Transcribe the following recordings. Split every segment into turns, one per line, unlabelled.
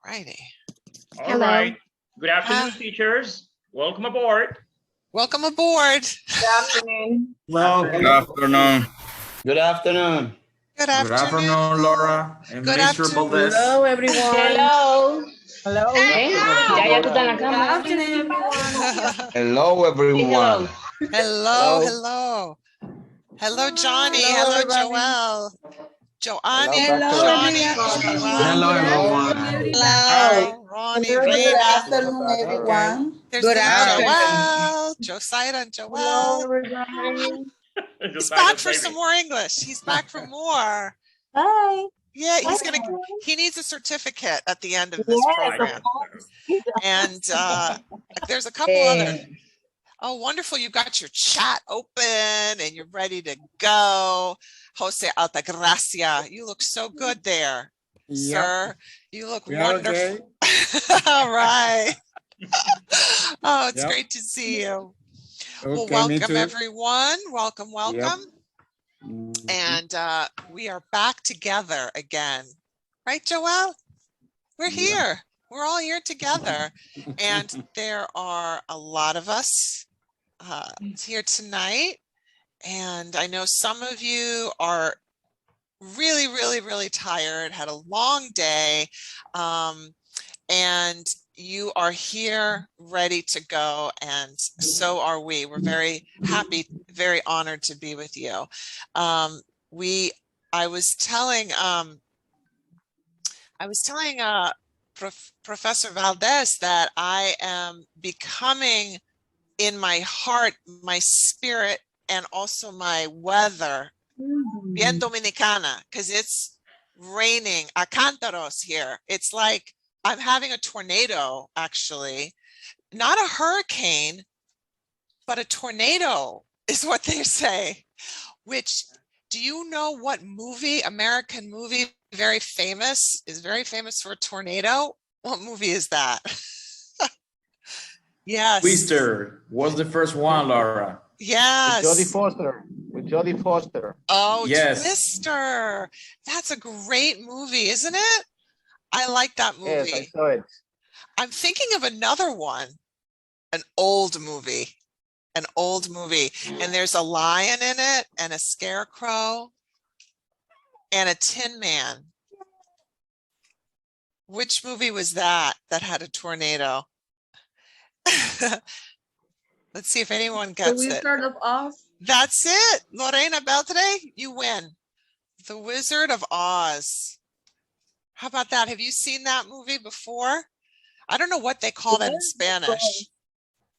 righty.
All right. Good afternoon, teachers. Welcome aboard.
Welcome aboard.
Good afternoon.
Well,
Good afternoon.
good afternoon.
Good
Good
afternoon.
afternoon, Laura and
Good
Mr.
afternoon.
Valdez.
Hello, everyone.
Hello.
Hello.
¿Eh? Ya tú estás en la cámara.
Hello, everyone.
Hello, hello. Hello, Johnny. Hello, Joelle. Joanny, Johnny, Joelle.
Hello, everyone.
Hello, Ronnie, Rena.
afternoon, everyone.
There's
Good afternoon.
Joelle, Josiah and Joelle. He's back for some more English. He's back for more.
Hi.
Yeah, he needs a certificate at the end of this program. And there's a couple other. Oh, wonderful. You got your chat open and you're ready to go. Jose Altagracia, you look so good there, sir. You look wonderful. Okay. All right. Oh, it's great to see you. Okay, well, welcome everyone. Welcome, welcome. And we are back together again. Right, Joelle? We're here. We're all here together. And there are a lot of us here tonight. And I know some of you are really, really, really tired, had a long day. And you are here ready to go, and so are we. We're very happy, very honored to be with you. I was telling Professor Valdez that I am becoming, in my heart, my spirit, and also my weather, bien dominicana, because it's raining a cántaros here. It's like I'm having a tornado, actually, not a hurricane, but a tornado is what they say. Which, do you know what movie, American movie, is very famous for a tornado? What movie is that? Yes.
Twister was the first one, Laura.
Yes.
With Jodie Foster. With Jodie Foster.
Oh,
yes.
Twister. That's a great movie, isn't it? I like that movie.
Yes, I saw it.
I'm thinking of another one, an old movie, and there's a lion in it and a scarecrow and a tin man. Which movie was that had a tornado? Let's see if anyone gets it.
The Wizard of Oz.
That's it. Lorena Beltre, you win. The Wizard of Oz. How about that? Have you seen that movie before? I don't know what they call that in Spanish.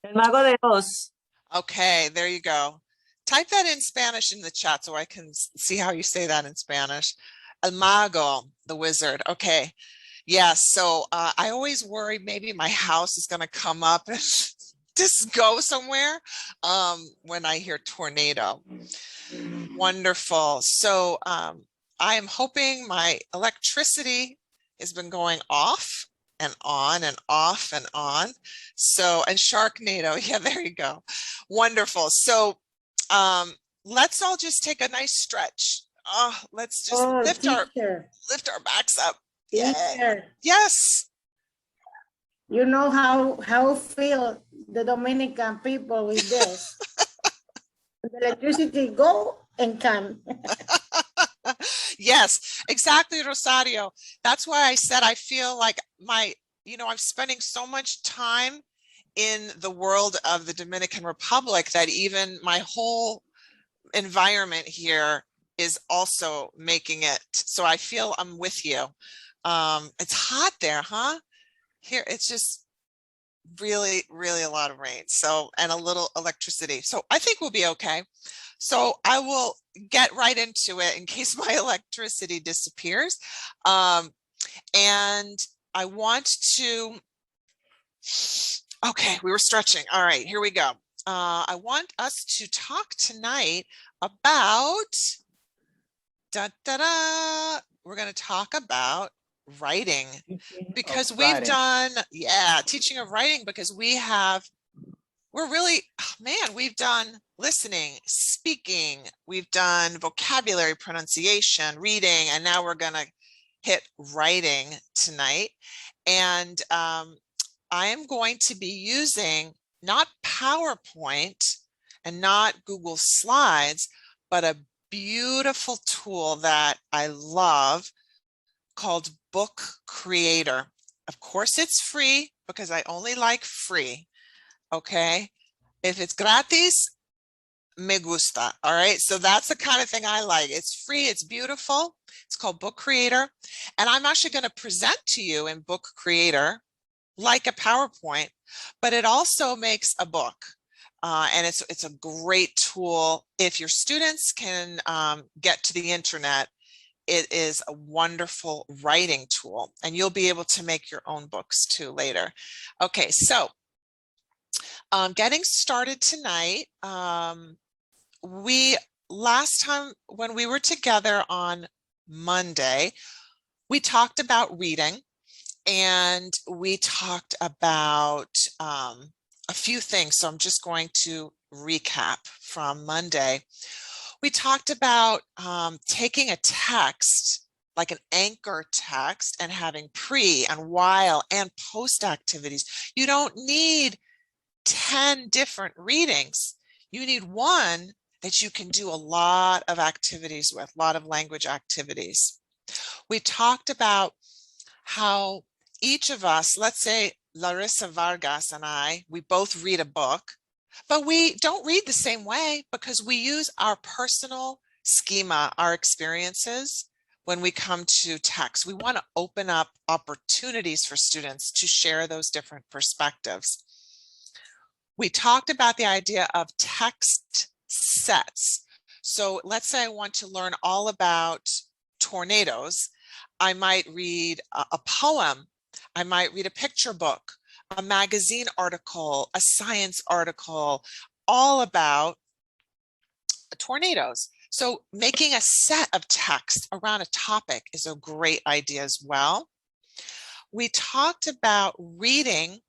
El Mago de Oz.
Okay, there you go. Type that in Spanish in the chat so I can see how you say that in Spanish. El Mago, the wizard. Okay. Yes. So I always worry maybe my house is going to come up and just go somewhere when I hear tornado. Wonderful. So I am hoping my electricity has been going off and on and off and on. So, and Sharknado. Yeah, there you go. Wonderful. So let's all just take a nice stretch. Let's just lift our backs up. Yeah. Yes.
You know how feel the Dominican people with this. The electricity go and come.
Yes, exactly, Rosario. That's why I said I feel like I'm spending so much time in the world of the Dominican Republic that even my whole environment here is also making it. So I feel I'm with you. It's hot there, huh? Here, it's just really, really a lot of rain. So, and a little electricity. So I think we'll be okay. So I will get right into it in case my electricity disappears. And I want to, okay, we were stretching. All right, here we go. I want us to talk tonight about, we're going to talk about writing, because we've done, teaching of writing, because we're really, we've done listening, speaking, we've done vocabulary, pronunciation, reading, and now we're going to hit writing tonight. And I am going to be using not PowerPoint and not Google Slides, but a beautiful tool that I love called Book Creator. Of course, it's free because I only like free. Okay. If it's gratis, me gusta. All right. So that's the kind of thing I like. It's free. It's beautiful. It's called Book Creator. And I'm actually going to present to you in Book Creator like a PowerPoint, but it also makes a book. And it's a great tool. If your students can get to the internet, it is a wonderful writing tool, and you'll be able to make your own books too later. Okay, so getting started tonight. Last time when we were together on Monday, we talked about reading, and we talked about a few things. So I'm just going to recap from Monday. We talked about taking a text, like an anchor text, and having pre and while and post activities. You don't need 10 different readings. You need one that you can do a lot of activities with, a lot of language activities. We talked about how each of us, let's say Larissa Vargas and I, we both read a book, but we don't read the same way because we use our personal schema, our experiences when we come to text. We want to open up opportunities for students to share those different perspectives. We talked about the idea of text sets. So let's say I want to learn all about tornadoes. I might read a poem. I might read a picture book, a magazine article, a science article, all about tornadoes. So making a set of text around a topic is a great idea as well. We talked about reading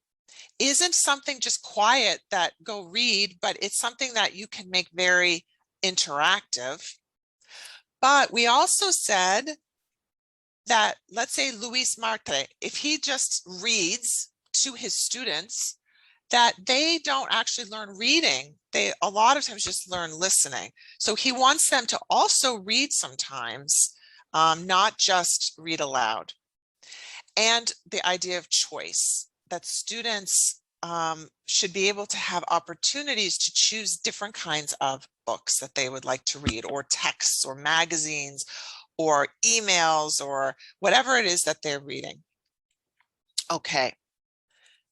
isn't something just quiet that go read, but it's something that you can make very interactive. But we also said that, let's say Luis Marte, if he just reads to his students, that they don't actually learn reading. They a lot of times just learn listening. So he wants them to also read sometimes, not just read aloud. And the idea of choice, that students should be able to have opportunities to choose different kinds of books that they would like to read, or texts or magazines or emails or whatever it is that they're reading. Okay,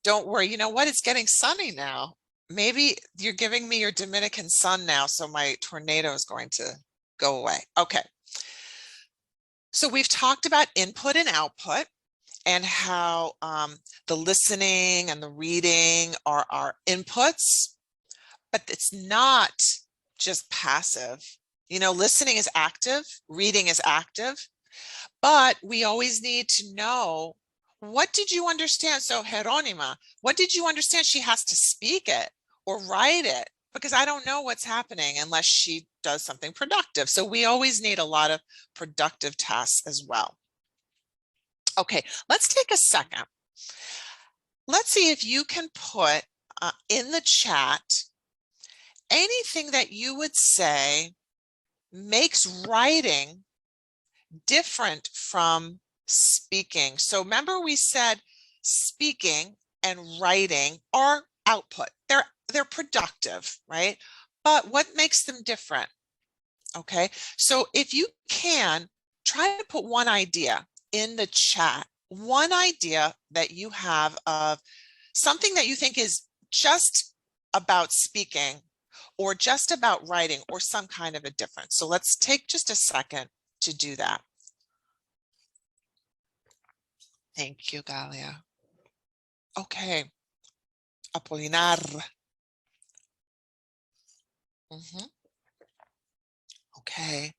don't worry. You know what? It's getting sunny now. Maybe you're giving me your Dominican sun now, so my tornado is going to go away. Okay. So we've talked about input and output, and how the listening and the reading are our inputs, but it's not just passive. You know, listening is active, reading is active, but we always need to know, what did you understand? So Jeronima, what did you understand? She has to speak it or write it, because I don't know what's happening unless she does something productive. So we always need a lot of productive tasks as well. Okay, let's take a second. Let's see if you can put in the chat anything that you would say makes writing different from speaking. So remember, we said speaking and writing are output. They're productive, right? But what makes them different? Okay, so if you can, try to put one idea in the chat, one idea that you have of something that you think is just about speaking or just about writing or some kind of a difference. So let's take just a second to do that. Thank you, Galia. Okay, Apolinar. Okay,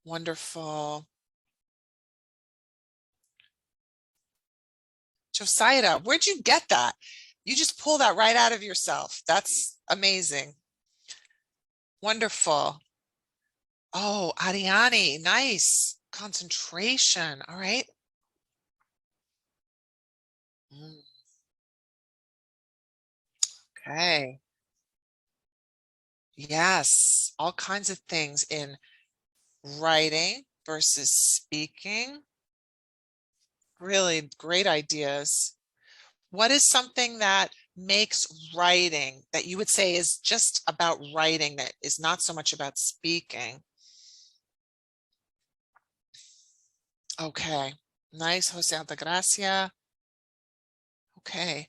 wonderful. Josiah, where'd you get that? You just pull that right out of yourself. That's amazing. Wonderful. Oh, Ariani, nice. Concentration. All right. Okay. Yes, all kinds of things in writing versus speaking. Really great ideas. What is something that makes writing that you would say is just about writing that is not so much about speaking? Okay, nice, Jose Altagracia. Okay.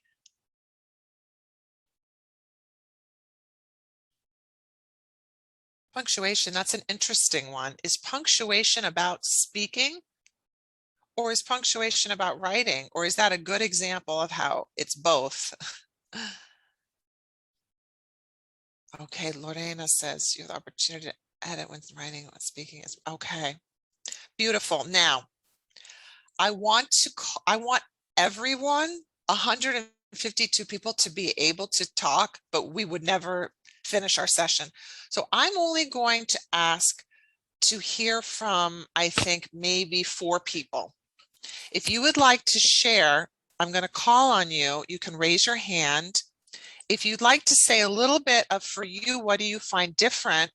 Punctuation, that's an interesting one. Is punctuation about speaking? Or is punctuation about writing? Or is that a good example of how it's both? Okay, Lorena says you have the opportunity to edit when writing, when speaking is okay. Beautiful. Now, I want everyone, 152 people, to be able to talk, but we would never finish our session. So I'm only going to ask to hear from, I think, maybe 4 people. If you would like to share, I'm going to call on you. You can raise your hand. If you'd like to say a little bit of, for you, what do you find different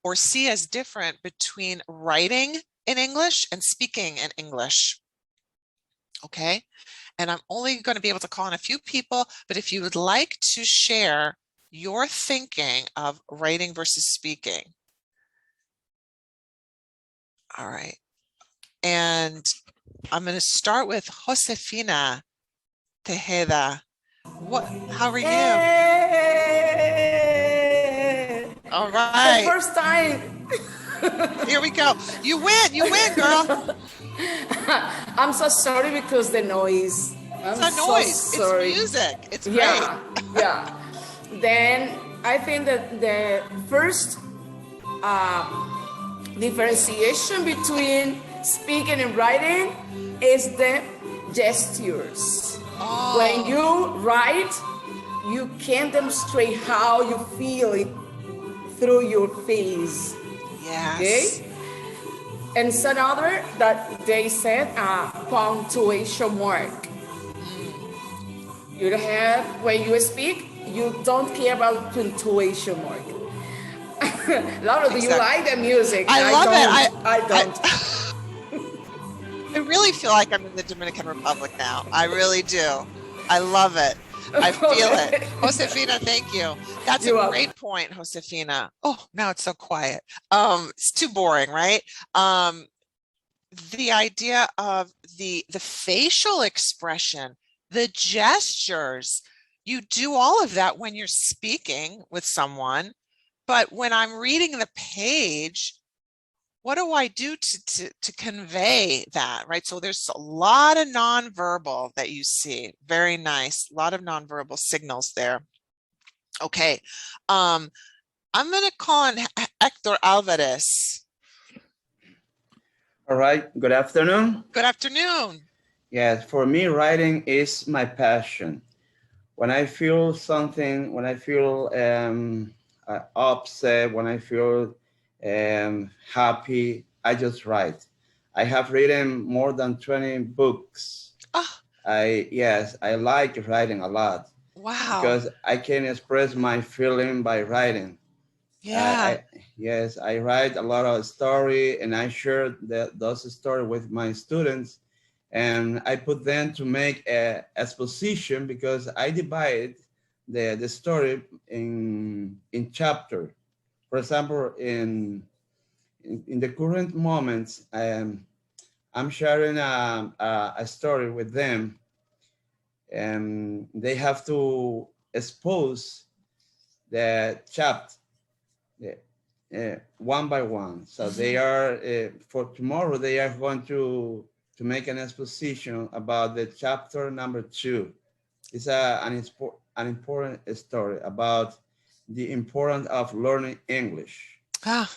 or see as different between writing in English and speaking in English? Okay. And I'm only going to be able to call on a few people, but if you would like to share your thinking of writing versus speaking. All right. And I'm going to start with Josefina Tejeda. How are you?
Hey!
All right.
The first time.
Here we go. You win, girl.
I'm so sorry because the noise.
It's a noise.
Sorry.
It's music. It's great.
Yeah. Then I think that the first differentiation between speaking and writing is the gestures.
Oh.
When you write, you can demonstrate how you feel it through your face.
Yes.
Okay? And it's another that they said punctuation mark. You don't have, when you speak, you don't care about punctuation mark. Laura, do you like the music?
I love it.
I don't.
I really feel like I'm in the Dominican Republic now. I really do. I love it. I feel it. Josefina, thank you. That's a great point, Josefina. Oh, now it's so quiet. It's too boring, right? The idea of the facial expression, the gestures, you do all of that when you're speaking with someone, but when I'm reading the page, what do I do to convey that, right? So there's a lot of nonverbal that you see. Very nice. A lot of nonverbal signals there. Okay. I'm going to call on Hector Alvarez.
All right. Good afternoon.
Good afternoon.
Yes, for me, writing is my passion. When I feel something, when I feel upset, when I feel happy, I just write. I have written more than 20 books.
Oh.
I like writing a lot.
Wow.
Because I can express my feeling by writing.
Yeah.
Yes, I write a lot of story and I share those stories with my students, and I put them to make a exposition because I divide the story in chapter. For example, in the current moments, I'm sharing a story with them, and they have to expose the chapter one by one. So they are, for tomorrow, they are going to make an exposition about the chapter number 2. It's an important story about the importance of learning English.
Oh,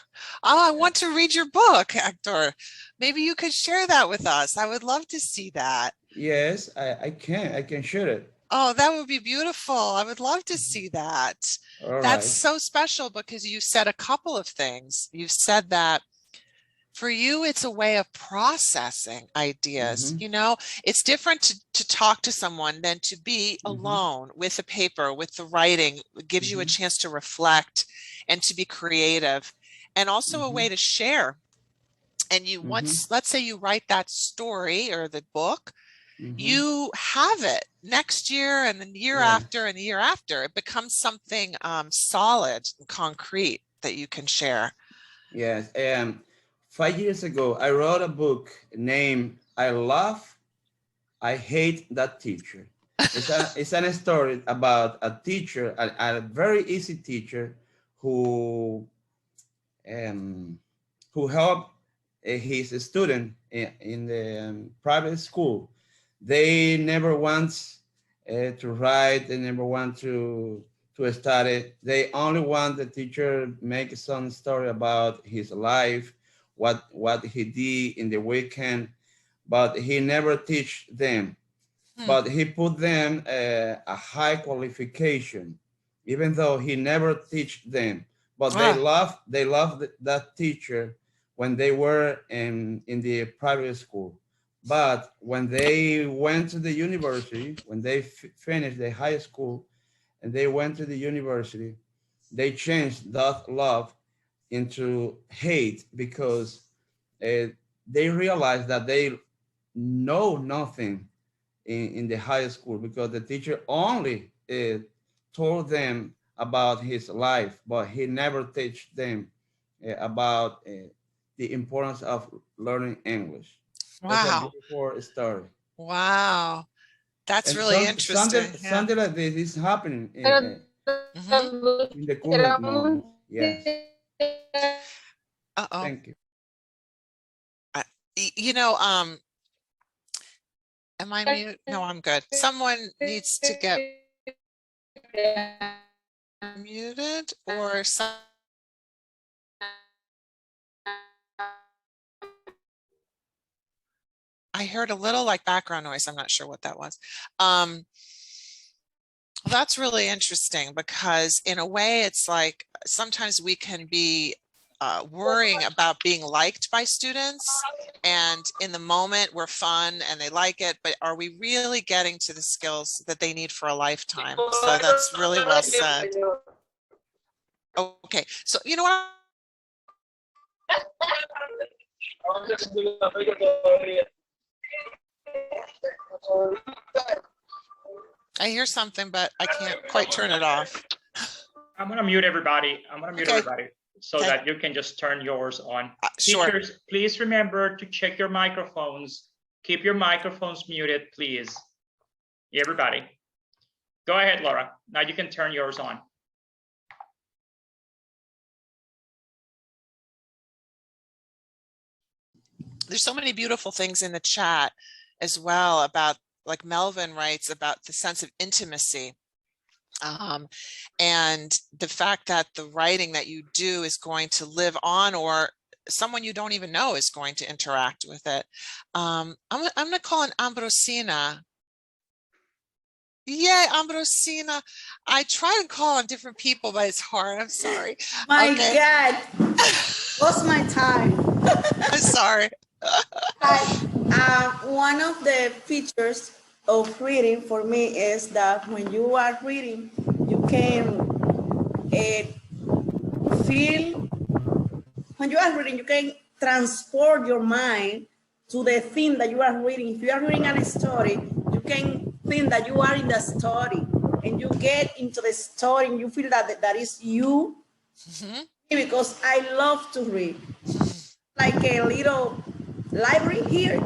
I want to read your book, Hector. Maybe you could share that with us. I would love to see that.
Yes, I can share it.
Oh, that would be beautiful. I would love to see that. That's so special because you said a couple of things. You said that For you, it's a way of processing ideas.
Mhm.
You know, it's different to talk to someone than to be
Mhm.
alone with the paper, with the writing. It gives you a
Mhm.
chance to reflect and to be creative, and also a way
Mhm.
to share. And you
Mhm.
once, let's say you write that story or the book,
Mhm.
you have it next year and the year
Yeah.
after and the year after. It becomes something solid and concrete that you can share.
Yes. 5 years ago, I wrote a book named I Hate That Teacher. It's a story about a teacher, a very easy teacher who um, who helped his student in the private school. They never want to write. They never want to study. They only want the teacher make some story about his life, what he did in the weekend, but he never teach them. But he put them a high qualification, even though he never teach them. But they loved that teacher when they were in the private school. But when they went to the university, when they finished the high school and they went to the university, they changed that love into hate because they realized that they know nothing in the high school because the teacher only told them about his life, but he never teach them about the importance of learning English. That's a
Wow.
beautiful story.
Wow. That's
And
really interesting. Yeah.
something like this is happening
Mhm.
in the current moment. Yes.
Uh-oh.
Thank you.
You know, am I mute? No, I'm good. Someone needs to get muted or some. I heard a little like background noise. I'm not sure what that was. That's really interesting because in a way it's like sometimes we can be worrying about being liked by students, and in the moment we're fun and they like it, but are we really getting to the skills that they need for a lifetime? So that's really well said. Okay, so you know what? I hear something, but I can't quite turn it off.
I'm gonna mute everybody. I'm gonna mute everybody so that you can just turn yours on.
Sure.
Teachers, please remember to check your microphones. Keep your microphones muted, please. Everybody. Go ahead, Laura. Now you can turn yours on.
There's so many beautiful things in the chat as well about, like Melvin writes about the sense of intimacy. And the fact that the writing that you do is going to live on, or someone you don't even know is going to interact with it. I'm going to call an Ambrosina. Yay, Ambrosina. I try to call on different people, but it's hard. I'm sorry.
My God. What's my time?
I'm sorry.
One of the features of reading for me is that when you are reading, you can feel, when you are reading, you can transport your mind to the thing that you are reading. If you are reading a story, you can think that you are in the story and you get into the story and you feel that that is you. Because I love to read. Like a little library here,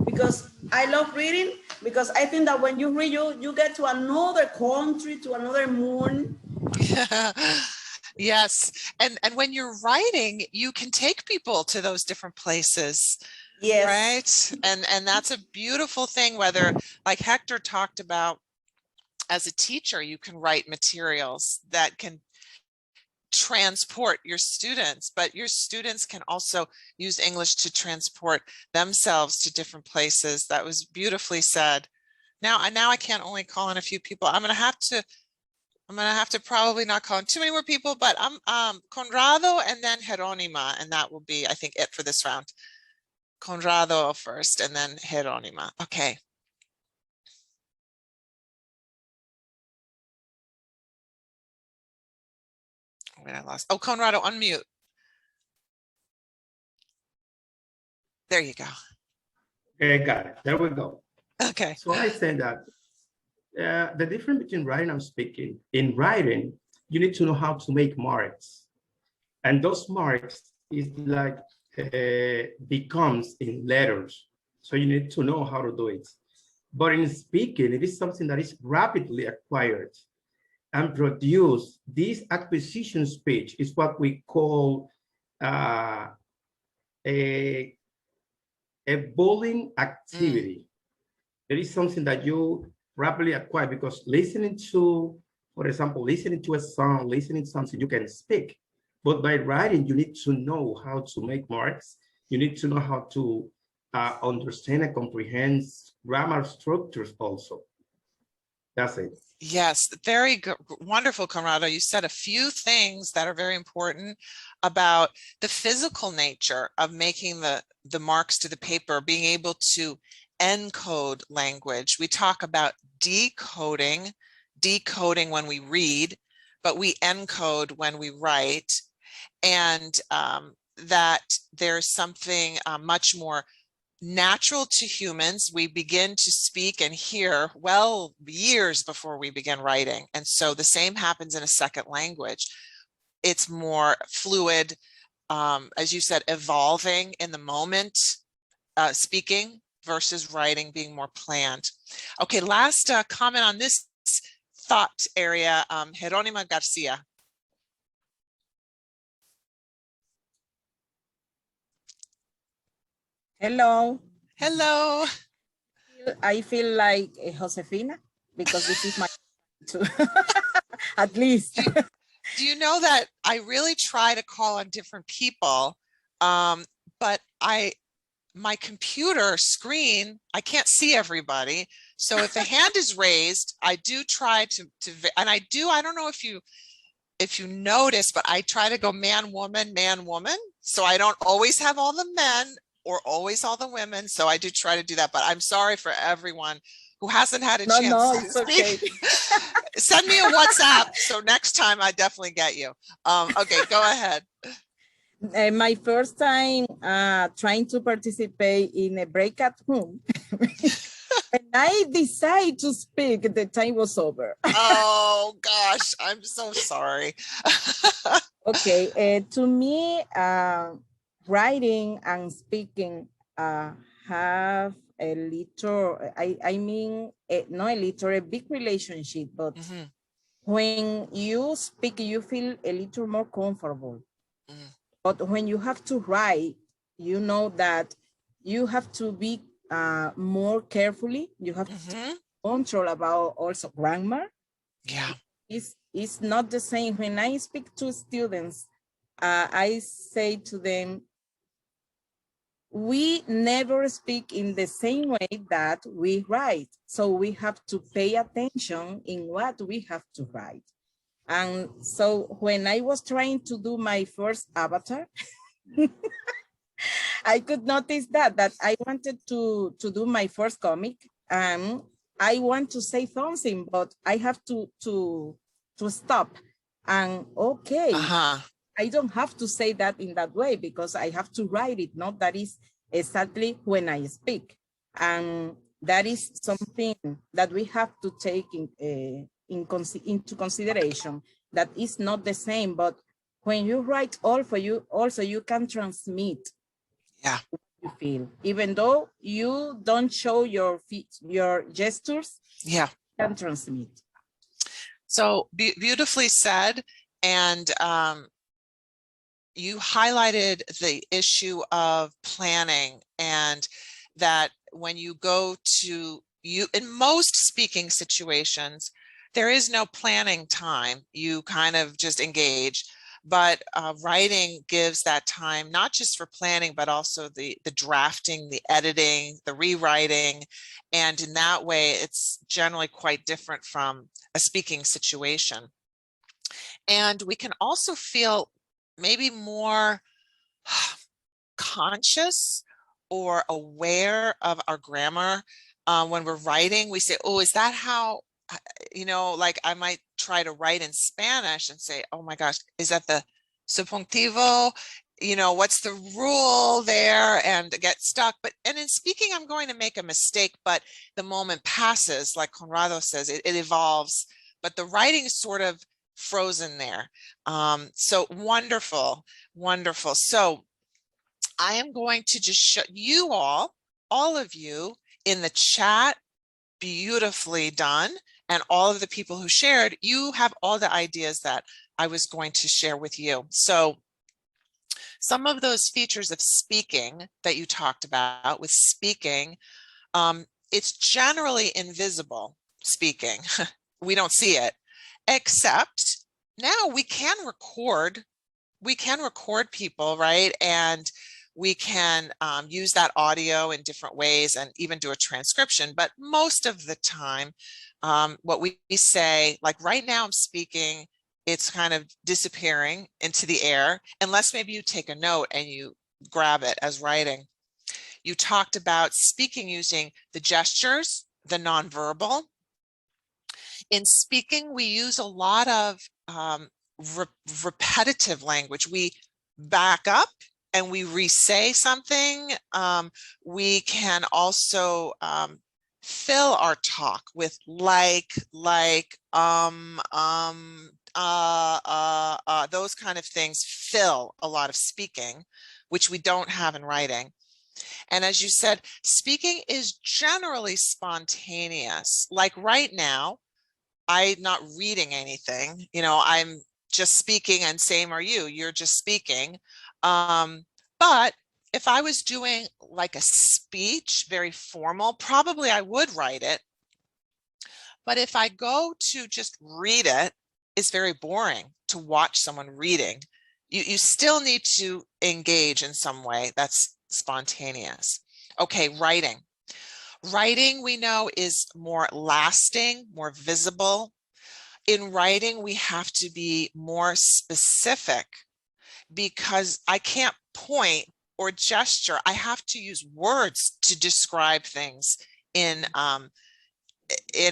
because I love reading, because I think that when you read, you get to another country, to another moon.
Yes, and when you're writing, you can take people to those different places.
Yes.
Right. And that's a beautiful thing, whether, like Hector talked about, as a teacher, you can write materials that can transport your students, but your students can also use English to transport themselves to different places. That was beautifully said. Now I can't only call on a few people. I'm going to have to I'm gonna have to probably not call in too many more people, but I'm Conrado and then Jeronima, and that will be, I think, it for this round. Conrado first and then Jeronima. Okay. Wait, I lost. Oh, Conrado, unmute. There you go.
Okay, got it. There we go.
Okay.
So I said that the difference between writing and speaking, in writing, you need to know how to make marks. And those marks is like becomes in letters. So you need to know how to do it. But in speaking, it is something that is rapidly acquired and produced. This acquisition speech is what we call a bullying activity. It is something that you rapidly acquire because listening to, for example, listening to a song, listening to something, you can speak. But by writing, you need to know how to make marks. You need to know how to understand and comprehend grammar structures also. That's it.
Yes, very good, wonderful, Conrado. You said a few things that are very important about the physical nature of making the marks to the paper, being able to encode language. We talk about decoding when we read, but we encode when we write, and that there's something much more natural to humans. We begin to speak and hear well years before we begin writing. And so the same happens in a second language. It's more fluid, as you said, evolving in the moment, speaking versus writing being more planned. Okay, last comment on this thought area, Jeronima Garcia.
Hello.
Hello.
I feel like Josefina because this is my too. At least.
Do you know that I really try to call on different people, but my computer screen, I can't see everybody. So if a hand is raised, I do try to and I don't know if you notice, but I try to go man, woman, so I don't always have all the men or always all the women. So I do try to do that, but I'm sorry for everyone who hasn't had a chance to
it's
speak.
okay.
Send me a WhatsApp. So next time I definitely get you. Okay, go ahead.
My first time trying to participate in a breakout room. When I decided to speak, the time was over.
Oh gosh, I'm so sorry.
Okay, to me, writing and speaking have a little, I mean, not a little, a big relationship, but when you speak, you feel a little more comfortable. But when you have to write, you know that you have to be more carefully. You have to control about also grammar.
Yeah.
It's not the same. When I speak to students, I say to them, we never speak in the same way that we write. So we have to pay attention in what we have to write. And so when I was trying to do my first avatar, I could notice that I wanted to do my first comic, and I want to say something, but I have to stop. And okay, I don't have to say that in that way because I have to write it. Not that is exactly when I speak, and that is something that we have to take into consideration. That is not the same, but when you write all for you, also you can transmit.
Yeah.
What you feel, even though you don't show your gestures.
Yeah.
You can transmit.
So beautifully said, and you highlighted the issue of planning, and that when you go to in most speaking situations, there is no planning time. You kind of just engage, but writing gives that time, not just for planning, but also the drafting, the editing, the rewriting. And in that way, it's generally quite different from a speaking situation. And we can also feel maybe more conscious or aware of our grammar. When we're writing, we say, oh, is that how, like I might try to write in Spanish and say, oh my gosh, is that the subjunctivo? What's the rule there, and get stuck. And in speaking, I'm going to make a mistake, but the moment passes, like Conrado says, it evolves, but the writing is sort of frozen there. So wonderful, wonderful. So I am going to just show you all of you in the chat, beautifully done. And all of the people who shared, you have all the ideas that I was going to share with you. So some of those features of speaking that you talked about with speaking, it's generally invisible speaking. We don't see it, except now we can record people, right? And we can use that audio in different ways and even do a transcription. But most of the time, what we say, like right now I'm speaking, it's kind of disappearing into the air, unless maybe you take a note and you grab it as writing. You talked about speaking using the gestures, the nonverbal. In speaking, we use a lot of repetitive language. We back up and we re-say something. We can also fill our talk with like, those kind of things fill a lot of speaking, which we don't have in writing. And as you said, speaking is generally spontaneous. Like right now, I'm not reading anything, I'm just speaking, and same are you, you're just speaking. But if I was doing like a speech, very formal, probably I would write it. But if I go to just read it, it's very boring to watch someone reading. You still need to engage in some way that's spontaneous. Okay, writing. Writing, we know, is more lasting, more visible. In writing, we have to be more specific because I can't point or gesture. I have to use words to describe things in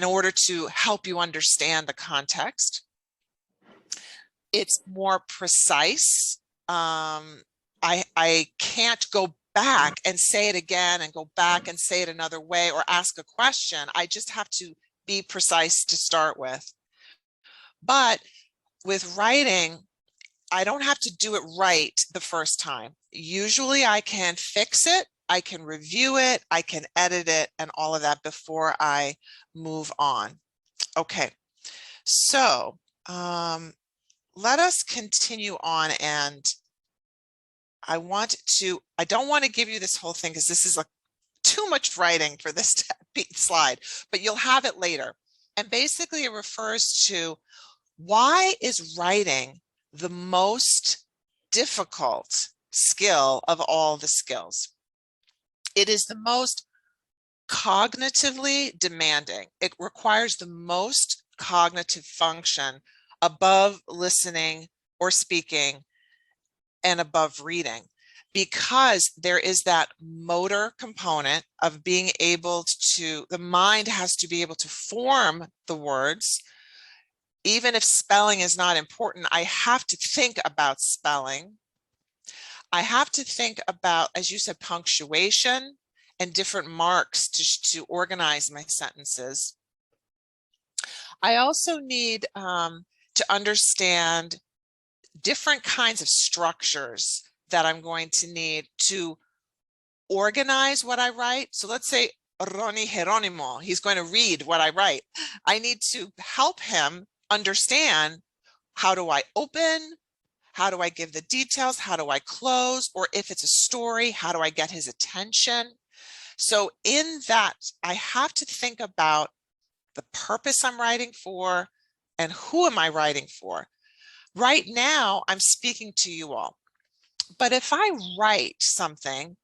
order to help you understand the context. It's more precise. I can't go back and say it again and go back and say it another way or ask a question. I just have to be precise to start with. But with writing, I don't have to do it right the first time. Usually I can fix it, I can review it, I can edit it, and all of that before I move on. Okay, so let us continue on, and I don't want to give you this whole thing because this is too much writing for this slide, but you'll have it later. And basically it refers to why is writing the most difficult skill of all the skills. It is the most cognitively demanding. It requires the most cognitive function above listening or speaking and above reading, because there is that motor component of being able to, the mind has to be able to form the words. Even if spelling is not important, I have to think about spelling. I have to think about, as you said, punctuation and different marks to organize my sentences. I also need to understand different kinds of structures that I'm going to need to organize what I write. So let's say Ronnie Geronimo, he's going to read what I write. I need to help him understand, how do I open? How do I give the details? How do I close? Or if it's a story, how do I get his attention? So in that, I have to think about the purpose I'm writing for and who am I writing for? Right now, I'm speaking to you all. But if I write something,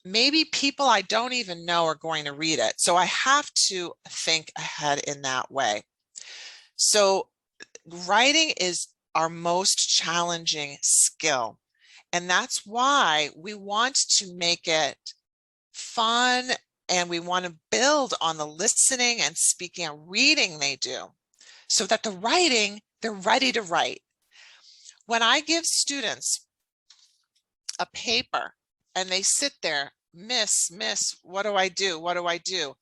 maybe people I don't even know are going to read it. So I have to think ahead in that way. So writing is our most challenging skill. And that's why we want to make it fun, and we want to build on the listening and speaking and reading they do, so that the writing, they're ready to write. When I give students a paper and they sit there, miss, what do I do? What do I do?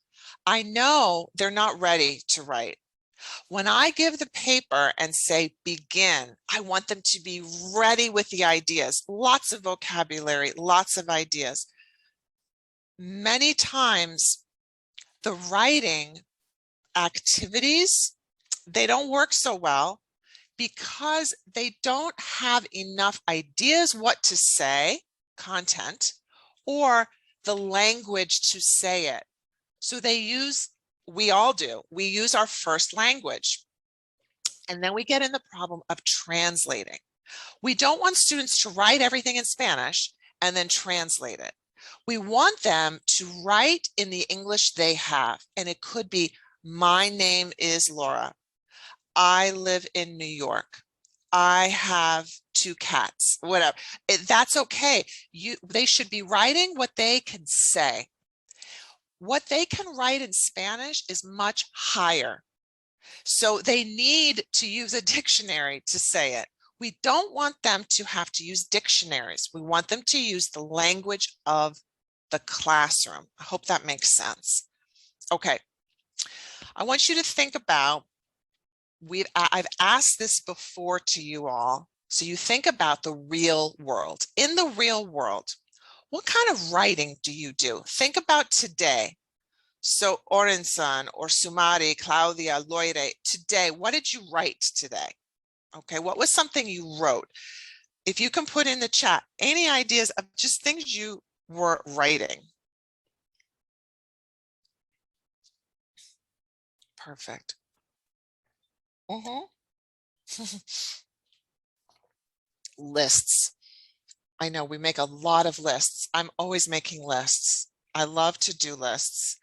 I know they're not ready to write. When I give the paper and say, begin, I want them to be ready with the ideas, lots of vocabulary, lots of ideas. Many times the writing activities, they don't work so well because they don't have enough ideas what to say, content, or the language to say it. So they use, we all do, we use our first language. And then we get in the problem of translating. We don't want students to write everything in Spanish and then translate it. We want them to write in the English they have. And it could be, my name is Laura. I live in New York. I have 2 cats, whatever. That's okay. They should be writing what they can say. What they can write in Spanish is much higher. So they need to use a dictionary to say it. We don't want them to have to use dictionaries. We want them to use the language of the classroom. I hope that makes sense. Okay. I want you to think about, I've asked this before to you all. So you think about the real world. In the real world, what kind of writing do you do? Think about today. So Orensan or Sumari, Claudia, Loire, today, what did you write today? Okay, what was something you wrote? If you can put in the chat, any ideas of just things you were writing? Perfect. Lists. I know we make a lot of lists. I'm always making lists. I love to do lists.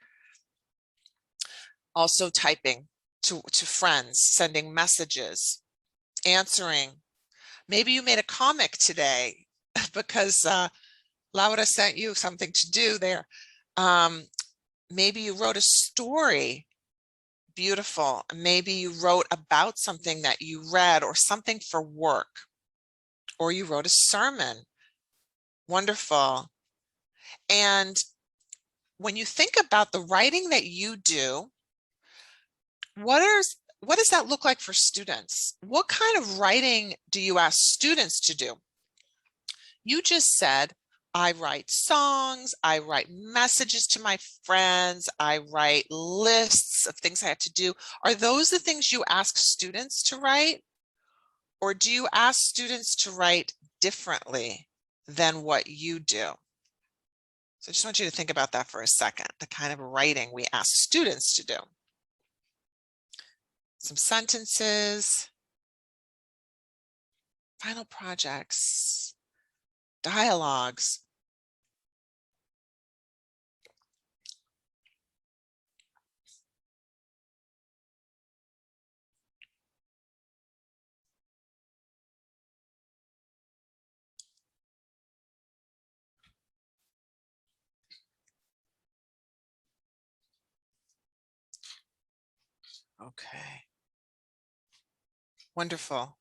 Also typing to friends, sending messages, answering. Maybe you made a comic today because Laura sent you something to do there. Maybe you wrote a story. Beautiful. Maybe you wrote about something that you read or something for work, or you wrote a sermon. Wonderful. And when you think about the writing that you do, what does that look like for students? What kind of writing do you ask students to do? You just said, I write songs, I write messages to my friends, I write lists of things I have to do. Are those the things you ask students to write? Or do you ask students to write differently than what you do? So I just want you to think about that for a second, the kind of writing we ask students to do. Some sentences, final projects, dialogues. Okay. Wonderful.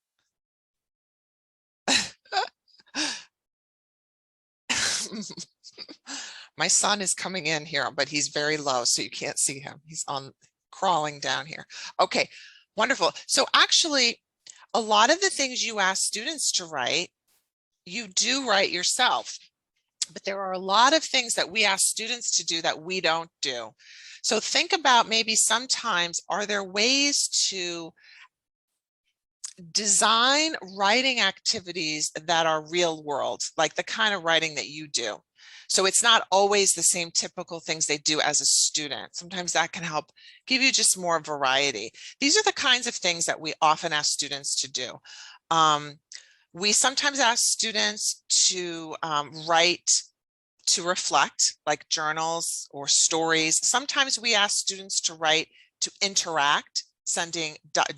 My son is coming in here, but he's very low, so you can't see him. He's crawling down here. Okay, wonderful. So actually, a lot of the things you ask students to write, you do write yourself. But there are a lot of things that we ask students to do that we don't do. So think about, maybe sometimes, are there ways to design writing activities that are real world, like the kind of writing that you do? So it's not always the same typical things they do as a student. Sometimes that can help give you just more variety. These are the kinds of things that we often ask students to do. We sometimes ask students to write to reflect, like journals or stories. Sometimes we ask students to write to interact,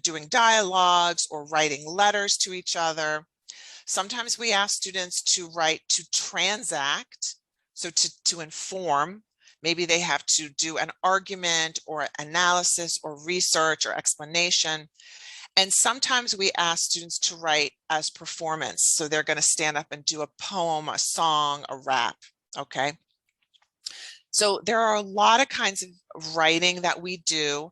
doing dialogues or writing letters to each other. Sometimes we ask students to write to transact, so to inform. Maybe they have to do an argument or analysis or research or explanation. And sometimes we ask students to write as performance. So they're going to stand up and do a poem, a song, a rap. Okay. So there are a lot of kinds of writing that we do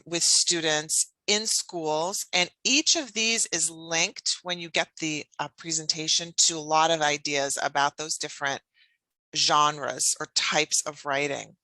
with students in schools, and each of these is linked when you get the presentation to a lot of ideas about those different genres or types of writing.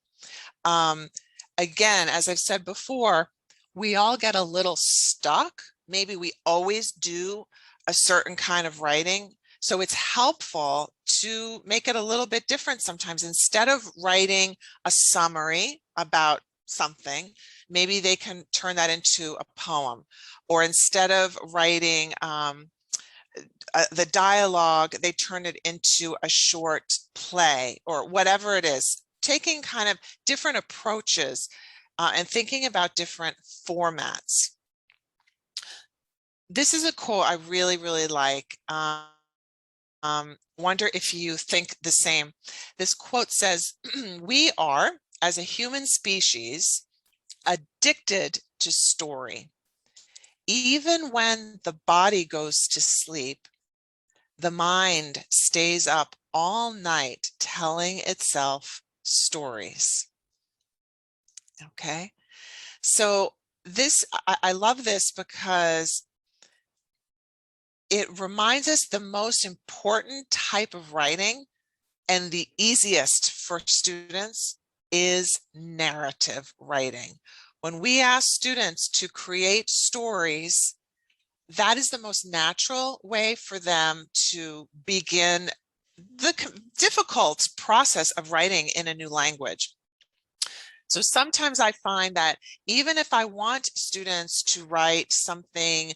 Again, as I've said before, we all get a little stuck. Maybe we always do a certain kind of writing. So it's helpful to make it a little bit different sometimes. Instead of writing a summary about something, maybe they can turn that into a poem. Or instead of writing the dialogue, they turn it into a short play or whatever it is, taking kind of different approaches and thinking about different formats. This is a quote I really, really like. Wonder if you think the same. This quote says, "We are, as a human species, addicted to story. Even when the body goes to sleep, the mind stays up all night telling itself stories." Okay, so this, I love this because it reminds us the most important type of writing and the easiest for students is narrative writing. When we ask students to create stories, that is the most natural way for them to begin the difficult process of writing in a new language. So sometimes I find that even if I want students to write something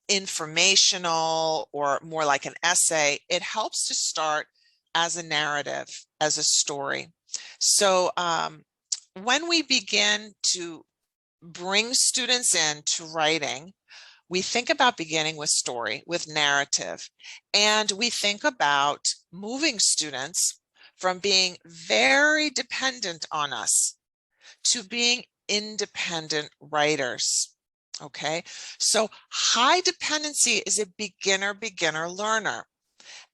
informational or more like an essay, it helps to start as a narrative, as a story. So when we begin to bring students into writing, we think about beginning with story, with narrative, and we think about moving students from being very dependent on us to being independent writers. Okay, so high dependency is a beginner learner.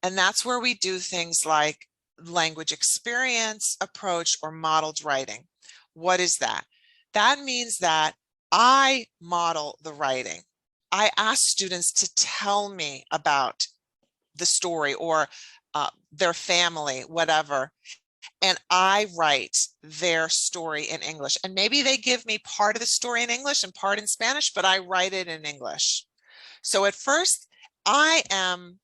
And that's where we do things like language experience approach or modeled writing. What is that? That means that I model the writing. I ask students to tell me about the story or their family, whatever. And I write their story in English. And maybe they give me part of the story in English and part in Spanish, but I write it in English. So at first, I am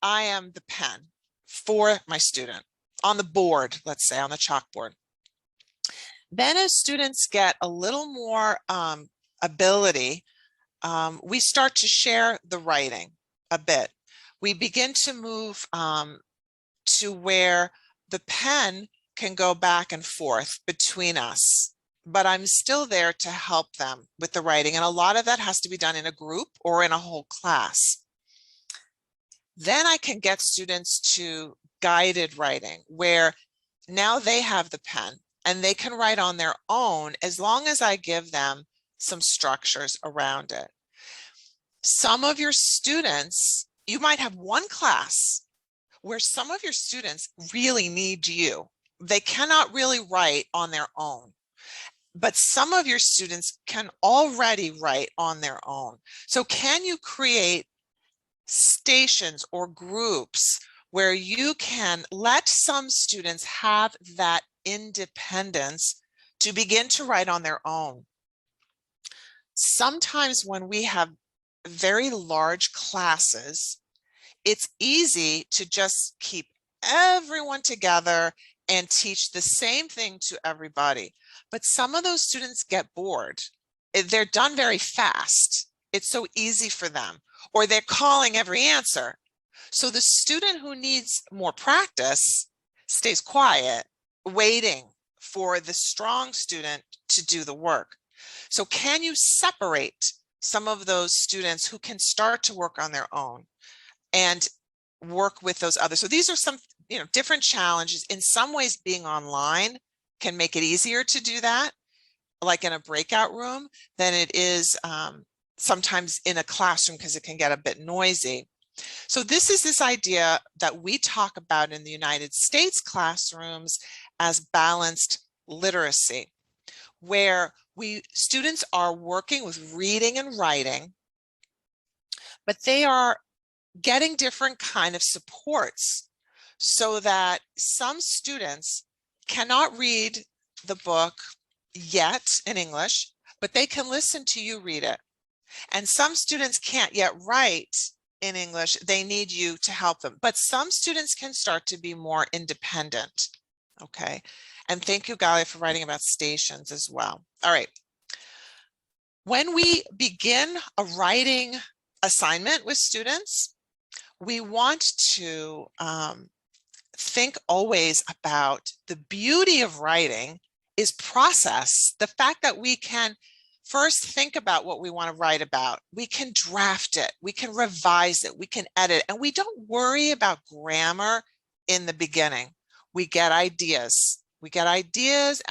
the pen for my student on the board, let's say on the chalkboard. Then as students get a little more ability, we start to share the writing a bit. We begin to move to where the pen can go back and forth between us, but I'm still there to help them with the writing. And a lot of that has to be done in a group or in a whole class. Then I can get students to guided writing, where now they have the pen and they can write on their own as long as I give them some structures around it. Some of your students, you might have one class where some of your students really need you. They cannot really write on their own, but some of your students can already write on their own. So can you create stations or groups where you can let some students have that independence to begin to write on their own? Sometimes when we have very large classes, it's easy to just keep everyone together and teach the same thing to everybody. But some of those students get bored. They're done very fast. It's so easy for them, or they're calling every answer. So the student who needs more practice stays quiet, waiting for the strong student to do the work. So can you separate some of those students who can start to work on their own and work with those others? So these are some, different challenges. In some ways, being online can make it easier to do that, like in a breakout room, than it is sometimes in a classroom, because it can get a bit noisy. So this idea that we talk about in the United States classrooms as balanced literacy, where students are working with reading and writing, but they are getting different kind of supports, so that some students cannot read the book yet in English, but they can listen to you read it. And some students can't yet write in English. They need you to help them. But some students can start to be more independent. Okay. And thank you, Galia, for writing about stations as well. All right. When we begin a writing assignment with students, we want to think always about the beauty of writing is process. The fact that we can first think about what we want to write about. We can draft it, we can revise it, we can edit, and we don't worry about grammar in the beginning. We get ideas. We get ideas.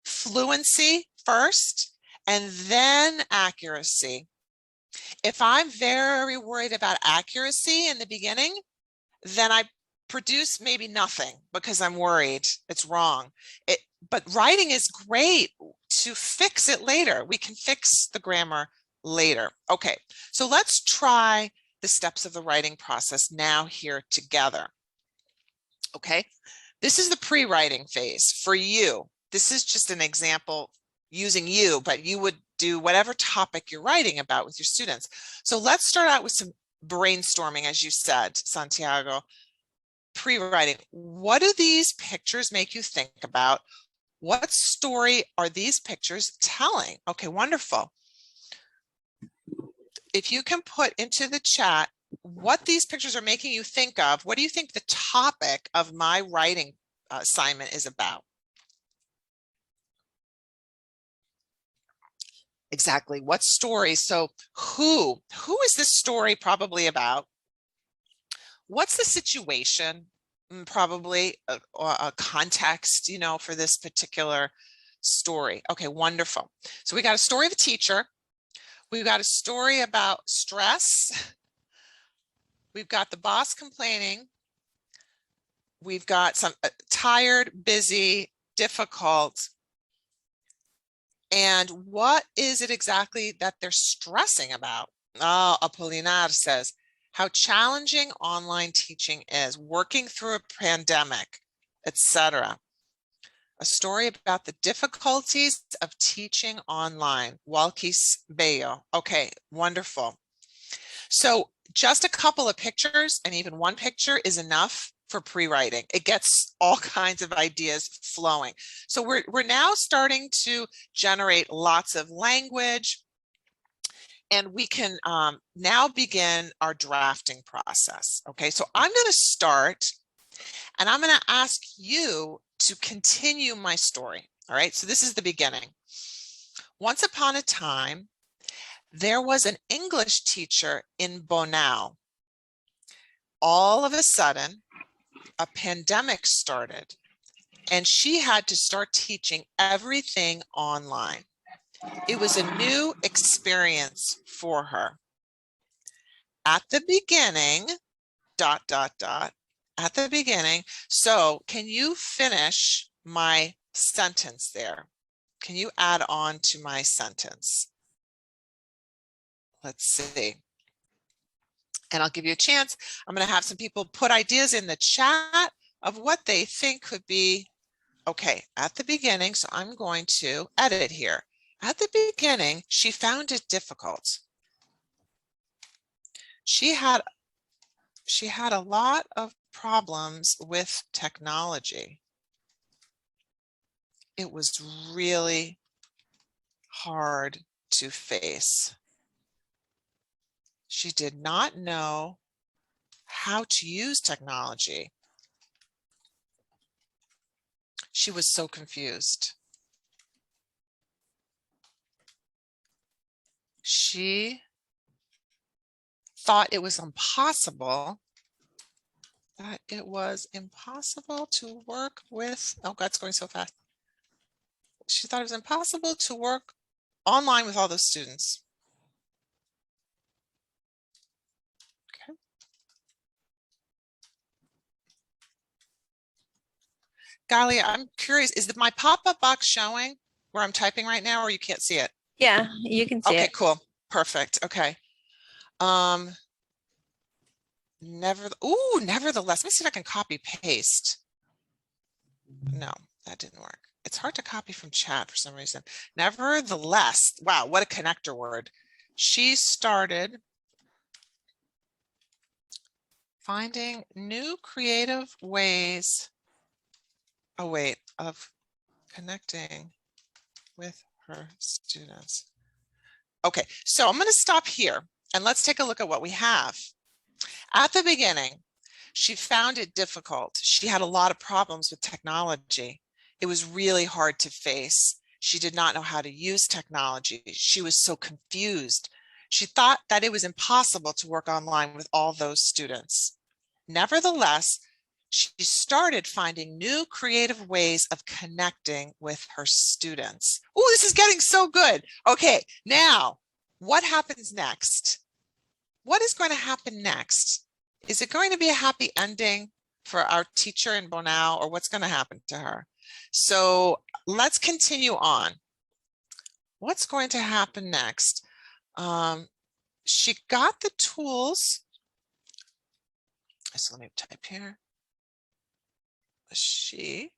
Fluency first, and then accuracy. If I'm very worried about accuracy in the beginning, then I produce maybe nothing because I'm worried it's wrong. But writing is great to fix it later. We can fix the grammar later. Okay, so let's try the steps of the writing process now here together. Okay, this is the pre-writing phase for you. This is just an example using you, but you would do whatever topic you're writing about with your students. So let's start out with some brainstorming, as you said, Santiago. Pre-writing. What do these pictures make you think about? What story are these pictures telling? Okay, wonderful. If you can put into the chat what these pictures are making you think of, what do you think the topic of my writing assignment is about? Exactly. What story? So who is this story probably about? What's the situation? Probably a context, for this particular story. Okay, wonderful. So we got a story of a teacher. We've got a story about stress. We've got the boss complaining. We've got some tired, busy, difficult. And what is it exactly that they're stressing about? Oh, Apolinar says, how challenging online teaching is, working through a pandemic, etc. A story about the difficulties of teaching online. Walkis Bello. Okay, wonderful. So just a couple of pictures, and even one picture is enough for pre-writing. It gets all kinds of ideas flowing. So we're now starting to generate lots of language, and we can now begin our drafting process. Okay, so I'm going to start, and I'm going to ask you to continue my story. All right, so this is the beginning. Once upon a time, there was an English teacher in Bonao. All of a sudden, a pandemic started, and she had to start teaching everything online. It was a new experience for her. At the beginning, ... at the beginning. So can you finish my sentence there? Can you add on to my sentence? Let's see. And I'll give you a chance. I'm going to have some people put ideas in the chat of what they think could be. Okay, at the beginning, so I'm going to edit here. At the beginning, she found it difficult. She had a lot of problems with technology. It was really hard to face. She did not know how to use technology. She was so confused. she thought it was impossible, to work with, oh God, it's going so fast. She thought it was impossible to work online with all those students. Okay. Galia, I'm curious, is my pop-up box showing where I'm typing right now, or you can't see it?
Yeah, you can see
Okay,
it.
cool. Perfect. Okay. Nevertheless, let me see if I can copy paste. No, that didn't work. It's hard to copy from chat for some reason. Nevertheless, wow, what a connector word. She started finding new creative ways, of connecting with her students. Okay, so I'm going to stop here and let's take a look at what we have. At the beginning, she found it difficult. She had a lot of problems with technology. It was really hard to face. She did not know how to use technology. She was so confused. She thought that it was impossible to work online with all those students. Nevertheless, she started finding new creative ways of connecting with her students. Oh, this is getting so good. Okay, now what happens next? What is going to happen next? Is it going to be a happy ending for our teacher in Bonao, or what's going to happen to her? So let's continue on. What's going to happen next? She got the tools. So let me type here. She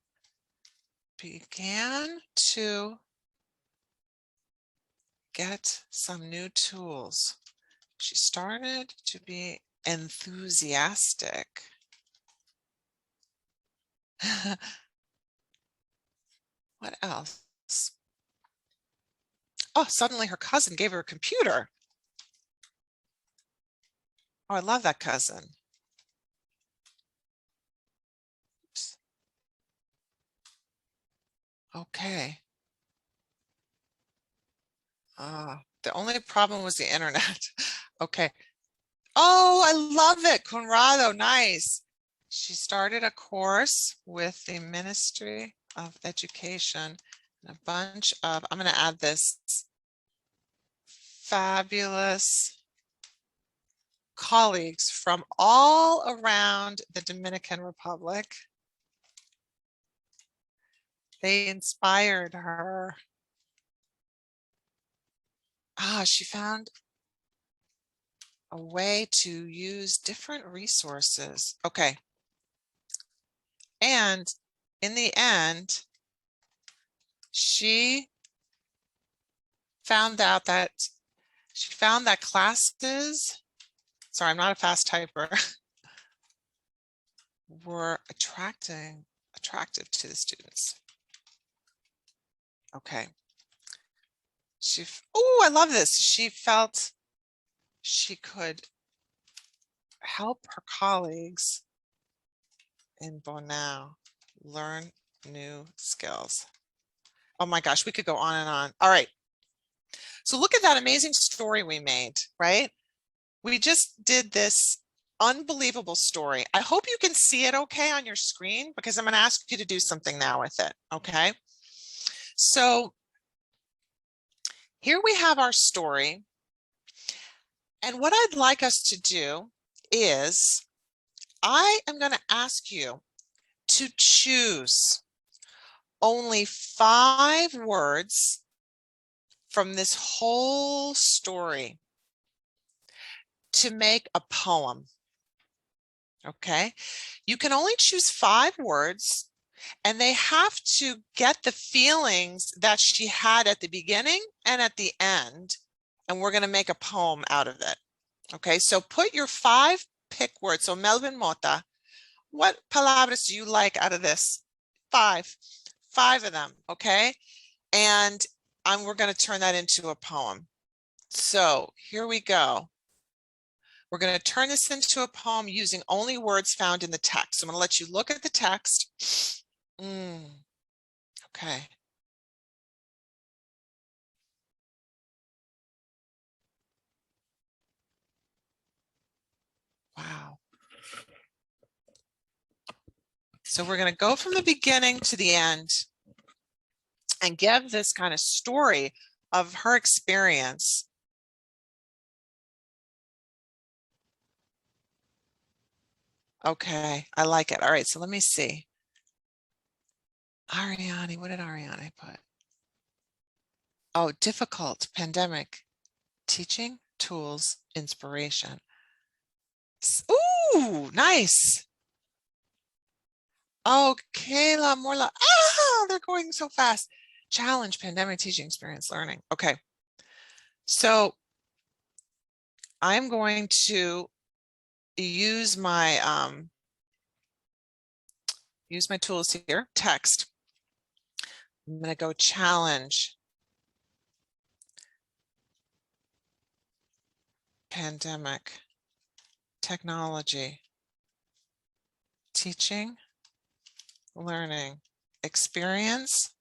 began to get some new tools. She started to be enthusiastic. What else? Oh, suddenly her cousin gave her a computer. Oh, I love that cousin. Oops. Okay. The only problem was the internet. Okay. Oh, I love it. Conrado, nice. She started a course with the Ministry of Education and a bunch of, I'm going to add this, fabulous colleagues from all around the Dominican Republic. They inspired her. She found a way to use different resources. Okay. And in the end, she found out that classes, sorry, I'm not a fast typer, were attractive to the students. Okay. Oh, I love this. She felt she could help her colleagues in Bonao learn new skills. Oh my gosh, we could go on and on. All right. So look at that amazing story we made, right? We just did this unbelievable story. I hope you can see it okay on your screen, because I'm going to ask you to do something now with it. Okay. So here we have our story. And what I'd like us to do is I am going to ask you to choose only 5 words from this whole story to make a poem. Okay, you can only choose 5 words, and they have to get the feelings that she had at the beginning and at the end, and we're going to make a poem out of it. Okay, so put your 5 pick words. So Melvin Mota, what palabras do you like out of this? 5 of them. Okay, and we're going to turn that into a poem. So here we go. We're going to turn this into a poem using only words found in the text. So I'm going to let you look at the text. Okay. So we're going to go from the beginning to the end and give this kind of story of her experience. Okay, I like it. All right, so let me see. Ariane, what did Ariane put? Oh, difficult pandemic, teaching, tools, inspiration. Ooh, nice. Oh, Kayla, Morla. Ah, they're going so fast. Challenge, pandemic, teaching, experience, learning. Okay. So I'm going to use my tools here. Text. I'm going to go challenge, pandemic, technology, teaching, learning, experience,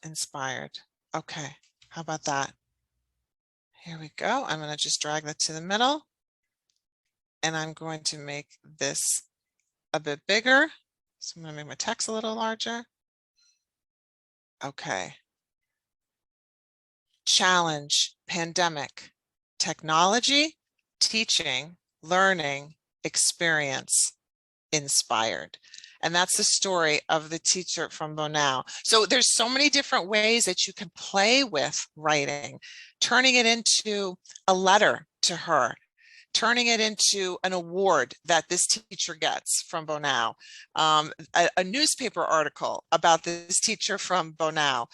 inspired. Okay, how about that? Here we go. I'm going to just drag that to the middle, and I'm going to make this a bit bigger. So I'm going to make my text a little larger. Okay. Challenge, pandemic, technology, teaching, learning, experience, inspired. And that's the story of the teacher from Bonao. So there's so many different ways that you can play with writing, turning it into a letter to her, turning it into an award that this teacher gets from Bonao, a newspaper article about this teacher from Bonao.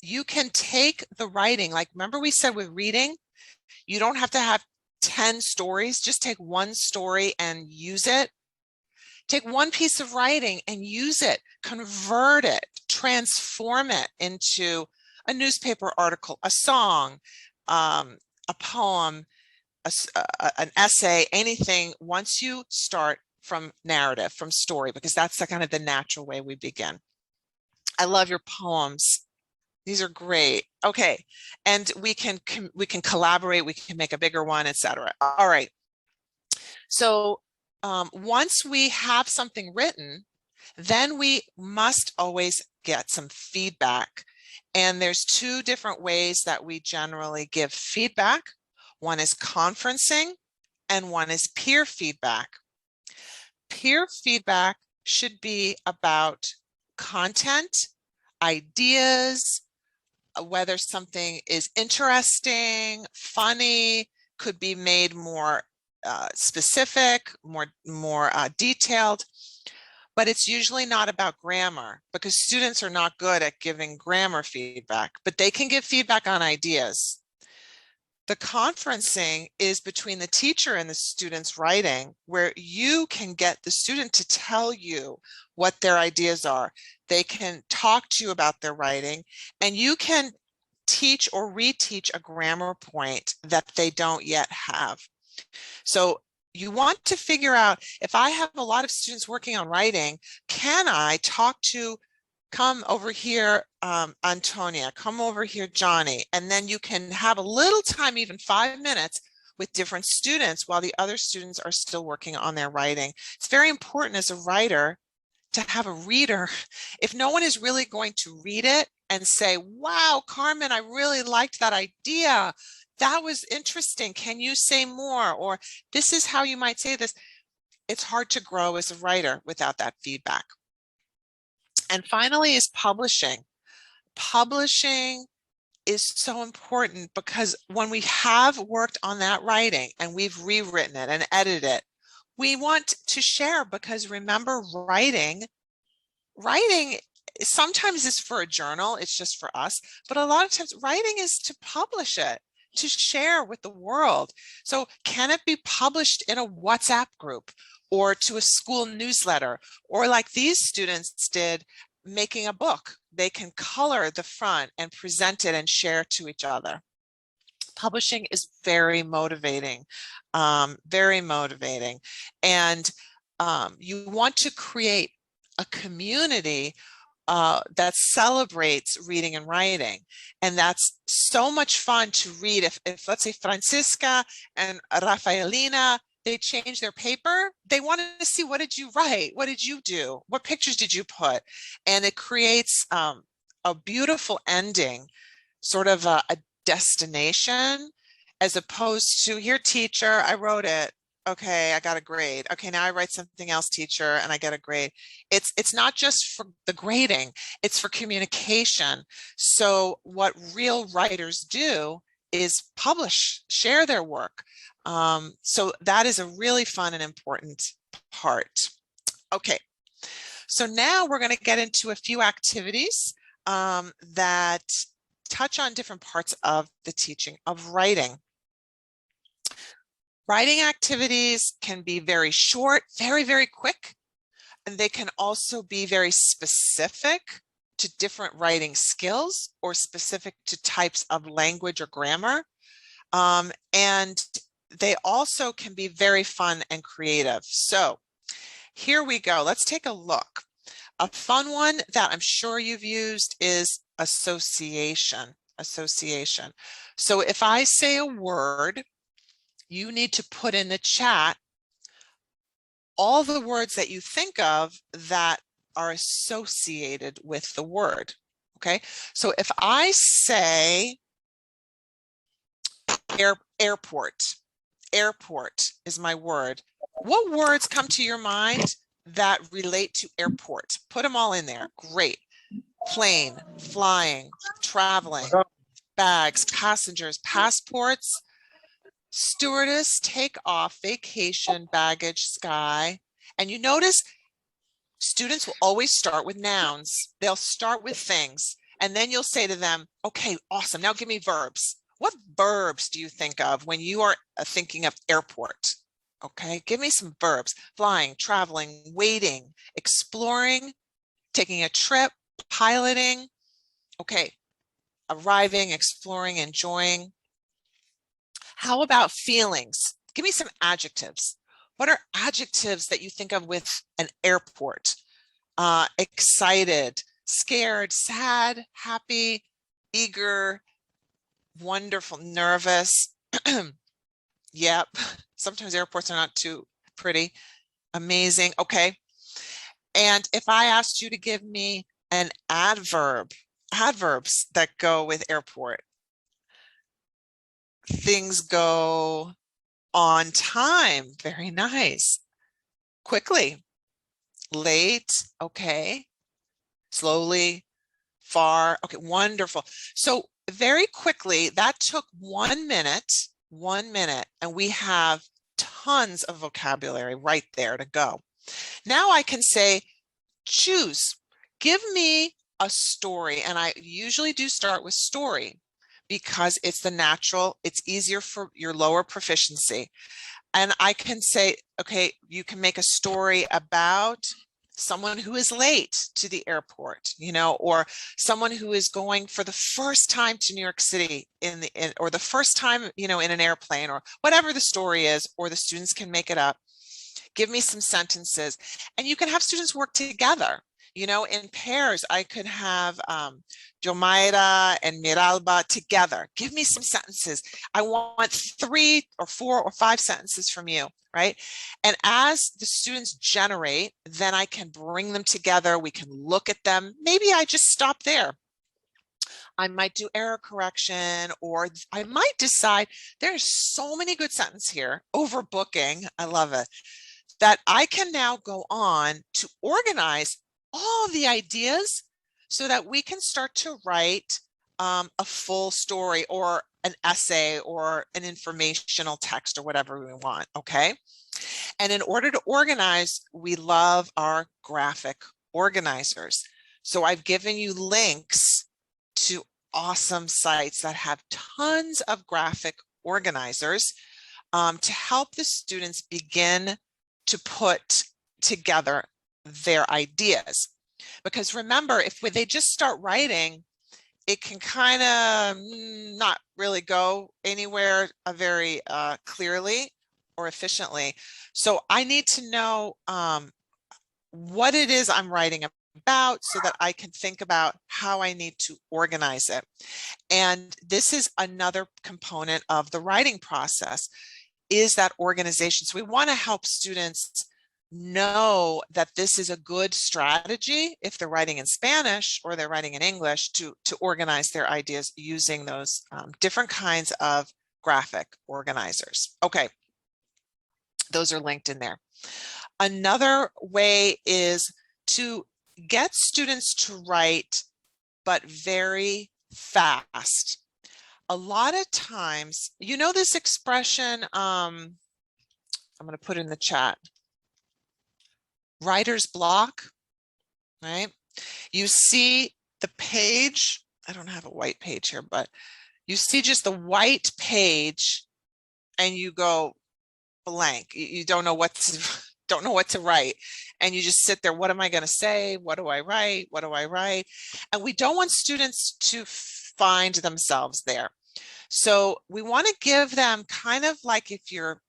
You can take the writing, like remember we said with reading, you don't have to have 10 stories, just take one story and use it. Take one piece of writing and use it, convert it, transform it into a newspaper article, a song, a poem, an essay, anything, once you start from narrative, from story, because that's the kind of the natural way we begin. I love your poems. These are great. Okay, and we can collaborate, we can make a bigger one, etc. All right. So once we have something written, then we must always get some feedback. And there's two different ways that we generally give feedback. One is conferencing and one is peer feedback. Peer feedback should be about content, ideas, whether something is interesting, funny, could be made more specific, more detailed, but it's usually not about grammar because students are not good at giving grammar feedback, but they can give feedback on ideas. The conferencing is between the teacher and the student's writing, where you can get the student to tell you what their ideas are. They can talk to you about their writing, and you can teach or reteach a grammar point that they don't yet have. So you want to figure out, if I have a lot of students working on writing, can I talk to, come over here, Antonia, come over here, Johnny, and then you can have a little time, even 5 minutes, with different students while the other students are still working on their writing. It's very important as a writer to have a reader. If no one is really going to read it and say, wow, Carmen, I really liked that idea. That was interesting. Can you say more? Or this is how you might say this. It's hard to grow as a writer without that feedback. And finally is publishing. Publishing is so important because when we have worked on that writing and we've rewritten it and edited it, we want to share, because remember, writing sometimes is for a journal, it's just for us, but a lot of times writing is to publish it, to share with the world. So can it be published in a WhatsApp group or to a school newsletter, or like these students did, making a book? They can color the front and present it and share to each other. Publishing is very motivating, and you want to create a community that celebrates reading and writing, and that's so much fun to read. If let's say Francisca and Rafaelina they change their paper, they want to see, what did you write? What did you do? What pictures did you put? And it creates a beautiful ending, sort of a destination, as opposed to, here, teacher, I wrote it. Okay, I got a grade. Okay, now I write something else, teacher, and I get a grade. It's not just for the grading, it's for communication. So what real writers do is publish, share their work. So that is a really fun and important part. Okay, so now we're going to get into a few activities that touch on different parts of the teaching of writing. Writing activities can be very short, very, very quick, and they can also be very specific to different writing skills or specific to types of language or grammar. And they also can be very fun and creative. So here we go. Let's take a look. A fun one that I'm sure you've used is association. Association. So if I say a word, you need to put in the chat all the words that you think of that are associated with the word. Okay, so if I say airport, airport is my word. What words come to your mind that relate to airport? Put them all in there. Great. Plane, flying, traveling, bags, passengers, passports, stewardess, take off, vacation, baggage, sky. And you notice students will always start with nouns. They'll start with things, and then you'll say to them, okay, awesome, now give me verbs. What verbs do you think of when you are thinking of airport? Okay, give me some verbs. Flying, traveling, waiting, exploring, taking a trip, piloting. Okay, arriving, exploring, enjoying. How about feelings? Give me some adjectives. What are adjectives that you think of with an airport? Excited, scared, sad, happy, eager, wonderful, nervous. Yep. Sometimes airports are not too pretty. Amazing. Okay. And if I asked you to give me an adverb, adverbs that go with airport. Things go on time. Very nice. Quickly. Late. Okay. Slowly. Far. Okay. Wonderful. So very quickly, that took 1 minute, and we have tons of vocabulary right there to go. Now I can say, choose. Give me a story. And I usually do start with story, because it's the natural, it's easier for your lower proficiency. And I can say, okay, you can make a story about someone who is late to the airport, you know, or someone who is going for the first time to New York City or the first time, you know, in an airplane, or whatever the story is, or the students can make it up. Give me some sentences, and you can have students work together. You know, in pairs, I could have Jomaira and Miralba together. Give me some sentences. I want 3 or 4 or 5 sentences from you, right? And as the students generate, then I can bring them together. We can look at them. Maybe I just stop there. I might do error correction, or I might decide there's so many good sentences here, overbooking, I love it, that I can now go on to organize all the ideas so that we can start to write a full story or an essay or an informational text or whatever we want, okay? And in order to organize, we love our graphic organizers. So I've given you links to awesome sites that have tons of graphic organizers to help the students begin to put together their ideas. Because remember, if they just start writing, it can kind of not really go anywhere very clearly or efficiently. So I need to know what it is I'm writing about so that I can think about how I need to organize it. And this is another component of the writing process. is that organization. So we want to help students know that this is a good strategy if they're writing in Spanish or they're writing in English to organize their ideas using those different kinds of graphic organizers. Okay, those are linked in there. Another way is to get students to write, but very fast. A lot of times, you know this expression, I'm going to put in the chat, writer's block, right? You see the page, I don't have a white page here, but you see just the white page and you go blank. You don't know what to write. And you just sit there, what am I going to say? What do I write? What do I write? And we don't want students to find themselves there. So we want to give them kind of like if you're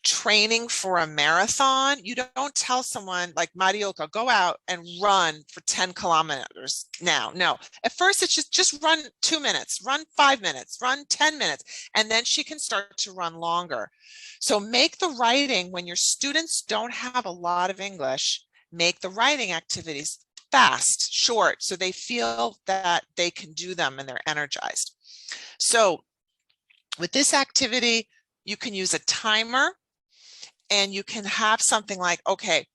training for a marathon, you don't tell someone like Marioka, go out and run for 10 kilometers now. No, at first it's just run 2 minutes, run 5 minutes, run 10 minutes, and then she can start to run longer. So make the writing, when your students don't have a lot of English, make the writing activities fast, short, so they feel that they can do them and they're energized. So with this activity, you can use a timer. And you can have something like, okay,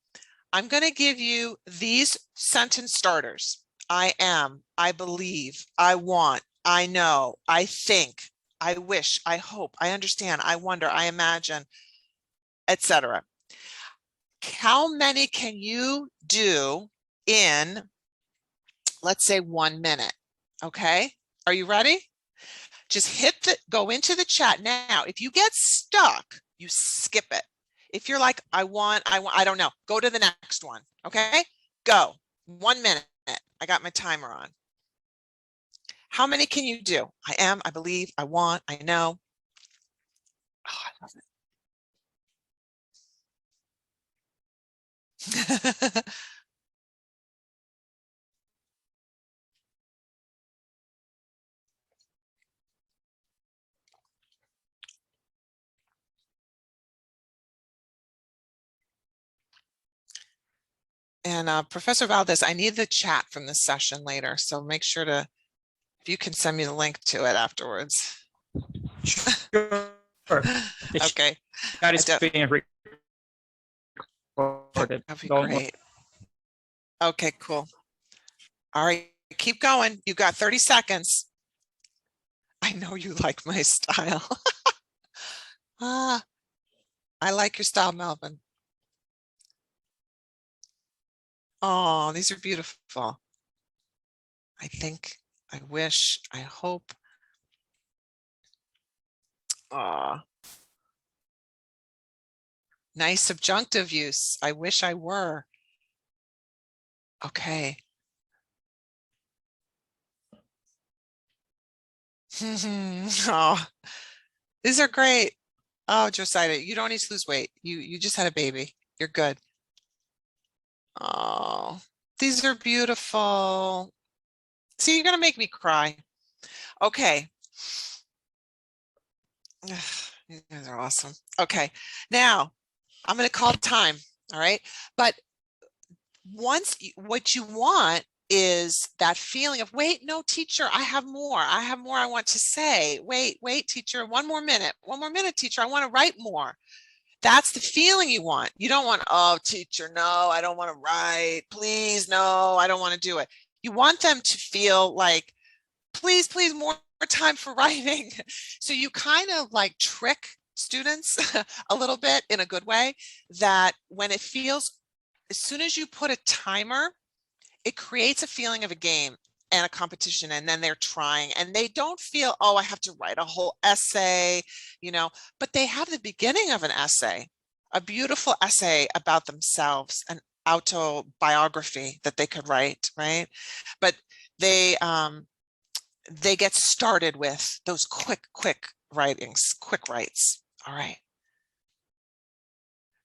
I'm going to give you these sentence starters. I am, I believe, I want, I know, I think, I wish, I hope, I understand, I wonder, I imagine, etc. How many can you do in, let's say, 1 minute? Okay, are you ready? Just go into the chat now. If you get stuck, you skip it. If you're like, I don't know, go to the next one. Okay, go. 1 minute. I got my timer on. How many can you do? I am, I believe, I want, I know. Oh, I love it. And Professor Valdez, I need the chat from this session later, so make sure to, if you can send me the link to it afterwards.
Sure.
Okay.
That is being recorded.
That'd be great. Okay, cool. All right, keep going. You got 30 seconds. I know you like my style. I like your style, Melvin. Oh, these are beautiful. I think, I wish, I hope. Nice subjunctive use. I wish I were. Okay. Oh, these are great. Oh, Josiah, you don't need to lose weight. You just had a baby. You're good. Oh, these are beautiful. See, you're gonna make me cry. Okay. You guys are awesome. Okay, now I'm going to call time. All right, but what you want is that feeling of, wait, no, teacher, I have more. I want to say. Wait, teacher, 1 more minute. 1 more minute, teacher, I want to write more. That's the feeling you want. You don't want, oh, teacher, no, I don't want to write. Please, no, I don't want to do it. You want them to feel like, please, more time for writing. So you kind of like trick students a little bit in a good way, that when it feels, as soon as you put a timer, it creates a feeling of a game and a competition, and then they're trying and they don't feel, oh, I have to write a whole essay, but they have the beginning of an essay, a beautiful essay about themselves, an autobiography that they could write, right? But they get started with those quick writings, quick writes. All right.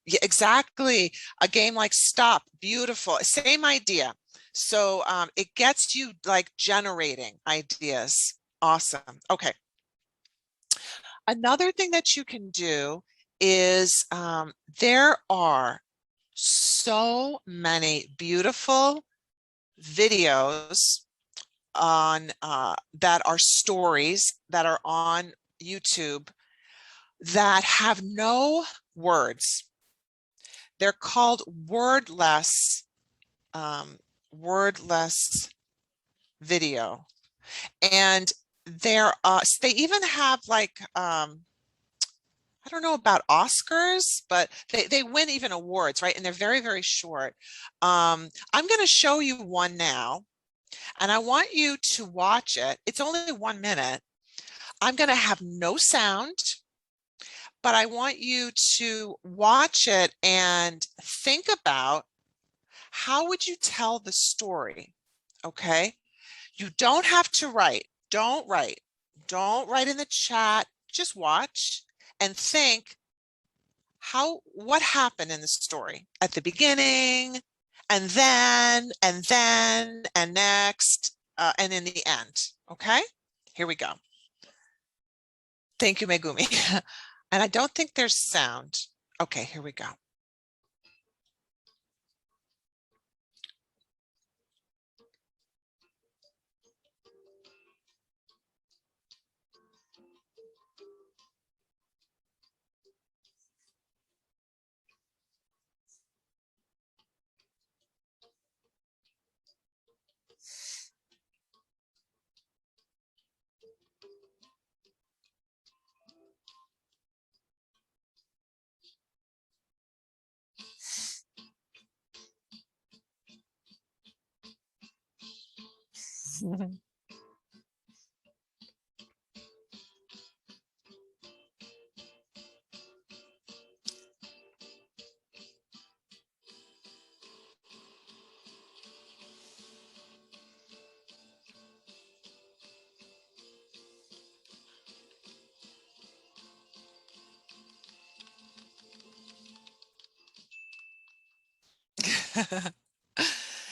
Yeah, exactly. A game like Stop, beautiful, same idea. So it gets you like generating ideas. Awesome. Okay. Another thing that you can do is there are so many beautiful videos on that are stories that are on YouTube that have no words. They're called wordless video, and they're they even have like I don't know about Oscars, but they win even awards, right? And they're very, very short. I'm going to show you one now, and I want you to watch it. It's only 1 minute. I'm going to have no sound, but I want you to watch it and think about how would you tell the story, okay? You don't have to write. Don't write. Don't write in the chat. Just watch and think what happened in the story at the beginning, and then, and next, and in the end. Okay, here we go. Thank you, Megumi. And I don't think there's sound. Okay, here we go.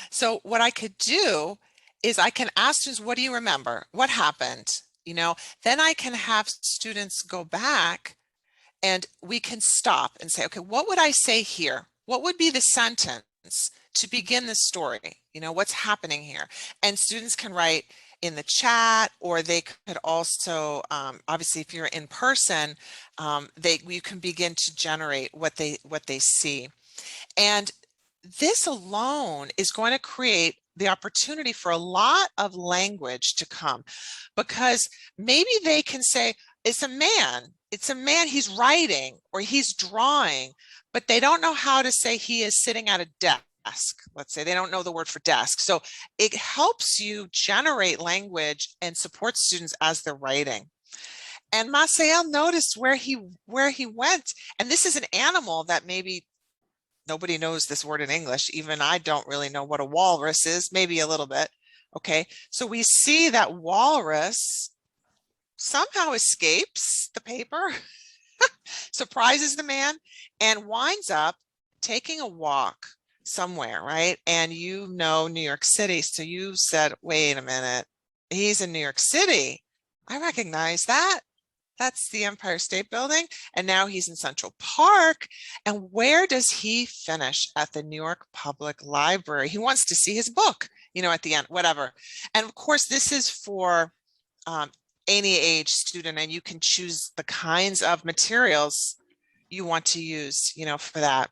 So what I could do is I can ask students, what do you remember? What happened? You know, then I can have students go back and we can stop and say, okay, what would I say here? What would be the sentence to begin the story? You know, what's happening here? And students can write in the chat, or they could also, obviously, if you're in person, you can begin to generate what they see. And this alone is going to create the opportunity for a lot of language to come, because maybe they can say, it's a man, he's writing or he's drawing, but they don't know how to say he is sitting at a desk. Let's say they don't know the word for desk. So it helps you generate language and support students as they're writing. And Masael noticed where he went. And this is an animal that maybe nobody knows this word in English. Even I don't really know what a walrus is, maybe a little bit. Okay, so we see that walrus somehow escapes the paper, surprises the man, and winds up taking a walk somewhere, right? And you know New York City, so you said, wait a minute, he's in New York City. I recognize that. That's the Empire State Building. And now he's in Central Park. And where does he finish? At the New York Public Library. He wants to see his book, you know, at the end, whatever. And of course, this is for any age student, and you can choose the kinds of materials you want to use, you know, for that.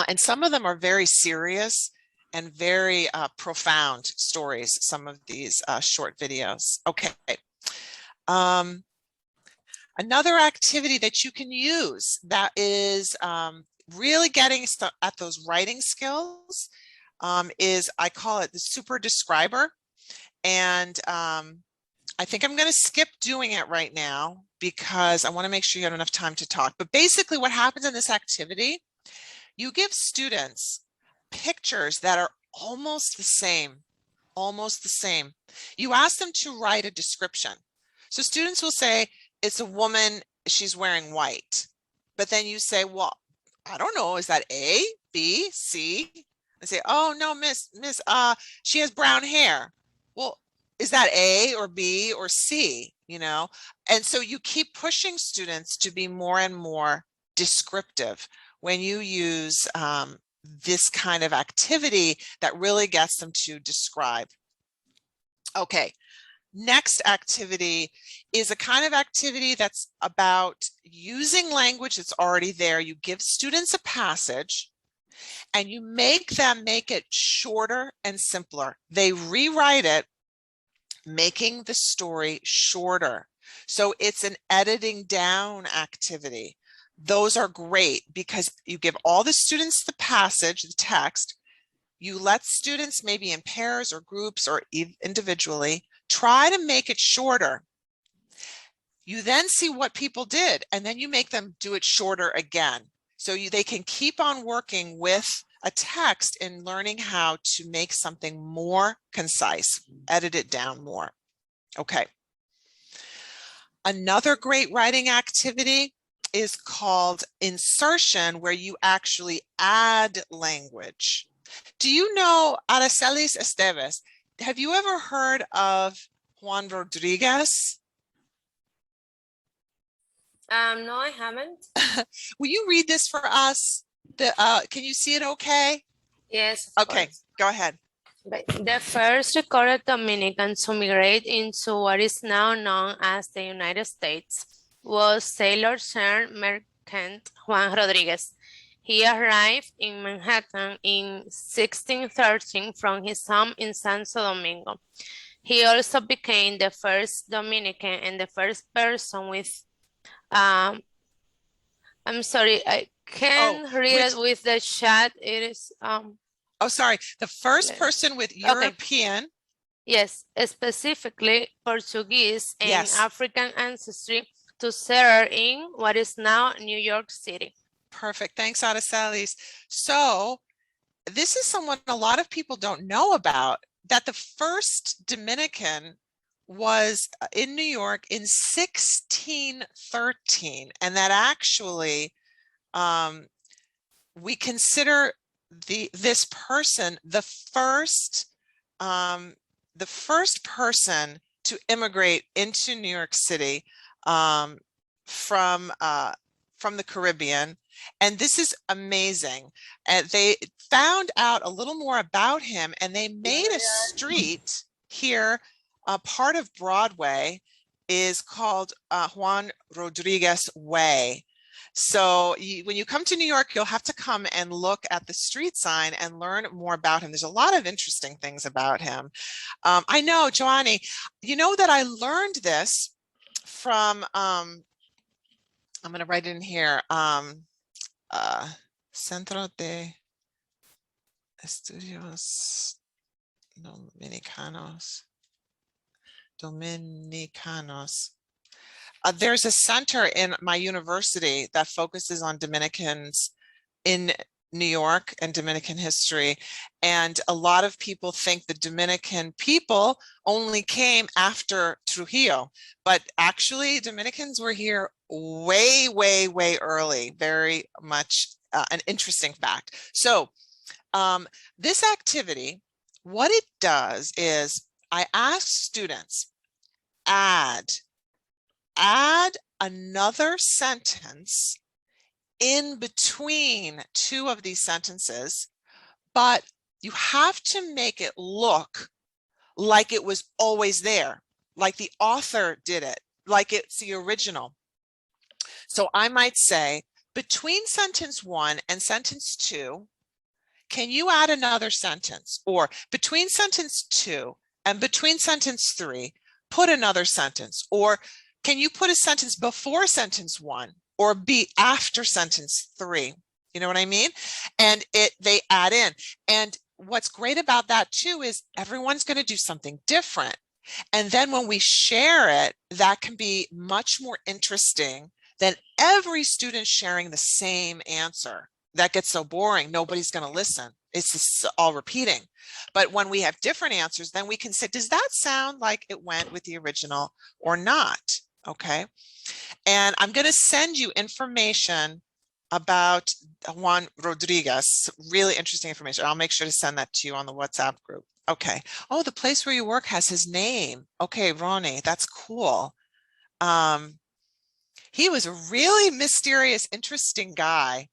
And some of them are very serious and very profound stories, some of these short videos. Okay. Another activity that you can use that is really getting at those writing skills is, I call it the super describer. And I think I'm going to skip doing it right now because I want to make sure you have enough time to talk. But basically what happens in this activity, you give students pictures that are almost the same, almost the same. You ask them to write a description. So students will say, it's a woman, she's wearing white. But then you say, well, I don't know, is that A, B, C? They say, oh no, miss, she has brown hair. Well, is that A or B or C? you know, and so you keep pushing students to be more and more descriptive when you use this kind of activity that really gets them to describe. Okay, next activity is a kind of activity that's about using language that's already there. You give students a passage and you make them make it shorter and simpler. They rewrite it, making the story shorter. So it's an editing down activity. Those are great because you give all the students the passage, the text, you let students maybe in pairs or groups or individually try to make it shorter. You then see what people did and then you make them do it shorter again. So they can keep on working with a text in learning how to make something more concise, edit it down more. Okay. Another great writing activity is called insertion, where you actually add language. Do you know Aracelis Esteves? Have you ever heard of Juan Rodriguez?
No, I haven't.
Will you read this for us? Can you see it okay?
Yes.
Okay, go ahead.
The first recorded Dominican to migrate into what is now known as the United States was sailor turned merchant Juan Rodriguez. He arrived in Manhattan in 1613 from his home in Santo Domingo. He also became the first Dominican and the first person with, I'm sorry, I can't read it with the chat. It is,
oh, sorry, the first person with European.
Yes, specifically Portuguese and
yes.
African ancestry to settle in what is now New York City.
Perfect. Thanks, Aracelis. So this is someone a lot of people don't know about, that the first Dominican was in New York in 1613, and that actually we consider this person the first person to immigrate into New York City from the Caribbean. And this is amazing. And they found out a little more about him, and they made a street here. Part of Broadway is called Juan Rodriguez Way. So when you come to New York, you'll have to come and look at the street sign and learn more about him. There's a lot of interesting things about him. I know, Joanny, you know that I learned this from, I'm going to write it in here, Centro de Estudios Dominicanos. There's a center in my university that focuses on Dominicans in New York and Dominican history. And a lot of people think the Dominican people only came after Trujillo, but actually Dominicans were here way, way, way early. Very much an interesting fact. So this activity, what it does is I ask students, add another sentence in between two of these sentences, but you have to make it look like it was always there, like the author did it, like it's the original. So I might say, between sentence 1 and sentence 2, can you add another sentence? Or between sentence 2 and between sentence 3, put another sentence. Or can you put a sentence before sentence 1 or be after sentence 3? You know what I mean? And they add in. And what's great about that too is everyone's going to do something different. And then when we share it, that can be much more interesting than every student sharing the same answer. That gets so boring, nobody's going to listen. It's just all repeating. But when we have different answers, then we can say, does that sound like it went with the original or not? Okay. And I'm going to send you information about Juan Rodriguez, really interesting information. I'll make sure to send that to you on the WhatsApp group. Okay. Oh, the place where you work has his name. Okay, Ronnie, that's cool. He was a really mysterious, interesting guy.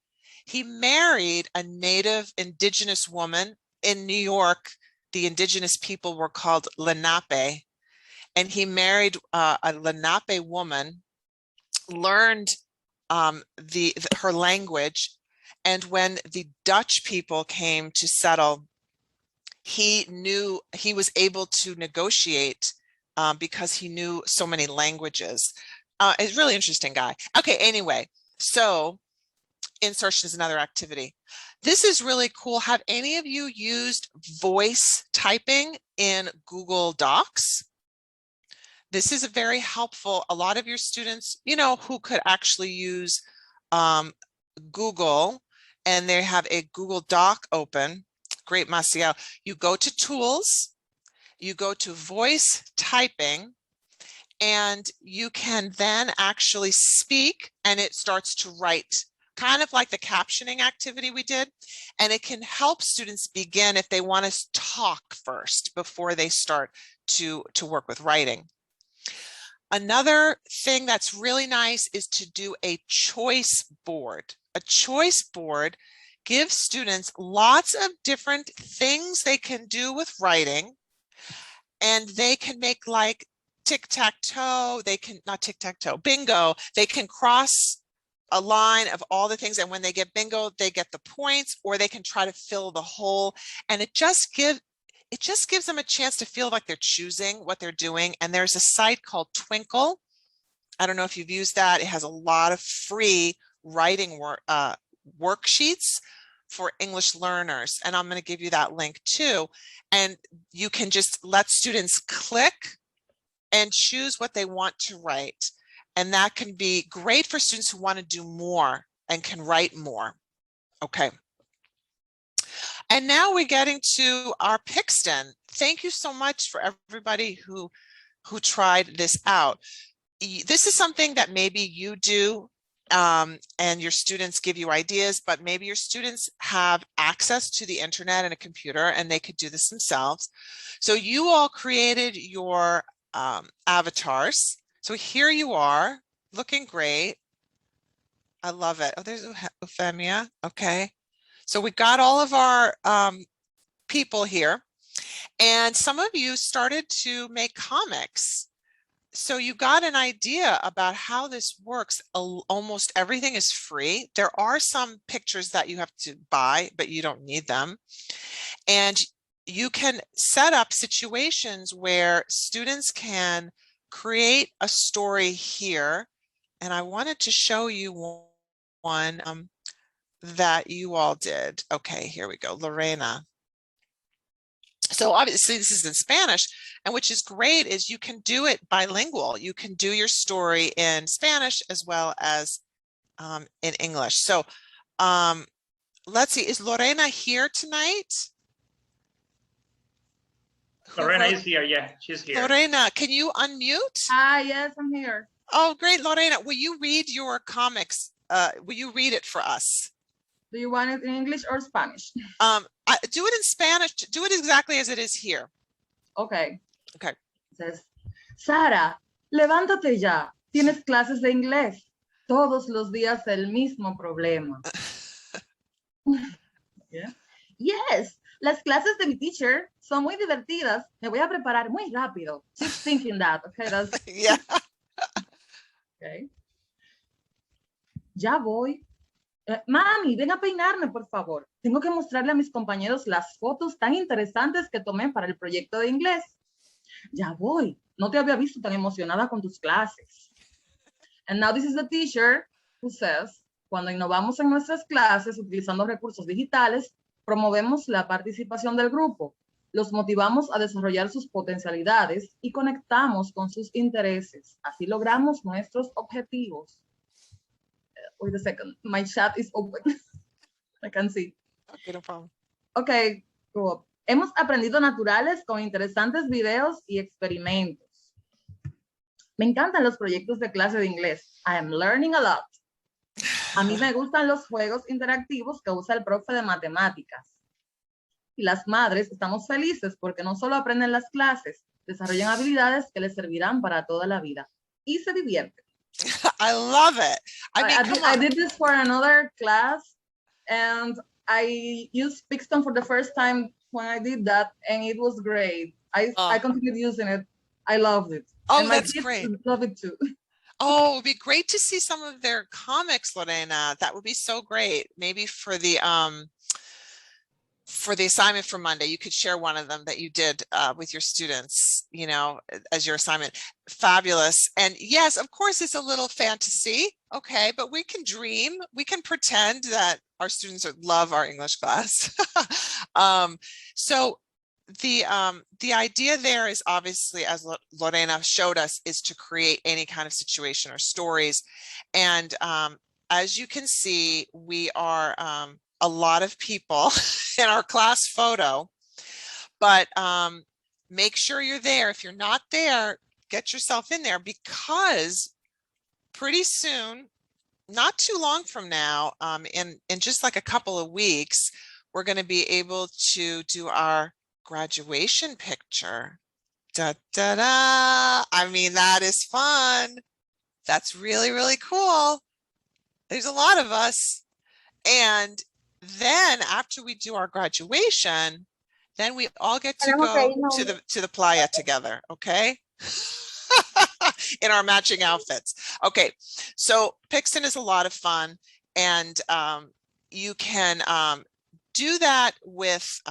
He married a native indigenous woman in New York. The indigenous people were called Lenape, and he married a Lenape woman, learned her language, and when the Dutch people came to settle, he was able to negotiate because he knew so many languages. It's a really interesting guy. Okay, anyway, so insertion is another activity. This is really cool. Have any of you used voice typing in Google Docs? This is very helpful. A lot of your students, you know, who could actually use Google, and they have a Google Doc open. Great, Maciel. You go to Tools, you go to Voice Typing, and you can then actually speak, and it starts to write, kind of like the captioning activity we did. And it can help students begin if they want to talk first before they start to work with writing. Another thing that's really nice is to do a choice board. A choice board gives students lots of different things they can do with writing, and they can make like tic-tac-toe, they can, not tic-tac-toe, bingo, they can cross a line of all the things, and when they get bingo, they get the points, or they can try to fill the hole, and it just gives them a chance to feel like they're choosing what they're doing. And there's a site called Twinkle. I don't know if you've used that. It has a lot of free writing worksheets for English learners, and I'm going to give you that link too. And you can just let students click and choose what they want to write. And that can be great for students who want to do more and can write more. Okay. And now we're getting to our Pixton. Thank you so much for everybody who tried this out. This is something that maybe you do and your students give you ideas, but maybe your students have access to the internet and a computer and they could do this themselves. So you all created your avatars. So here you are, looking great. I love it. Oh, there's Euphemia. Okay. So we got all of our people here, and some of you started to make comics. So you got an idea about how this works. Almost everything is free. There are some pictures that you have to buy, but you don't need them. And you can set up situations where students can create a story here. And I wanted to show you one that you all did. Okay, here we go, Lorena. So obviously this is in Spanish, and which is great is you can do it bilingual. You can do your story in Spanish as well as in English. So let's see, is Lorena here tonight?
Lorena is here, yeah, she's here.
Lorena, can you unmute?
Hi, yes, I'm here.
Oh, great, Lorena. Will you read your comics? Will you read it for us?
Do you want it in English or Spanish?
Do it in Spanish. Do it exactly as it is here.
Okay.
Okay.
It says, Sara, levántate ya. Tienes clases de inglés. Todos los días el mismo problema. Yeah. Yes, las clases de mi teacher son muy divertidas. Me voy a preparar muy rápido. Keep thinking that. Okay. That's...
Yeah.
Okay. Ya voy. Mami, ven a peinarme, por favor. Tengo que mostrarle a mis compañeros las fotos tan interesantes que tomé para el proyecto de inglés. Ya voy. No te había visto tan emocionada con tus clases. And now this is the teacher who says, cuando innovamos en nuestras clases utilizando recursos digitales, promovemos la participación del grupo, los motivamos a desarrollar sus potencialidades y conectamos con sus intereses. Así logramos nuestros objetivos. Wait a second, my chat is open. I can see.
Okay, no problem.
Okay, cool. Hemos aprendido naturales con interesantes videos y experimentos. Me encantan los proyectos de clase de inglés. I am learning a lot. A mí me gustan los juegos interactivos que usa el profe de matemáticas. Y las madres estamos felices porque no solo aprenden las clases, desarrollan habilidades que les servirán para toda la vida. y se divierte.
I love it. I mean, come
I
on.
did this for another class, and I used Pixton for the first time when I did that, and it was great. I continued using it. I loved it.
Oh,
and my
that's
kids
great.
love it too.
Oh, it would be great to see some of their comics, Lorena. That would be so great. Maybe for the assignment for Monday, you could share one of them that you did with your students, you know, as your assignment. Fabulous. And yes, of course, it's a little fantasy. Okay, but we can dream. We can pretend that our students love our English class. So the idea there is obviously, as Lorena showed us, is to create any kind of situation or stories. And as you can see, we are a lot of people in our class photo, but make sure you're there. If you're not there, get yourself in there, because pretty soon, not too long from now, in just like a couple of weeks, we're going to be able to do our graduation picture. Da, da, da. I mean, that is fun. That's really, really cool. There's a lot of us. And then after we do our graduation, then we all get to go to the playa together, okay? In our matching outfits. Okay, so Pixton is a lot of fun, and you can do that with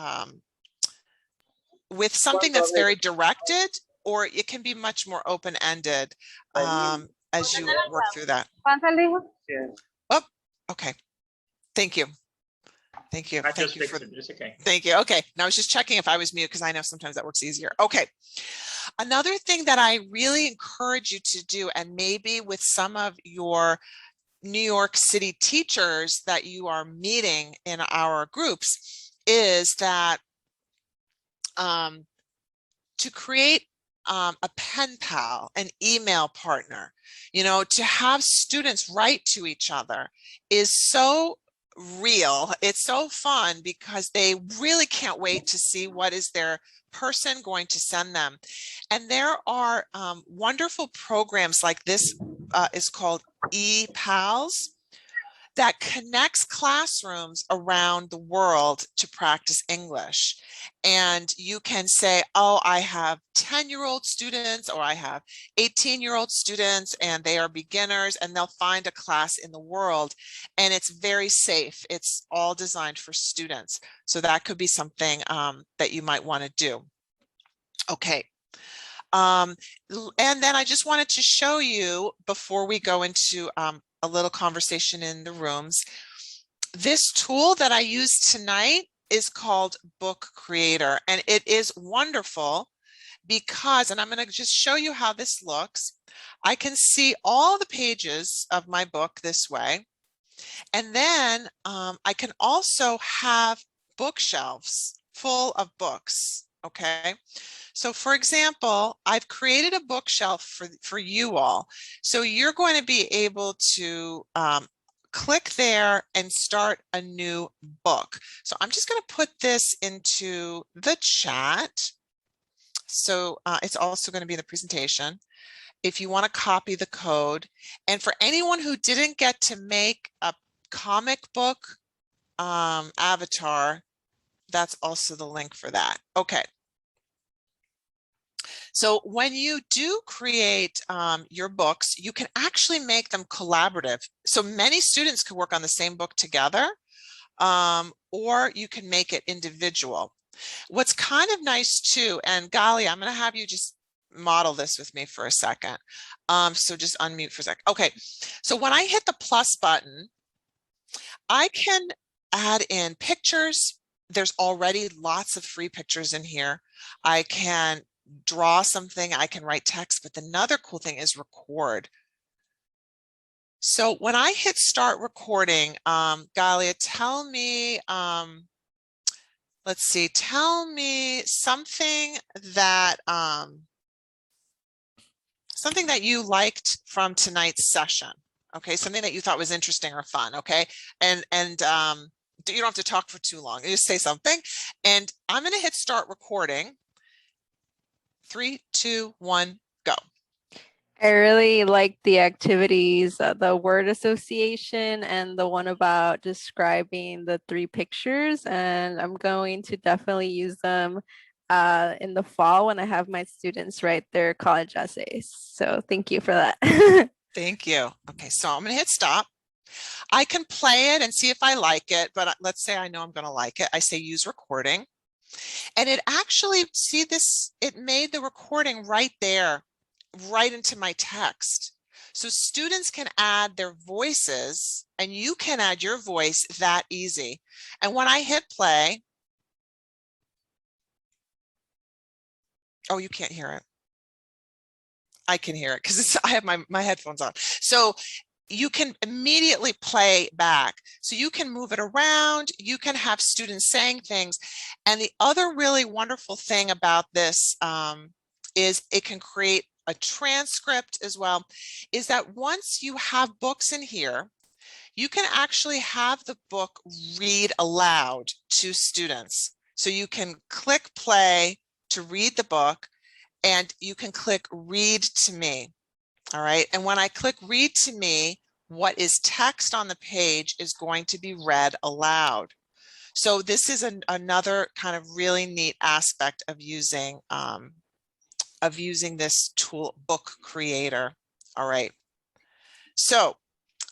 something that's very directed, or it can be much more open-ended as you work through that. Oh, okay. Thank you. Thank you. Thank you for
okay.
Thank you. Okay. Now I was just checking if I was mute, because I know sometimes that works easier. Okay. Another thing that I really encourage you to do, and maybe with some of your New York City teachers that you are meeting in our groups, is that to create a pen pal, an email partner, you know, to have students write to each other is so real. It's so fun, because they really can't wait to see what is their person going to send them. And there are wonderful programs like this is called ePals, that connects classrooms around the world to practice English. And you can say, oh, I have 10-year-old students, or I have 18-year-old students, and they are beginners, and they'll find a class in the world, and it's very safe. It's all designed for students. So that could be something that you might want to do. Okay. And then I just wanted to show you, before we go into a little conversation in the rooms, this tool that I used tonight is called Book Creator, and it is wonderful because, and I'm going to just show you how this looks. I can see all the pages of my book this way, and then I can also have bookshelves full of books. Okay, so for example, I've created a bookshelf for you all. So you're going to be able to click there and start a new book. So I'm just going to put this into the chat. So it's also going to be in the presentation if you want to copy the code. And for anyone who didn't get to make a comic book avatar, that's also the link for that. Okay. So when you do create your books, you can actually make them collaborative. So many students can work on the same book together, or you can make it individual. What's kind of nice too, and Gali, I'm going to have you just model this with me for a second. So just unmute for a sec. Okay, so when I hit the plus button, I can add in pictures. There's already lots of free pictures in here. I can draw something, I can write text, but another cool thing is record. So when I hit start recording, Galia, tell me, let's see, tell me something that you liked from tonight's session. Okay, something that you thought was interesting or fun. Okay, and you don't have to talk for too long. You just say something, and I'm going to hit start recording. 3, 2, 1, go.
I really like the activities, the word association and the one about describing the 3 pictures. And I'm going to definitely use them in the fall when I have my students write their college essays. So thank you for that.
Thank you. Okay, so I'm going to hit stop. I can play it and see if I like it, but let's say I know I'm going to like it. I say use recording. And it actually, see this, it made the recording right there, right into my text. So students can add their voices and you can add your voice that easy. And when I hit play, oh, you can't hear it. I can hear it because I have my headphones on. So you can immediately play back. So you can move it around. You can have students saying things. And the other really wonderful thing about this is it can create a transcript as well, is that once you have books in here, you can actually have the book read aloud to students. So you can click play to read the book and you can click read to me. All right. And when I click read to me, what is text on the page is going to be read aloud. So this is another kind of really neat aspect of using this tool, book creator. All right. So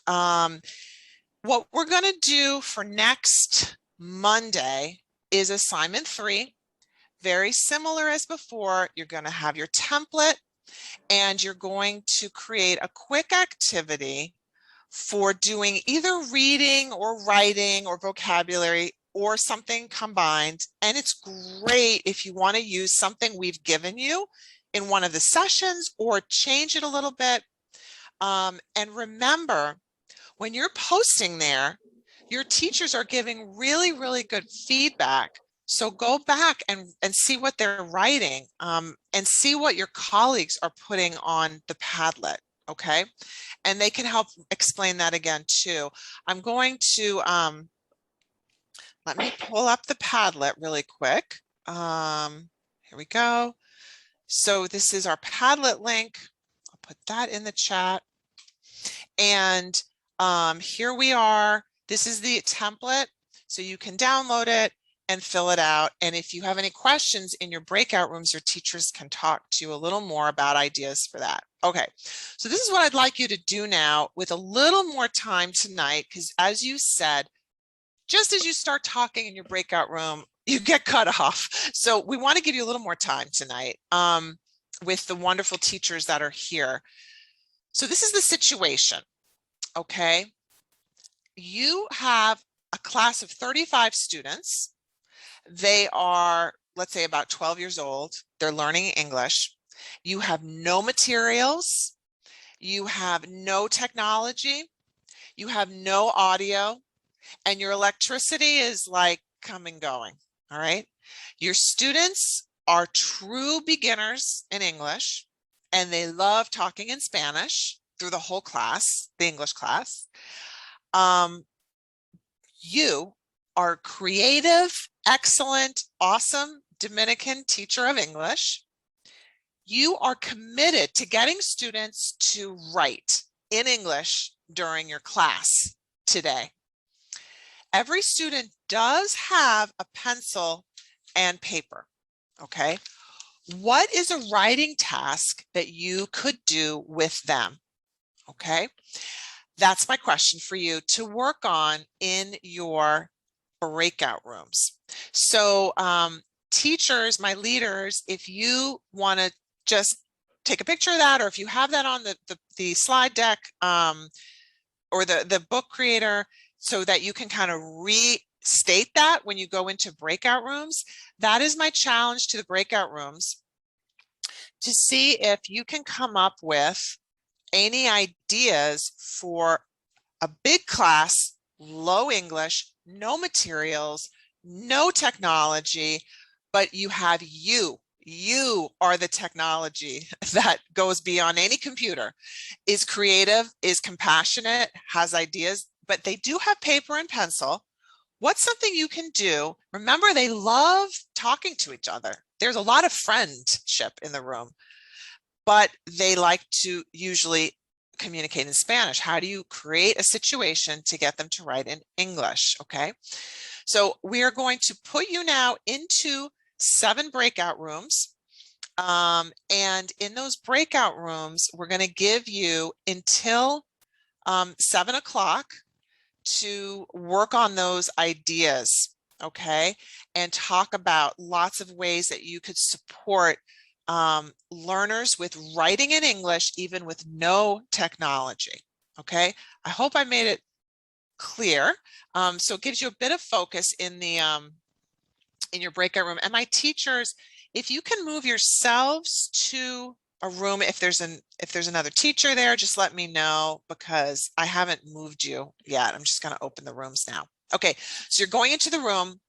what we're going to do for next Monday is assignment 3. Very similar as before. You're going to have your template and you're going to create a quick activity for doing either reading or writing or vocabulary or something combined. And it's great if you want to use something we've given you in one of the sessions or change it a little bit. And remember, when you're posting there, your teachers are giving really, really good feedback. So go back and see what they're writing and see what your colleagues are putting on the Padlet, okay? And they can help explain that again too. I'm going to, let me pull up the Padlet really quick. Here we go. So this is our Padlet link. I'll put that in the chat. And here we are. This is the template. So you can download it and fill it out. And if you have any questions in your breakout rooms, your teachers can talk to you a little more about ideas for that. Okay, so this is what I'd like you to do now with a little more time tonight, because as you said, just as you start talking in your breakout room, you get cut off. So we want to give you a little more time tonight with the wonderful teachers that are here. So this is the situation, okay? You have a class of 35 students. They are, let's say, about 12 years old. They're learning English. You have no materials. You have no technology. You have no audio. And your electricity is like come and going. All right. Your students are true beginners in English, and they love talking in Spanish through the whole class, the English class. You are creative, excellent, awesome Dominican teacher of English. You are committed to getting students to write in English during your class today. Every student does have a pencil and paper, okay? What is a writing task that you could do with them, okay? That's my question for you to work on in your breakout rooms. So teachers, my leaders, if you want to just take a picture of that, or if you have that on the slide deck or the book creator, so that you can kind of restate that when you go into breakout rooms. That is my challenge to the breakout rooms, to see if you can come up with any ideas for a big class, low English, no materials, no technology, but you have you. You are the technology that goes beyond any computer, is creative, is compassionate, has ideas, but they do have paper and pencil. What's something you can do? Remember, they love talking to each other. There's a lot of friendship in the room. but they like to usually communicate in Spanish. How do you create a situation to get them to write in English? Okay, so we are going to put you now into 7 breakout rooms. And in those breakout rooms, we're going to give you until 7 o'clock to work on those ideas, okay, and talk about lots of ways that you could support learners with writing in English, even with no technology. Okay, I hope I made it clear. So it gives you a bit of focus in the in your breakout room. And my teachers, if you can move yourselves to a room, if there's another teacher there, just let me know, because I haven't moved you yet. I'm just going to open the rooms now. Okay, so you're going into the room.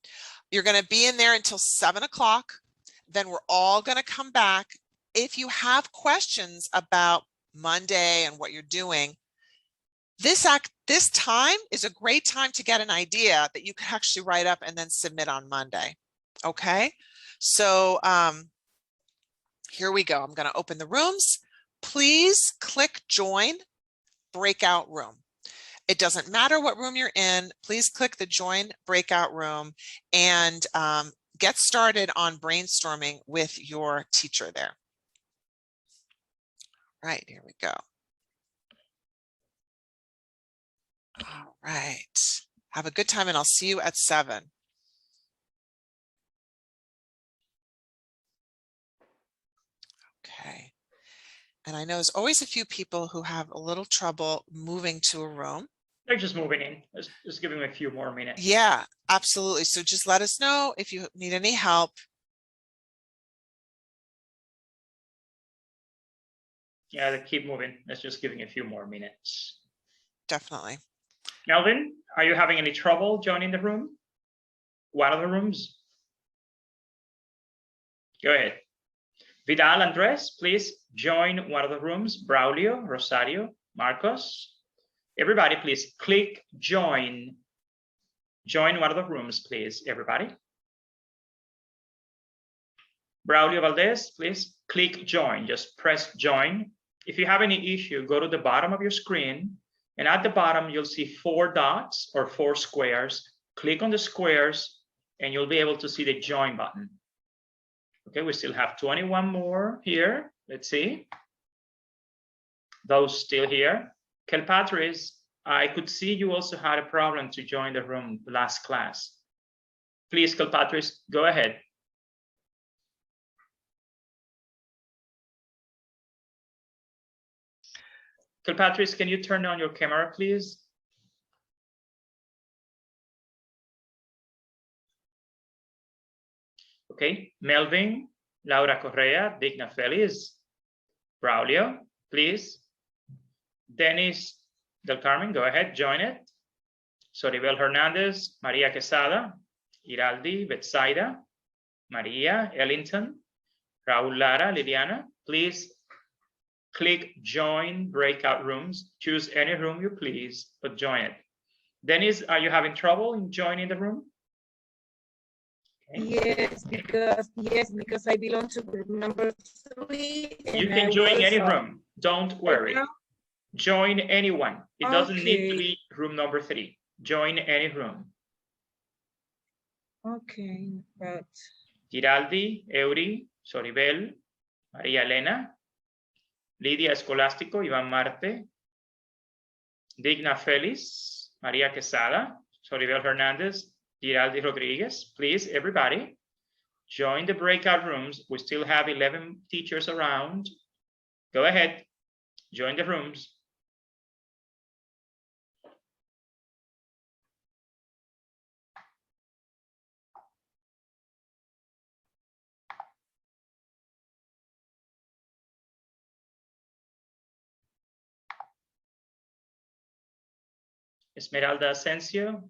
You're going to be in there until 7 o'clock. Then we're all going to come back. If you have questions about Monday and what you're doing, this time is a great time to get an idea that you can actually write up and then submit on Monday. Okay, so here we go. I'm going to open the rooms. Please click join breakout room. It doesn't matter what room you're in. Please click the join breakout room and get started on brainstorming with your teacher there. All right, here we go. All right. Have a good time, and I'll see you at 7. Okay. And I know there's always a few people who have a little trouble moving to a room.
They're just moving in. Just giving them a few more minutes.
Yeah, absolutely. So just let us know if you need any help.
Yeah, they keep moving. Let's just giving a few more minutes.
Definitely.
Melvin, are you having any trouble joining the room? One of the rooms? Go ahead. Vidal, Andres, please join one of the rooms. Braulio, Rosario, Marcos. Everybody, please click join. Join one of the rooms, please, everybody. Braulio Valdez, please click join. Just press join. If you have any issue, go to the bottom of your screen, and at the bottom, you'll see 4 dots or 4 squares. Click on the squares, and you'll be able to see the join button. Okay, we still have 21 more here. Let's see. Those still here. Kelpatris, I could see you also had a problem to join the room last class. Please, Kelpatris, go ahead. Kelpatris, can you turn on your camera, please? Okay, Melvin, Laura Correa, Digna Feliz, Braulio, please. Dennis Del Carmen, go ahead, join it. Soribel Hernandez, Maria Quesada, Iraldi, Betsaida, Maria, Ellington, Raul Lara, Liliana, please click join breakout rooms. Choose any room you please, but join it. Dennis, are you having trouble in joining the room?
Okay. Yes, because I belong to group number 3.
You can join any room. Don't worry. Join anyone. It doesn't need to be room number 3. Join any room.
Okay, but
Giraldi, Eury, Soribel, María Elena, Lidia Escolástico, Iván Marte, Digna Félix, María Quesada, Soribel Hernández, Giraldi Rodriguez. Please, everybody, join the breakout rooms. We still have 11 teachers around. Go ahead, join the rooms. Esmeralda Asensio.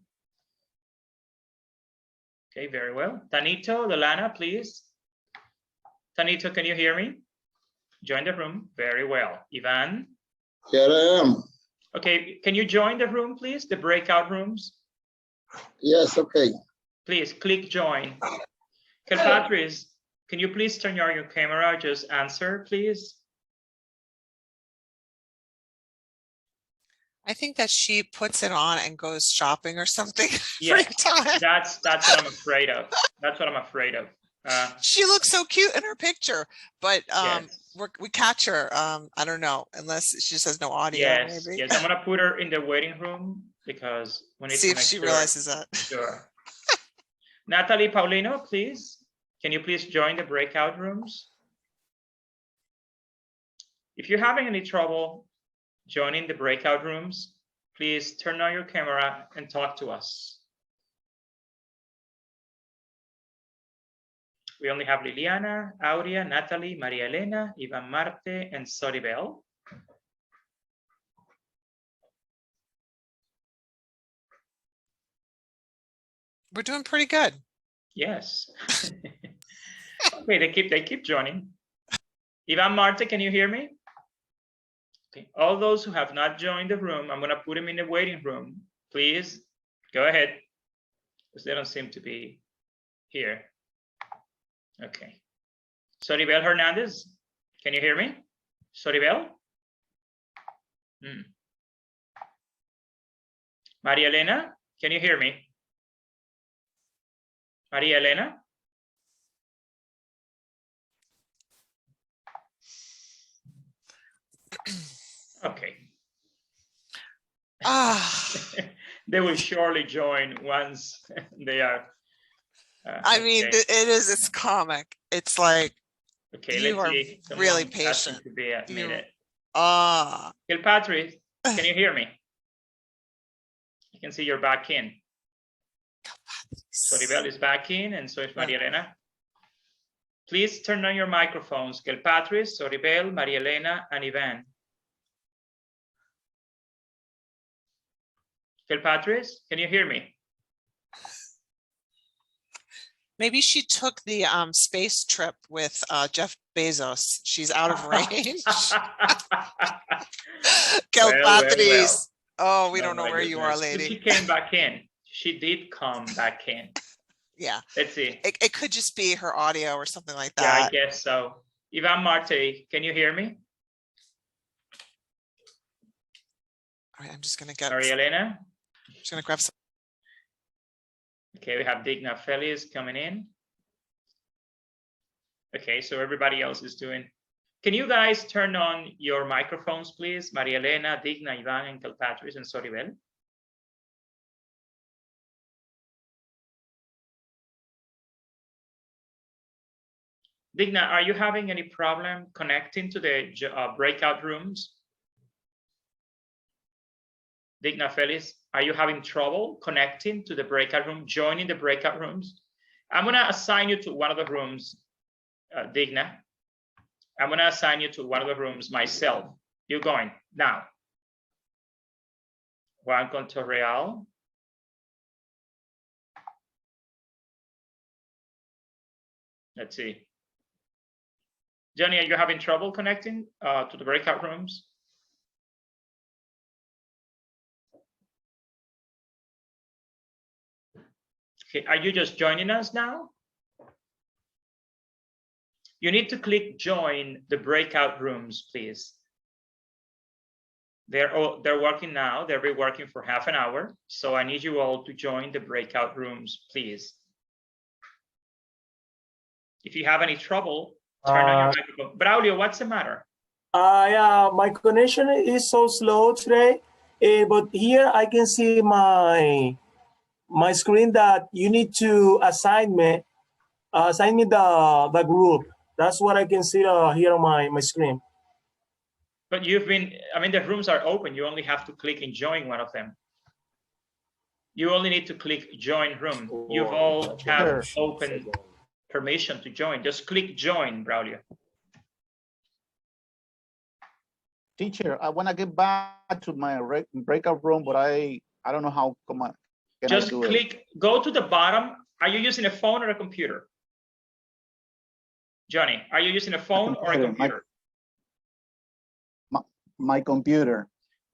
Okay, very well. Tanito, Lelana, please. Tanito, can you hear me? Join the room. Very well. Ivan.
Here I am.
Okay, can you join the room, please? The breakout rooms.
Yes, okay.
Please click join. Kelpatris, can you please turn on your camera? Just answer, please.
I think that she puts it on and goes shopping or something.
Yeah,
every time.
that's what I'm afraid of. That's what I'm afraid of.
She looks so cute in her picture, but
Yes.
we catch her. I don't know, unless she just has no audio.
Yes,
Maybe.
yes. I'm gonna put her in the waiting room because we need
See
to
if
make
she
sure.
realizes that.
Sure. Natalie Paulino, please. Can you please join the breakout rooms? If you're having any trouble joining the breakout rooms, please turn on your camera and talk to us. We only have Liliana, Aurea, Natalie, Maria Elena, Ivan Marte, and Soribel.
We're doing pretty good.
Yes. Okay, they keep joining. Ivan Marte, can you hear me? Okay. All those who have not joined the room, I'm gonna put them in the waiting room. Please go ahead, because they don't seem to be here. Okay. Soribel Hernandez, can you hear me? Soribel? Maria Elena, can you hear me? Maria Elena? Okay. They will surely join once they are.
I mean,
okay.
it's comic. It's like,
Okay,
you
let's
are
see.
really
Someone asking
patient.
to be admitted.
Ah.
Gilpatrice, can you hear me? I can see you're back in. Soribel is back in, and so is Maria Elena. Please turn on your microphones. Gilpatrice, Soribel, Maria Elena, and Ivan. Gilpatrice, can you hear me?
Maybe she took the space trip with Jeff Bezos. She's out of range. Gilpatrice. Oh, we don't know where you are, lady.
She came back in. She did come back in.
Yeah.
Let's see.
It could just be her audio or something like that.
Yeah, I guess so. Ivan Marte, can you hear me?
All right, I'm just gonna get.
Maria Elena.
I'm just gonna grab some.
Okay, we have Digna Feliz coming in. Okay, so everybody else is doing. Can you guys turn on your microphones, please? Maria Elena, Digna, Ivan, and Gilpatrice, and Soribel. Digna, are you having any problem connecting to the breakout rooms? Digna Feliz, are you having trouble connecting to the breakout room, joining the breakout rooms? I'm gonna assign you to one of the rooms, Digna. I'm gonna assign you to one of the rooms myself. You're going now. Juan Contorreal. Let's see. Johnny, are you having trouble connecting to the breakout rooms? Okay, are you just joining us now? You need to click join the breakout rooms, please. They're working now. They'll be working for half an hour. So I need you all to join the breakout rooms, please. If you have any trouble, turn on your microphone. Braulio, what's the matter?
Yeah, my connection is so slow today, but here I can see my screen that you need to assign me the group. That's what I can see here on my screen.
But I mean, the rooms are open. You only have to click and join one of them. You only need to click join room. You've all have open permission to join. Just click join, Braulio.
Teacher, I want to get back to my breakout room, but I don't know how come on.
Just click, go to the bottom. Are you using a phone or a computer? Johnny, are you using a phone or a computer?
My computer.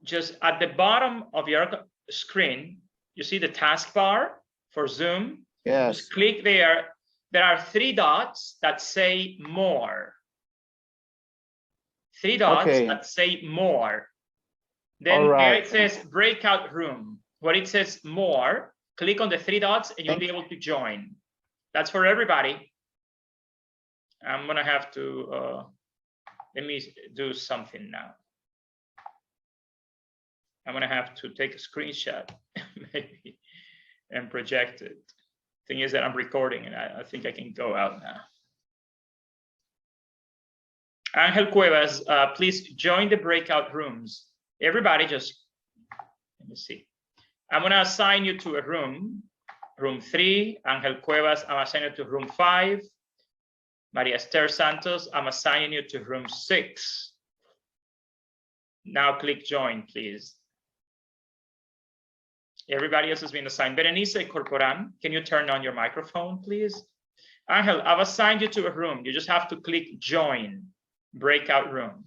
Just at the bottom of your screen, you see the taskbar for Zoom?
Yes.
Just click there. There are 3 dots that say more. 3 dots that say more. Then
All
where
right.
it says breakout room, where it says more, click on the 3 dots and you'll be able to join. That's for everybody. I'm gonna have to, let me do something now. I'm gonna have to take a screenshot maybe and project it. Thing is that I'm recording and I think I can go out now. Angel Cuevas, please join the breakout rooms. Everybody just, let me see. I'm gonna assign you to a room, room 3. Angel Cuevas, I'm assigning you to room 5. Maria Esther Santos, I'm assigning you to room 6. Now click join, please. Everybody else has been assigned. Berenice Corporan, can you turn on your microphone, please? Angel, I've assigned you to a room. You just have to click join, breakout room.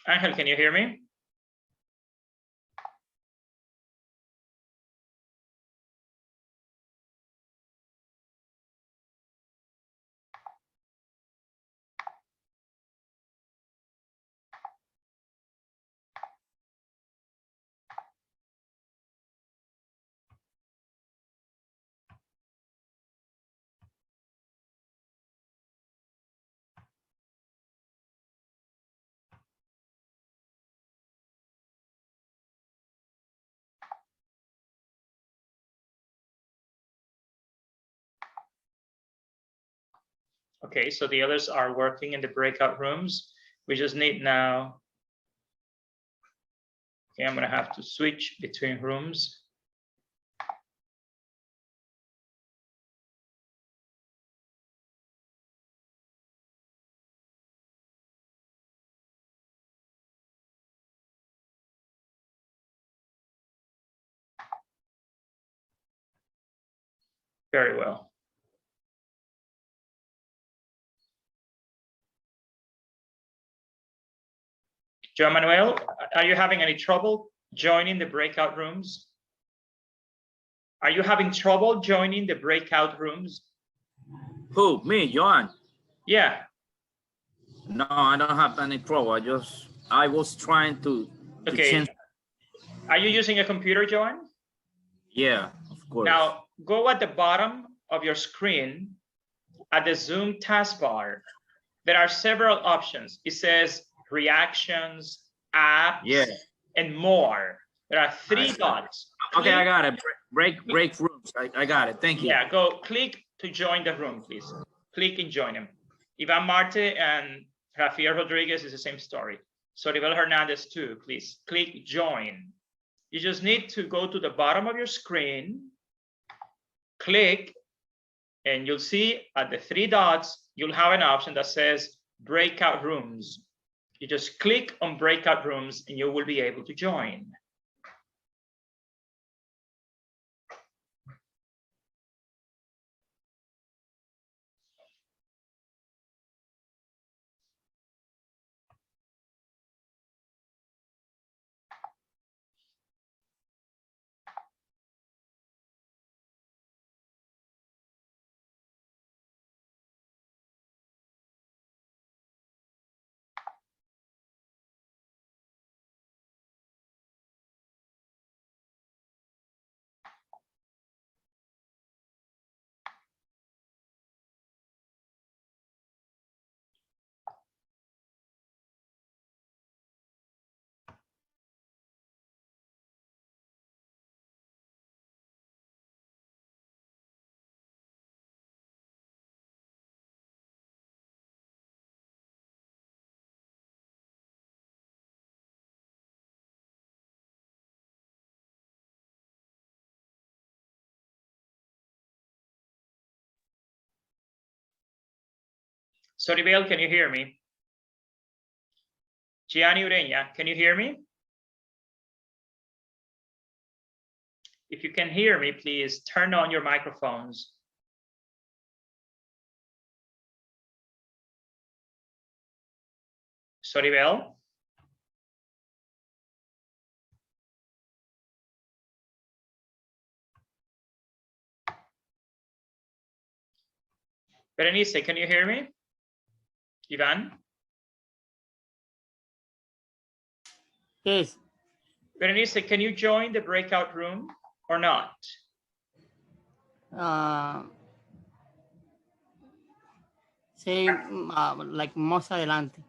Angel, can you hear me? Okay, so the others are working in the breakout rooms. We just need now, okay, I'm gonna have to switch between rooms. Very well. João Manuel, are you having any trouble joining the breakout rooms? Are you having trouble joining the breakout rooms?
Who? Me, Joan?
Yeah.
No, I don't have any trouble. I was trying to
Okay.
change.
Are you using a computer, Joan?
Yeah, of course.
Now, go at the bottom of your screen at the Zoom taskbar. There are several options. It says reactions, apps, and more. There are 3 dots.
Okay,
Click.
I got it. Break rooms. I got it. Thank you.
Yeah, go click to join the room, please. Click and join them. Ivan Marte and Rafael Rodriguez is the same story. Soribel Hernandez too, please click join. You just need to go to the bottom of your screen, click, and you'll see at the 3 dots, you'll have an option that says breakout rooms. You just click on breakout rooms and you will be able to join. Soribel, can you hear me? Gianni Ureña, can you hear me? If you can hear me, please turn on your microphones. Soribel? Berenice, can you hear me? Ivan?
Yes.
Berenice, can you join the breakout room or not?
Say, like más adelante.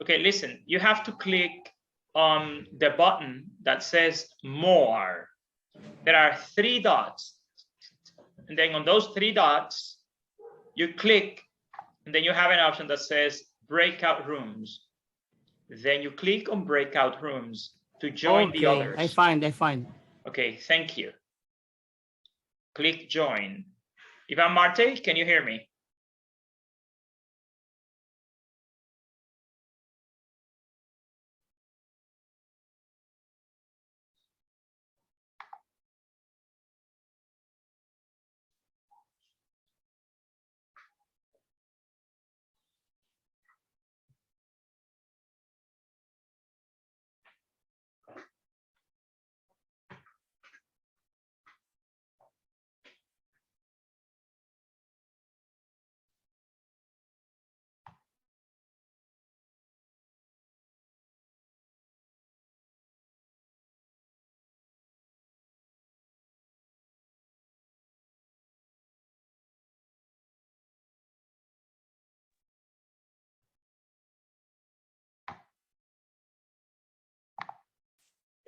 Okay, listen, you have to click on the button that says more. There are 3 dots. And then on those 3 dots, you click, and then you have an option that says breakout rooms. Then you click on breakout rooms to join the others.
I find.
Okay, thank you. Click join. Ivan Marte, can you hear me?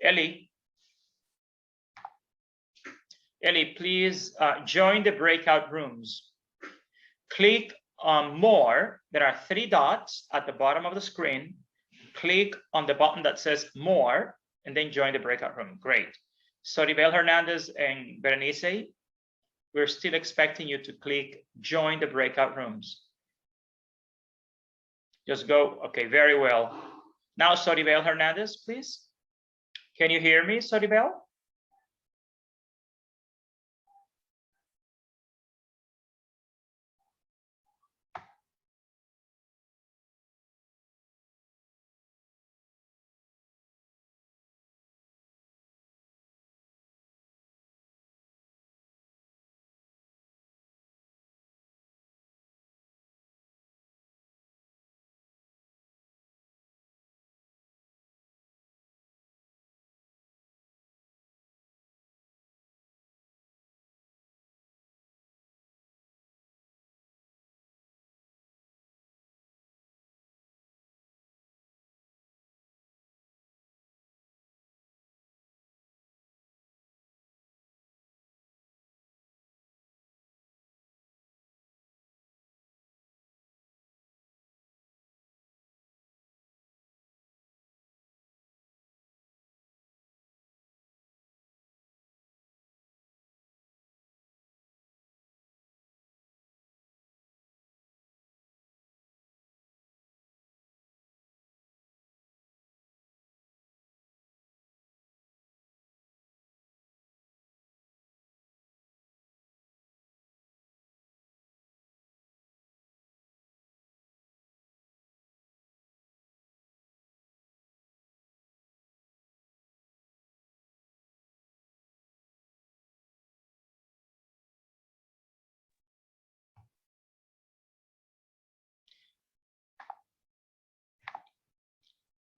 Ellie, please join the breakout rooms. Click on more. There are 3 dots at the bottom of the screen. Click on the button that says more, and then join the breakout room. Great. Soribel Hernandez and Berenice, we're still expecting you to click join the breakout rooms. Just go. Okay, very well. Now, Soribel Hernandez, please. Can you hear me, Soribel?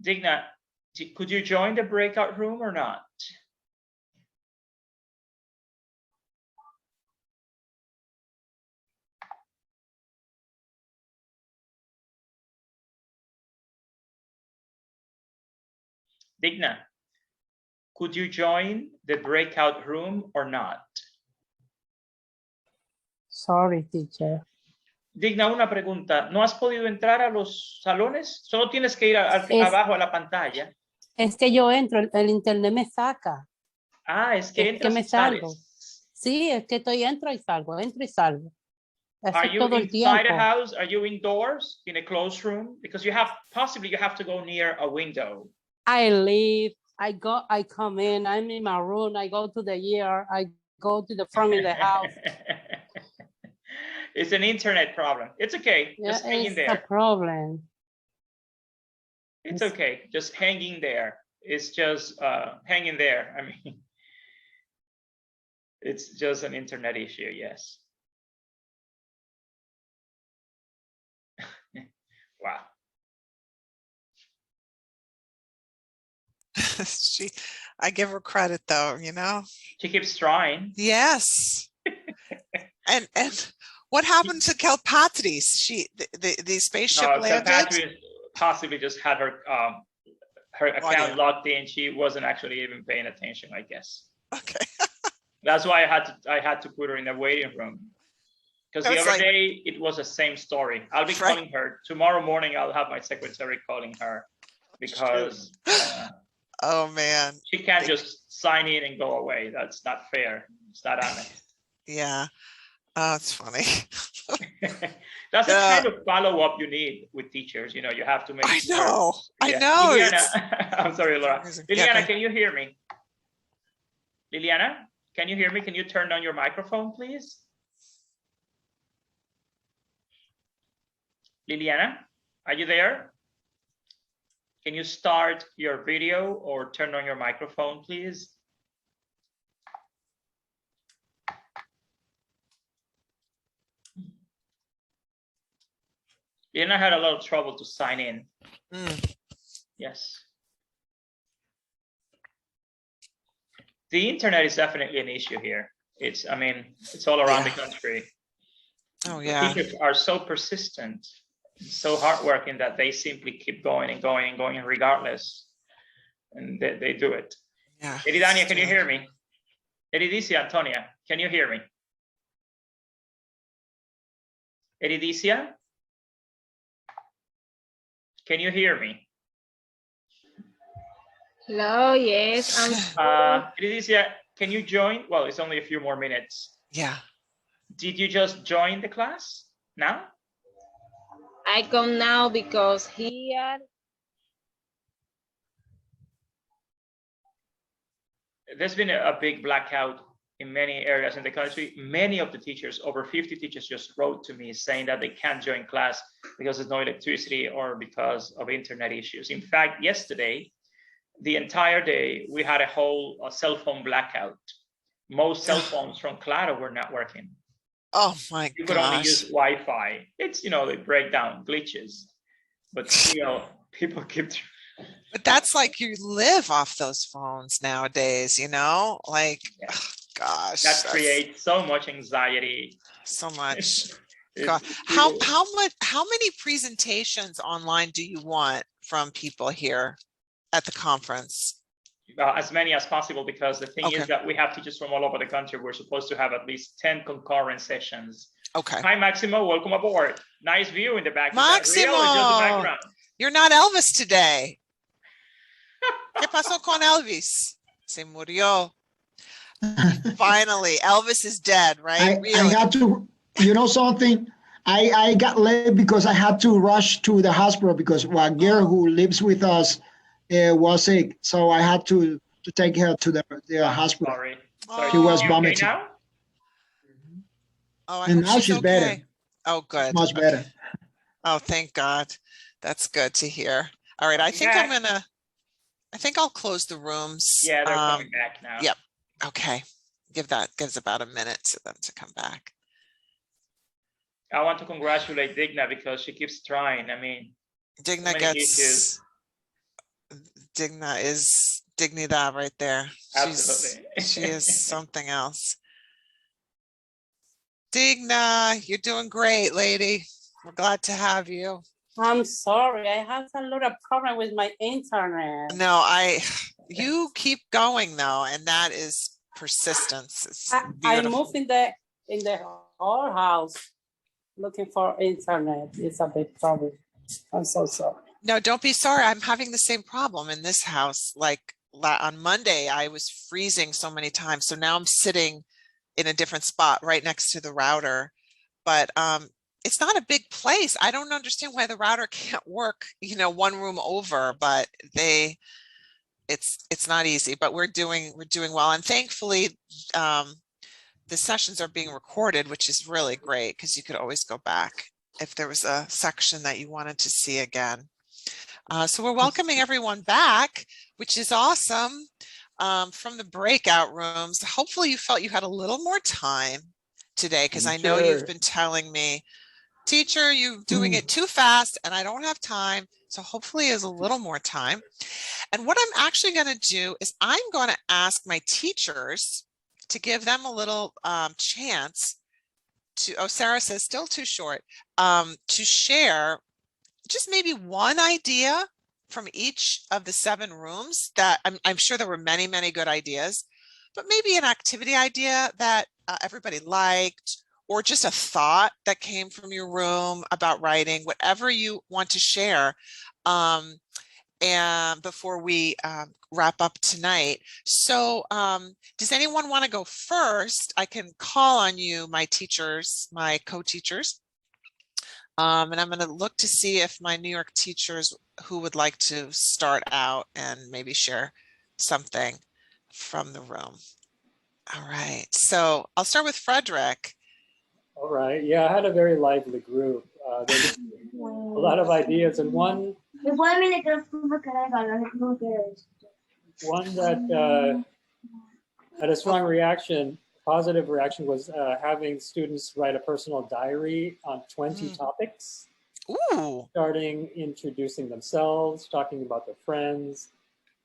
Digna, could you join the breakout room or not? Digna, could you join the breakout room or not?
Sorry, teacher.
Digna, una pregunta. ¿No has podido entrar a los salones? Solo tienes que ir abajo a la pantalla.
Es que yo entro, el internet me saca.
Ah, es que entras
me
y sales.
salgo. Sí, es que entro y salgo, entro y salgo. Así
Are you
todo el
inside
tiempo.
a house? Are you indoors in a closed room? Because you have to go near a window.
I leave, I come in, I'm in my room, I go to the ear, I go to the front of the house.
It's an internet problem. It's okay.
Yeah,
Just hang in
it's
there.
a problem.
It's okay. Just hanging there. It's just hanging there. I mean, it's just an internet issue. Yes. Wow.
I give her credit though, you know.
She keeps trying.
Yes. and what happened to Kalpatris? The spaceship landed?
Kalpatris possibly just had her her account locked in. She wasn't actually even paying attention, I guess.
Okay.
That's why I had to put her in a waiting room. Because the other day it was the same story. I'll be calling her tomorrow morning. I'll have my secretary calling her because
oh man,
she can't just sign in and go away. That's not fair. It's not honest.
Yeah. Oh, it's funny.
That's the kind of follow-up you need with teachers. You know, you have to make sure.
I know.
Liliana, I'm sorry, Laura. Liliana, can you hear me? Liliana, can you hear me? Can you turn on your microphone, please? Liliana, are you there? Can you start your video or turn on your microphone, please? Liliana had a lot of trouble to sign in. Yes. The internet is definitely an issue here. It's all around the country.
Oh yeah.
The teachers are so persistent, so hardworking that they simply keep going and going and going regardless. And they do it.
Yeah.
Eridania, can you hear me? Eridicia, Antonia, can you hear me? Eridicia? Can you hear me?
Hello, yes.
Eridicia, can you join? Well, it's only a few more minutes.
Yeah.
Did you just join the class now?
I come now because here.
There's been a big blackout in many areas in the country. Many of the teachers, over 50 teachers, just wrote to me saying that they can't join class because there's no electricity or because of internet issues. In fact, yesterday, the entire day, we had a whole cell phone blackout. Most cell phones from Claro were not working.
Oh my gosh.
You could only use Wi-Fi. It's, you know, they break down glitches, but still people keep.
But that's like you live off those phones nowadays, you know, like, oh, gosh.
That creates so much anxiety.
So much. God. How many presentations online do you want from people here at the conference?
As many as possible, because the thing is that we have teachers from all over the country. We're supposed to have at least 10 concurrent sessions.
Okay.
Hi, Maximo. Welcome aboard. Nice view in the back.
Maximo,
just the background?
You're not Elvis today. ¿Qué pasó con Elvis? Se murió. Finally, Elvis is dead, right?
I had to, you know something? I got late because I had to rush to the hospital because a girl who lives with us was sick, so I had to take her to the hospital.
Sorry.
She was vomiting.
Okay now?
Oh,
and now she's
okay.
better.
Oh, good.
Much better.
Oh, thank God. That's good to hear. All right, I think I'll close the rooms.
Yeah, they're coming back now.
Yep. Okay. Gives about a minute for them to come back.
I want to congratulate Digna because she keeps trying. I mean,
Digna Digna is dignidad right there.
Absolutely.
She is something else. Digna, you're doing great, lady. We're glad to have you.
I'm sorry, I have a lot of problem with my internet.
No, you keep going though, and that is persistence.
I moved in the whole house looking for internet. It's a big problem. I'm so sorry.
No, don't be sorry. I'm having the same problem in this house. Like on Monday, I was freezing so many times. So now I'm sitting in a different spot right next to the router. But it's not a big place. I don't understand why the router can't work, you know, one room over, but it's not easy, but we're doing well. And thankfully, the sessions are being recorded, which is really great because you could always go back if there was a section that you wanted to see again. So we're welcoming everyone back, which is awesome, from the breakout rooms. Hopefully you felt you had a little more time today, because I know you've been telling me teacher, you're doing it too fast and I don't have time. So hopefully is a little more time. And what I'm actually going to do is I'm going to ask my teachers to give them a little chance to, oh, Sarah says still too short, to share just maybe one idea from each of the 7 rooms that I'm sure there were many, many good ideas, but maybe an activity idea that everybody liked, or just a thought that came from your room about writing, whatever you want to share. And before we wrap up tonight. So does anyone want to go first? I can call on you, my teachers, my co-teachers. And I'm going to look to see if my New York teachers who would like to start out and maybe share something from the room. All right, so I'll start with Frederick.
All right, yeah, I had a very lively group. There was a lot of ideas, and one that had a strong reaction, positive reaction, was having students write a personal diary on 20 topics.
Ooh.
Starting introducing themselves, talking about their friends,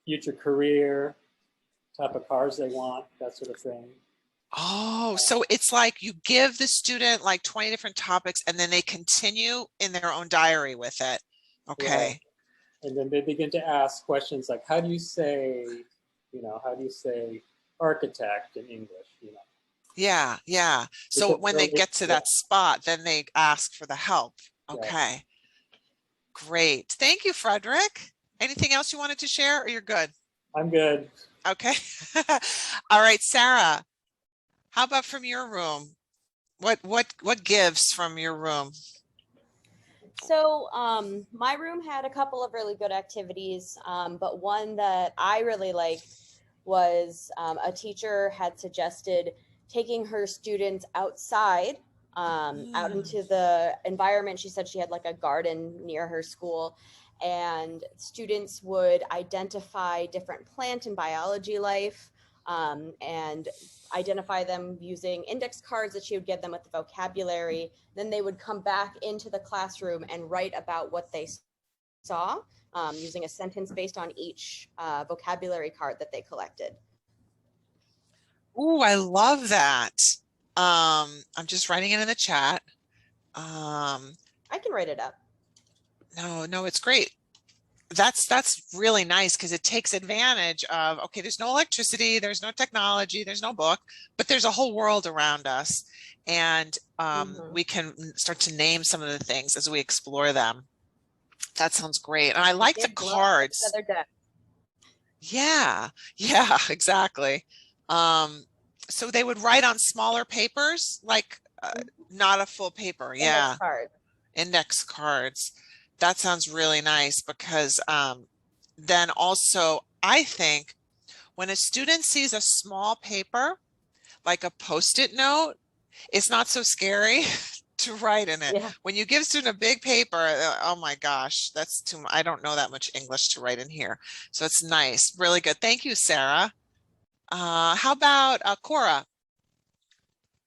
future career, type of cars they want, that sort of thing.
Oh, so it's like you give the student like 20 different topics and then they continue in their own diary with it. Okay.
Right. And then they begin to ask questions like, how do you say, how do you say architect in English,
Yeah, yeah. So when they get to that spot, then they ask for the help. Okay. Great. Thank you, Frederick. Anything else you wanted to share, or you're good?
I'm good.
Okay. All right, Sarah. How about from your room? What gives from your room?
So my room had a couple of really good activities, but one that I really liked was a teacher had suggested taking her students outside, out into the environment. She said she had like a garden near her school, and students would identify different plant and biology life, and identify them using index cards that she would give them with the vocabulary. Then they would come back into the classroom and write about what they saw, using a sentence based on each vocabulary card that they collected.
Ooh, I love that. I'm just writing it in the chat.
I can write it up.
No, it's great. That's really nice because it takes advantage of, okay, there's no electricity, there's no technology, there's no book, but there's a whole world around us. And we can start to name some of the things as we explore them. That sounds great. And I like the cards. Yeah, exactly. So they would write on smaller papers, like not a full paper. Yeah. Index cards. That sounds really nice because then also I think when a student sees a small paper, like a Post-it note, it's not so scary to write in it. Yeah. When you give a student a big paper, oh my gosh, that's too much. I don't know that much English to write in here. So it's nice. Really good. Thank you, Sarah. How about Cora?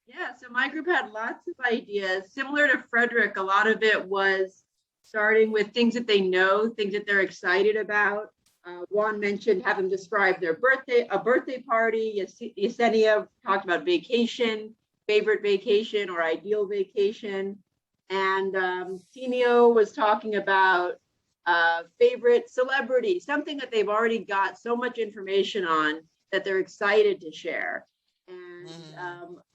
Yeah, so my group had lots of ideas. Similar to Frederick, a lot of it was starting with things that they know, things that they're excited about. Juan mentioned have them describe their birthday party. Yesenia talked about vacation, favorite vacation or ideal vacation. And Tinio was talking about favorite celebrity, something that they've already got so much information on that they're excited to share. And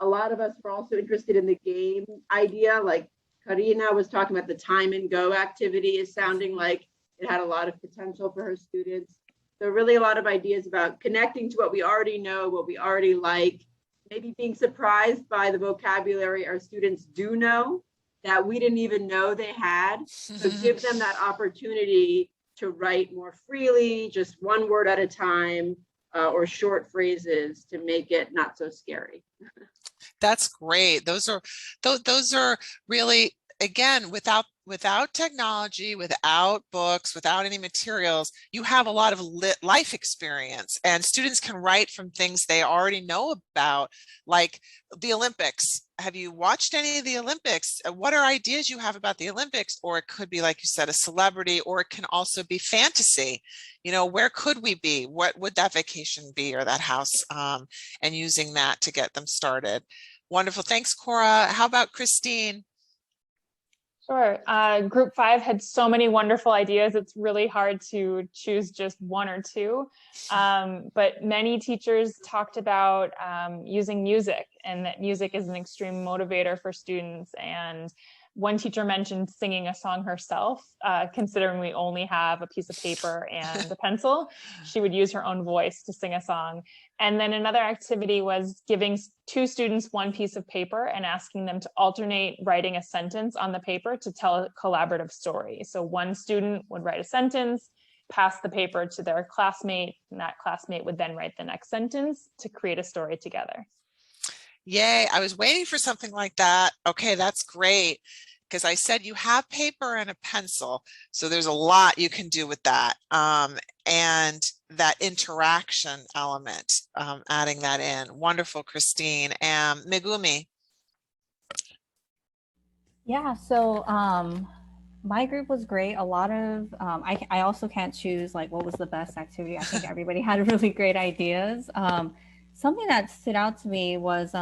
a lot of us were also interested in the game idea, like Karina was talking about the time and go activity is sounding like it had a lot of potential for her students. So really a lot of ideas about connecting to what we already know, what we already like, maybe being surprised by the vocabulary our students do know that we didn't even know they had. So give them that opportunity to write more freely, just one word at a time, or short phrases to make it not so scary.
That's great. Those are really again, without technology, without books, without any materials, you have a lot of life experience, and students can write from things they already know about, like the Olympics. Have you watched any of the Olympics? What are ideas you have about the Olympics? Or it could be, like you said, a celebrity, or it can also be fantasy. You know, where could we be? What would that vacation be, or that house? And using that to get them started. Wonderful. Thanks, Cora. How about Christine?
Sure. Group 5 had so many wonderful ideas. It's really hard to choose just one or two. But many teachers talked about using music, and that music is an extreme motivator for students. And one teacher mentioned singing a song herself, considering we only have a piece of paper and a pencil. She would use her own voice to sing a song. And then another activity was giving 2 students one piece of paper and asking them to alternate writing a sentence on the paper to tell a collaborative story. So one student would write a sentence, pass the paper to their classmate, and that classmate would then write the next sentence to create a story together.
Yay, I was waiting for something like that. Okay, that's great. Because I said you have paper and a pencil, so there's a lot you can do with that. And that interaction element, adding that in. Wonderful, Christine. And Megumi.
Yeah, so my group was great. A lot of, I also can't choose like what was the best activity. I think everybody had really great ideas. Something that stood out to me was,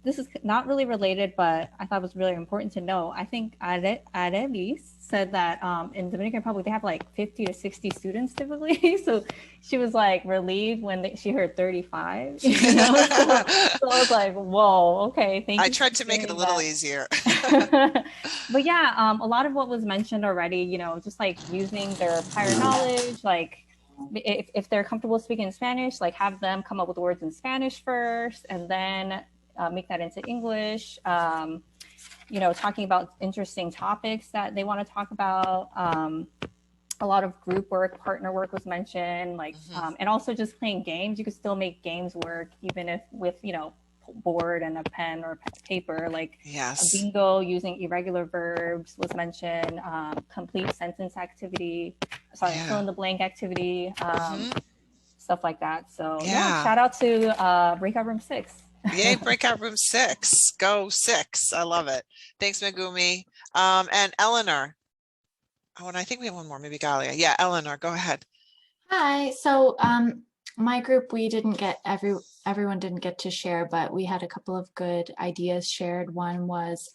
this is not really related, but I thought it was really important to know. I think Arelis said that in Dominican Republic, they have like 50 to 60 students typically. So she was like relieved when she heard 35, you know? So I was like, whoa, okay, thank you.
I tried to make it a little easier.
But yeah, a lot of what was mentioned already, you know, just like using their prior knowledge, like, if they're comfortable speaking Spanish, like have them come up with words in Spanish first and then make that into English. You know, talking about interesting topics that they want to talk about. A lot of group work, partner work was mentioned, like, and also just playing games. You could still make games work even if with, you know, board and a pen or paper, like
yes.
A bingo using irregular verbs was mentioned, complete sentence activity, sorry, fill in the blank activity, stuff like that. So yeah, shout out to Breakout Room 6.
Yay, Breakout Room 6. Go 6. I love it. Thanks, Megumi. And Eleanor. Oh, and I think we have one more, maybe Galia. Yeah, Eleanor, go ahead.
Hi. So my group, we didn't get everyone didn't get to share, but we had a couple of good ideas shared. One was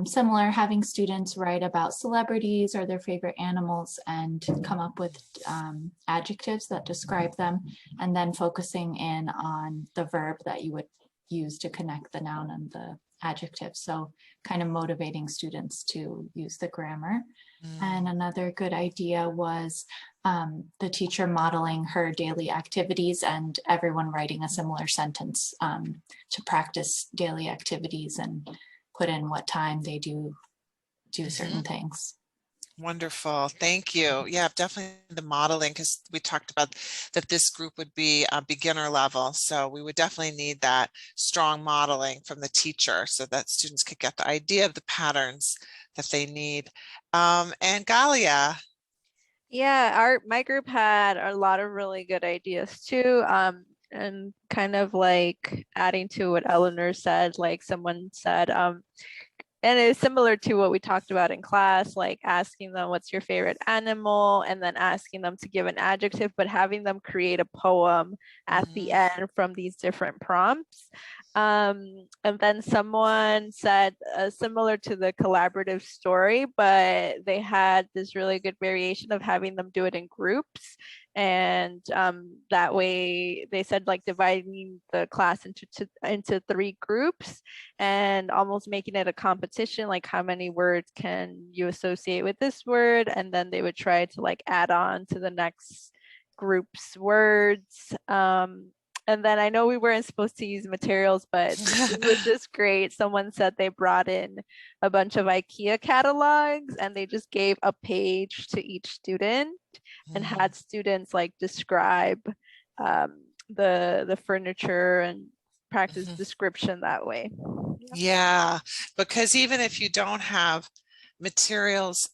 similar, having students write about celebrities or their favorite animals and come up with adjectives that describe them, and then focusing in on the verb that you would use to connect the noun and the adjective. So kind of motivating students to use the grammar. And another good idea was the teacher modeling her daily activities and everyone writing a similar sentence to practice daily activities and put in what time they do certain things.
Wonderful. Thank you. Yeah, definitely the modeling, because we talked about that this group would be a beginner level. So we would definitely need that strong modeling from the teacher so that students could get the idea of the patterns that they need. And Galia.
Yeah, my group had a lot of really good ideas too. And kind of like adding to what Eleanor said, like someone said, and it's similar to what we talked about in class, like asking them what's your favorite animal and then asking them to give an adjective, but having them create a poem at the end from these different prompts. And then someone said similar to the collaborative story, but they had this really good variation of having them do it in groups. And that way they said like dividing the class into 3 groups and almost making it a competition, like how many words can you associate with this word, and then they would try to like add on to the next group's words. And then I know we weren't supposed to use materials, but it was just great. Someone said they brought in a bunch of IKEA catalogs and they just gave a page to each student and had students like describe the furniture and practice description that way.
Yeah, because even if you don't have materials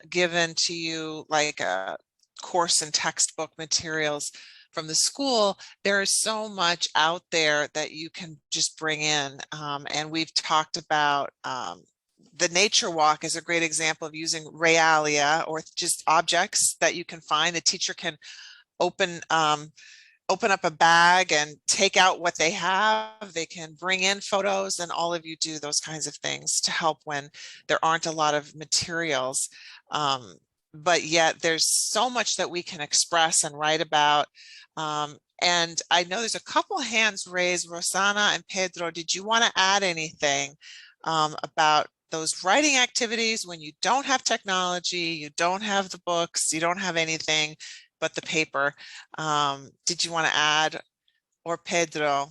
given to you, like a course and textbook materials from the school, there is so much out there that you can just bring in. And we've talked about the nature walk is a great example of using realia, or just objects that you can find. The teacher can open up a bag and take out what they have. They can bring in photos, and all of you do those kinds of things to help when there aren't a lot of materials. But yet there's so much that we can express and write about. And I know there's a couple hands raised. Rosanna and Pedro, did you want to add anything about those writing activities when you don't have technology, you don't have the books, you don't have anything but the paper? Did you want to add? Or Pedro?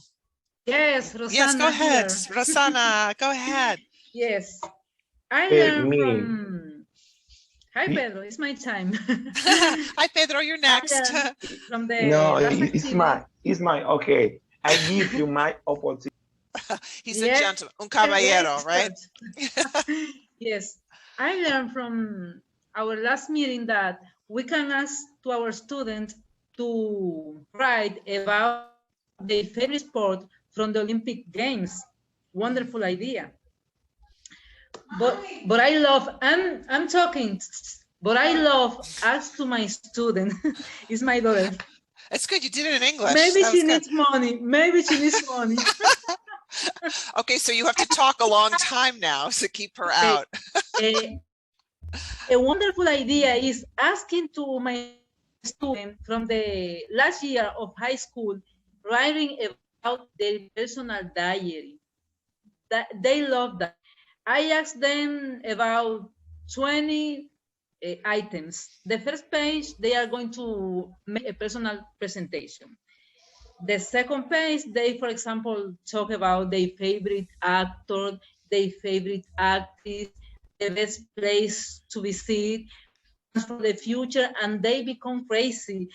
Yes, Rosanna.
Yes, go ahead.
Here.
Rosanna, go ahead.
Yes. I learned
me.
from... Hi, Pedro. It's my time.
Hi, Pedro. You're next.
From the
No,
last
it's my, okay. I give you my opportunity.
He's a gentleman, un caballero, right?
Yes. I learned from our last meeting that we can ask to our students to write about their favorite sport from the Olympic Games. Wonderful idea. But I love, I'm talking, but I love ask to my student. It's my daughter.
It's good. You did it in English.
Maybe she needs money. Maybe she needs money.
Okay, so you have to talk a long time now to keep her out.
A wonderful idea is asking to my student from the last year of high school, writing about their personal diary. That they love that. I asked them about 20 items. The first page, they are going to make a personal presentation. The second page, they, for example, talk about their favorite actor, their favorite actress, the best place to visit for the future, and they become crazy.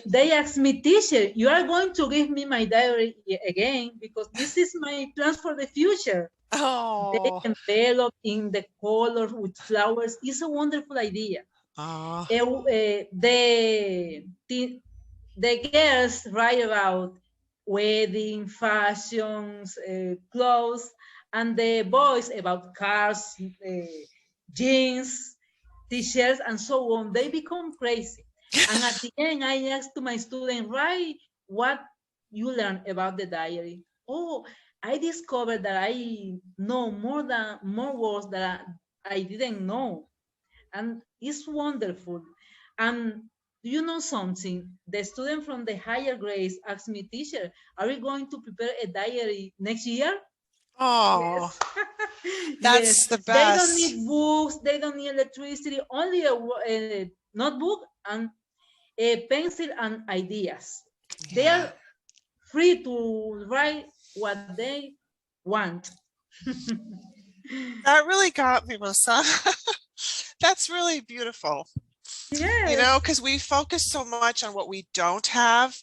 They ask me, teacher, you are going to give me my diary again, because this is my plans for the future.
Oh.
They envelop in the color with flowers. It's a wonderful idea.
Oh.
The girls write about wedding, fashions, clothes, and the boys about cars, jeans, t-shirts, and so on. They become crazy. And at the end, I asked to my student, write what you learned about the diary. Oh, I discovered that I know more words that I didn't know. And it's wonderful. And you know something? The student from the higher grades asked me, teacher, are we going to prepare a diary next year?
Oh,
yes.
That's
yes.
the best.
They don't need books, they don't need electricity, only a notebook and a pencil and ideas. Yeah. They are free to write what they want.
That really got me, Rosanna. That's really beautiful.
Yes.
You know, because we focus so much on what we don't have,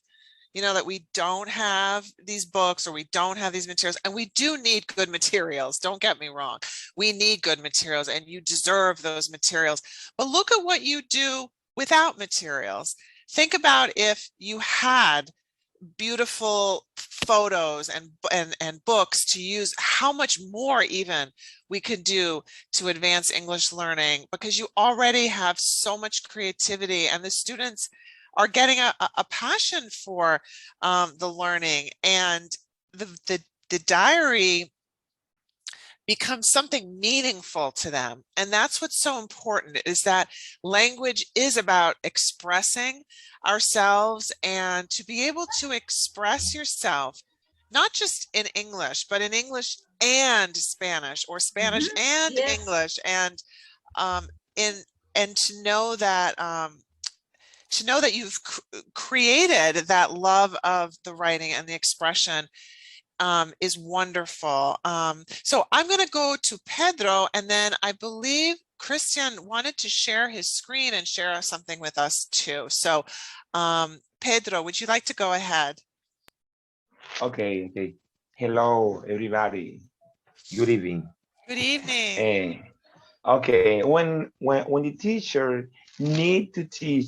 you know, that we don't have these books or we don't have these materials, and we do need good materials. Don't get me wrong. We need good materials and you deserve those materials. But look at what you do without materials. Think about if you had beautiful photos and books to use, how much more even we could do to advance English learning, because you already have so much creativity and the students are getting a passion for the learning, and the diary becomes something meaningful to them. And that's what's so important, is that language is about expressing ourselves, and to be able to express yourself, not just in English, but in English and Spanish, or Spanish and
Yes.
English, and to know that you've created that love of the writing and the expression is wonderful. So I'm going to go to Pedro, and then I believe Christian wanted to share his screen and share something with us too. So Pedro, would you like to go ahead?
Okay. Hello, everybody. Good evening.
Good evening.
Okay, when the teacher need to teach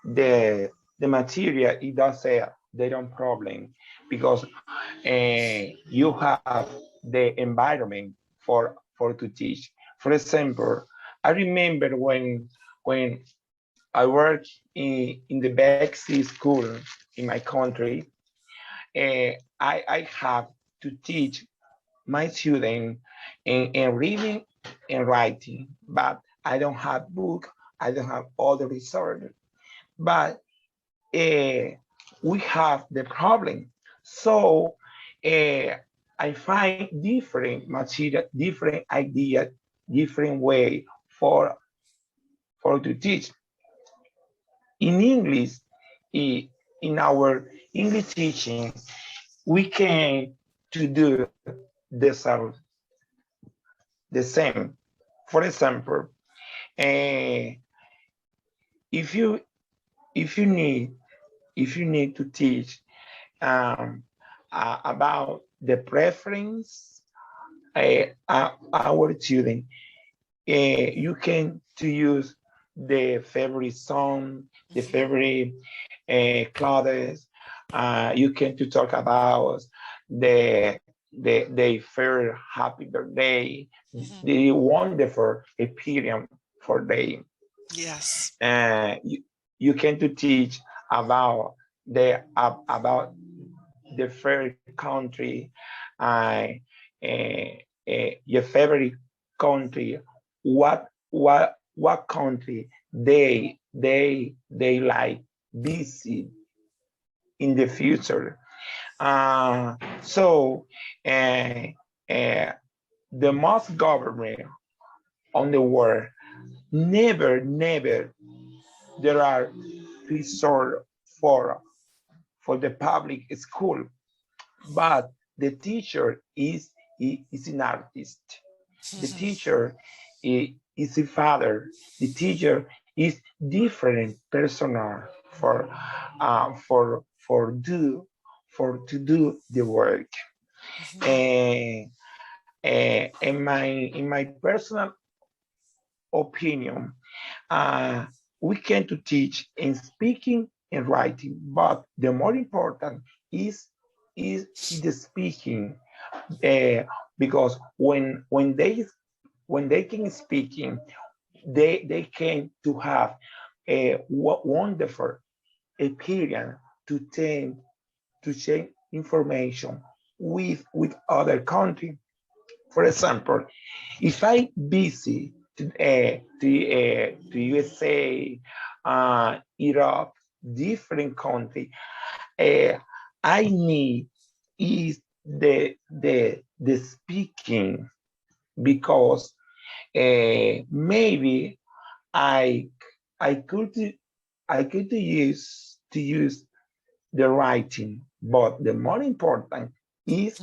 the material, it does say they don't problem because you have the environment for to teach. For example, I remember when I worked in the Bexley school in my country, I have to teach my students in reading and writing, but I don't have book, I don't have all the resources. But we have the problem. So I find different material, different idea, different way for to teach. In English, in our English teaching, we can to do the same. For example, uh, if you if you need to teach um, about the preference our student, you can to use the favorite song, the favorite clothes. You can to talk about the fair happy birthday, the wonderful experience for them.
Yes.
You can to teach about about the fair country, uh, your favorite country, what country they like visit in the future. So the most government on the world never there are resort for the public school, but the teacher is an artist. The teacher is a father. The teacher is different personal to do the work. And in my personal opinion, we can to teach in speaking and writing, but the more important is the speaking, because when they can speaking, they can to have a wonderful experience to share information with other country. For example, if I busy to USA, Europe, different country, I need is the speaking, because maybe I I could use the writing, but the more important is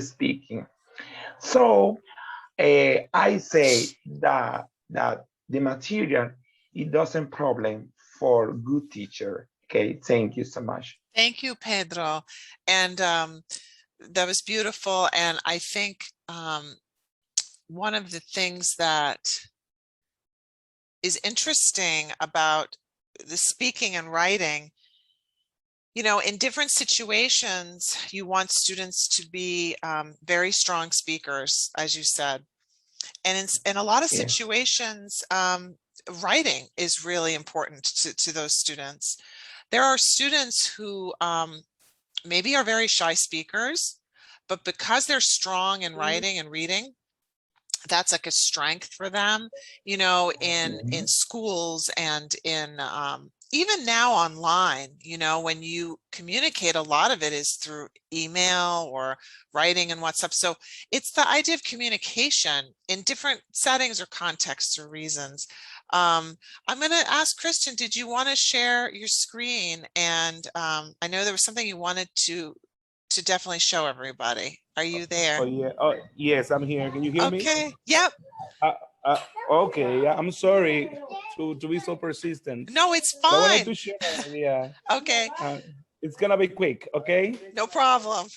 speaking. So I say that the material, it doesn't problem for good teacher. Okay, thank you so much.
Thank you, Pedro. And that was beautiful. And I think one of the things that is interesting about the speaking and writing, you know, in different situations, you want students to be very strong speakers, as you said. And in a lot of situations, writing is really important to those students. There are students who maybe are very shy speakers, but because they're strong in writing and reading, that's like a strength for them, you know, in schools and in even now online, you know, when you communicate, a lot of it is through email or writing and WhatsApp. So it's the idea of communication in different settings or contexts or reasons. I'm going to ask Christian, did you want to share your screen? And I know there was something you wanted to definitely show everybody. Are you there?
Oh yeah. Oh yes, I'm here. Can you hear me?
Okay. Yep.
Okay. I'm sorry to be so persistent.
No, it's
But I wanted
fine.
to share my idea.
Okay.
It's gonna be quick. Okay.
No problem.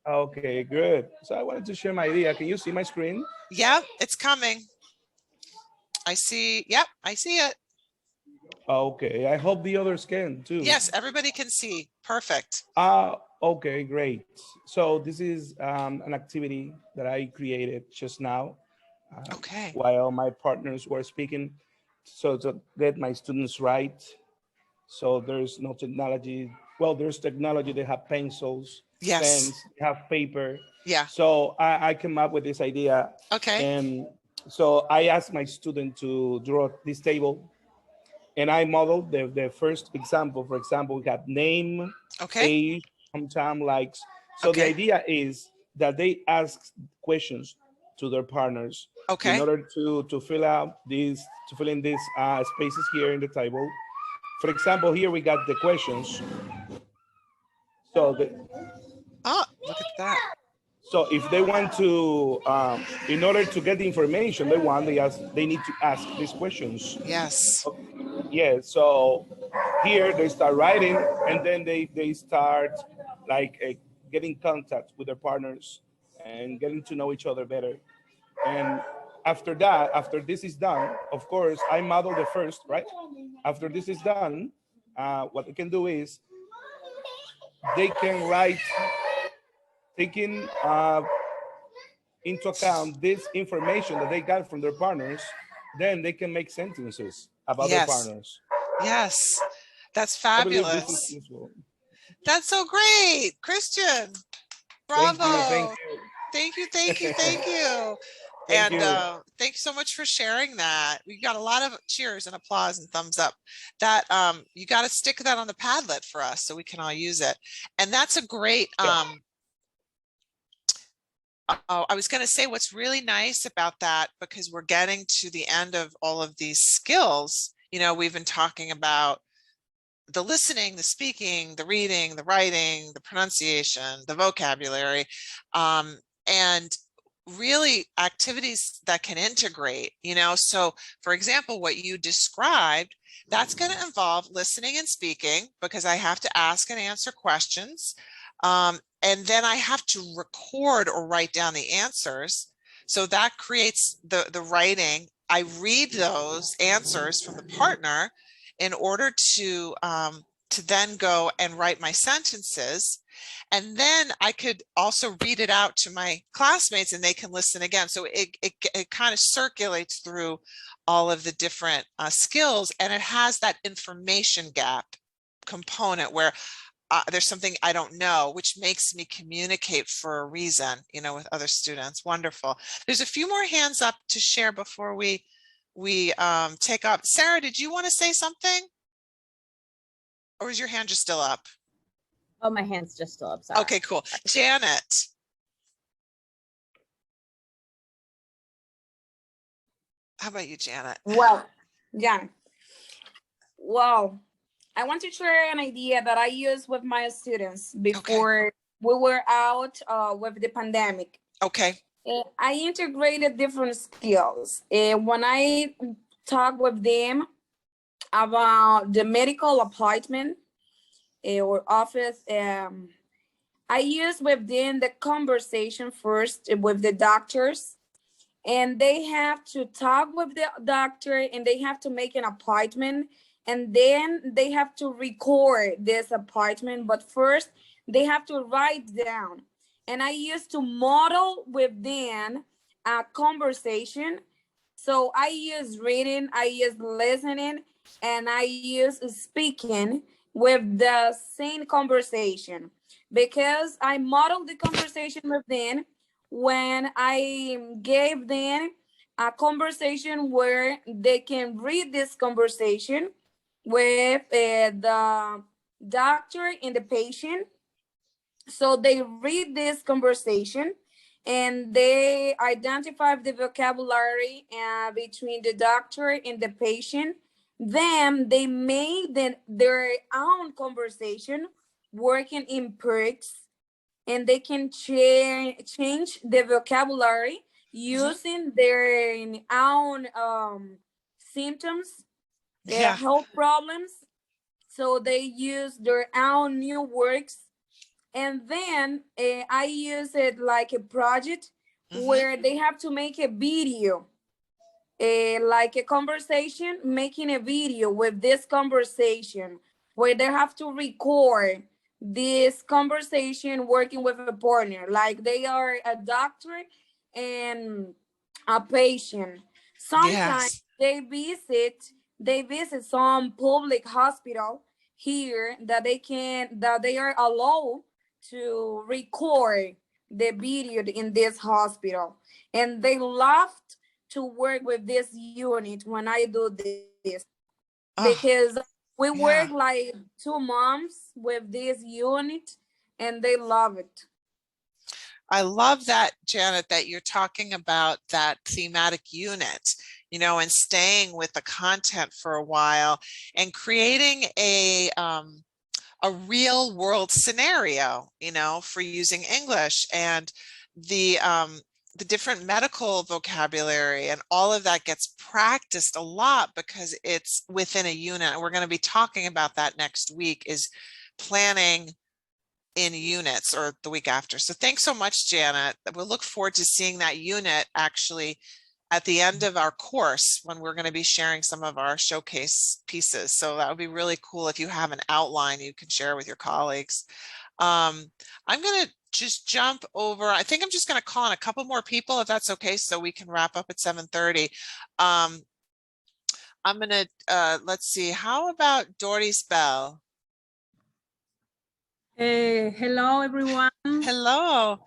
Okay. Good. So I wanted to share my idea. Can you see my screen?
Yeah, it's coming. I see. Yep, I see it.
Okay, I hope the others can too.
Yes, everybody can see. Perfect.
Okay, great. So this is an activity that I created just now
Okay.
while my partners were speaking. So to get my students right. So there's no technology. Well, there's technology. They have pencils,
Yes.
pens, they have paper.
Yeah.
So I came up with this idea.
Okay.
And so I asked my student to draw this table. And I modeled the first example. For example, we have name,
Okay.
age, hometown, likes. So the
Okay.
idea is that they ask questions to their partners
Okay.
in order to fill in these spaces here in the table. For example, here we got the questions. So
look at that.
So if they want to, in order to get the information they want, they need to ask these questions.
Yes.
Yeah, so here they start writing, and then they start like getting contact with their partners and getting to know each other better. And after that, after this is done, of course, I model the first, right? After this is done, what they can do is they can write, taking into account this information that they got from their partners, then they can make sentences about their partners.
Yes, that's
I believe this
fabulous.
is useful.
That's so great, Christian. Bravo.
Thank you.
Thank you, thank you, thank you.
Thank you.
Thank you so much for sharing that. We got a lot of cheers and applause and thumbs up. That you got to stick that on the Padlet for us so we can all use it. And that's a great I was going to say what's really nice about that, because we're getting to the end of all of these skills. You know, we've been talking about the listening, the speaking, the reading, the writing, the pronunciation, the vocabulary, and really activities that can integrate, you know. So for example, what you described, that's going to involve listening and speaking, because I have to ask and answer questions. And then I have to record or write down the answers. So that creates the writing. I read those answers from the partner in order to then go and write my sentences. And then I could also read it out to my classmates and they can listen again. So it kind of circulates through all of the different skills, and it has that information gap component where there's something I don't know, which makes me communicate for a reason, you know, with other students. Wonderful. There's a few more hands up to share before we take up. Sarah, did you want to say something? Or is your hand just still up?
Oh, my hand's just still up. Sorry.
Okay, cool. Janet. How about you, Janet?
Well, yeah. Well, I want to share an idea that I used with my students before we were out with the pandemic.
Okay.
I integrated different skills. When I talk with them about the medical appointment or office, I use with them the conversation first with the doctors, and they have to talk with the doctor and they have to make an appointment, and then they have to record this appointment, but first they have to write down. And I used to model with them a conversation. So I use reading, I use listening, and I use speaking with the same conversation, because I modeled the conversation with them when I gave them a conversation where they can read this conversation with the doctor and the patient. So they read this conversation and they identify the vocabulary between the doctor and the patient. Then they made their own conversation working in pairs, and they can change the vocabulary using their own symptoms, their health problems. So they use their own new works. And then I use it like a project where they have to make a video like a conversation, making a video with this conversation where they have to record this conversation working with a partner, like they are a doctor and a patient. Sometimes
Yes.
they visit some public hospital here that they are allowed to record the video in this hospital, and they love to work with this unit when I do this, because we work like 2 months with this unit and they love it.
I love that, Janet, that you're talking about that thematic unit, you know, and staying with the content for a while and creating a real world scenario, you know, for using English, and the different medical vocabulary and all of that gets practiced a lot because it's within a unit. And we're going to be talking about that next week, is planning in units, or the week after. So thanks so much, Janet. We'll look forward to seeing that unit actually at the end of our course when we're going to be sharing some of our showcase pieces. So that would be really cool if you have an outline you can share with your colleagues. I'm going to just jump over. I think I'm just going to call on a couple more people if that's okay, so we can wrap up at 7:30. I'm going to, let's see, how about Doris Bell?
Hello, everyone.
Hello.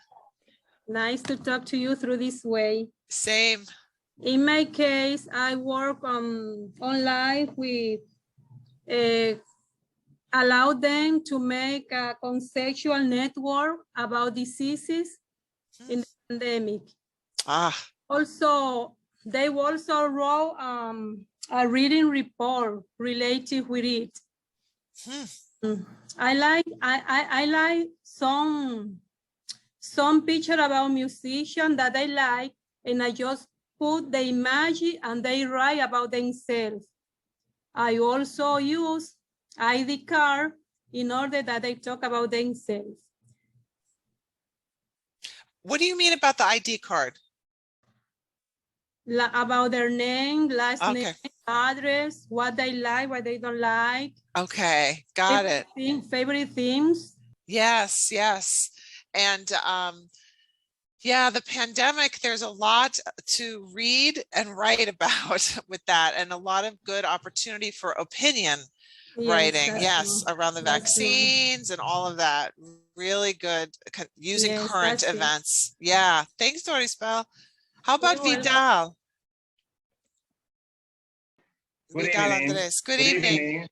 Nice to talk to you through this way.
Same.
In my case, I work online with allow them to make a conceptual network about diseases in the pandemic. Also, they also wrote a reading report related with it. I like some picture about musicians that I like, and I just put the image and they write about themselves. I also use ID card in order that they talk about themselves.
What do you mean about the ID card?
About their name, last name, address, what they like, what they don't like.
Okay, got it.
Favorite themes.
Yes, yes. And yeah, the pandemic, there's a lot to read and write about with that, and a lot of good opportunity for opinion writing. Yes, around the vaccines and all of that. Really good using current events. Yeah, thanks, Doris Bell. How about Vidal? Vidal Andres. Good evening.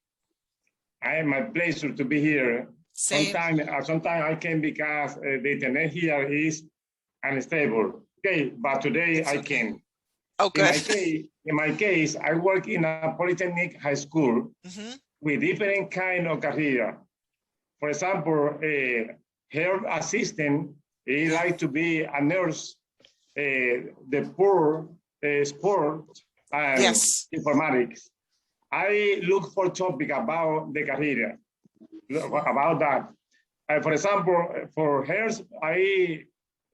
My pleasure to be here. Sometimes I can because the internet here is unstable. Okay, but today I can.
Oh, good.
In my case, I work in a polytechnic high school with different kind of career. For example, a health assistant, he like to be a nurse, the poor sport and informatics. I look for topic about the career, about that. For example, for health, I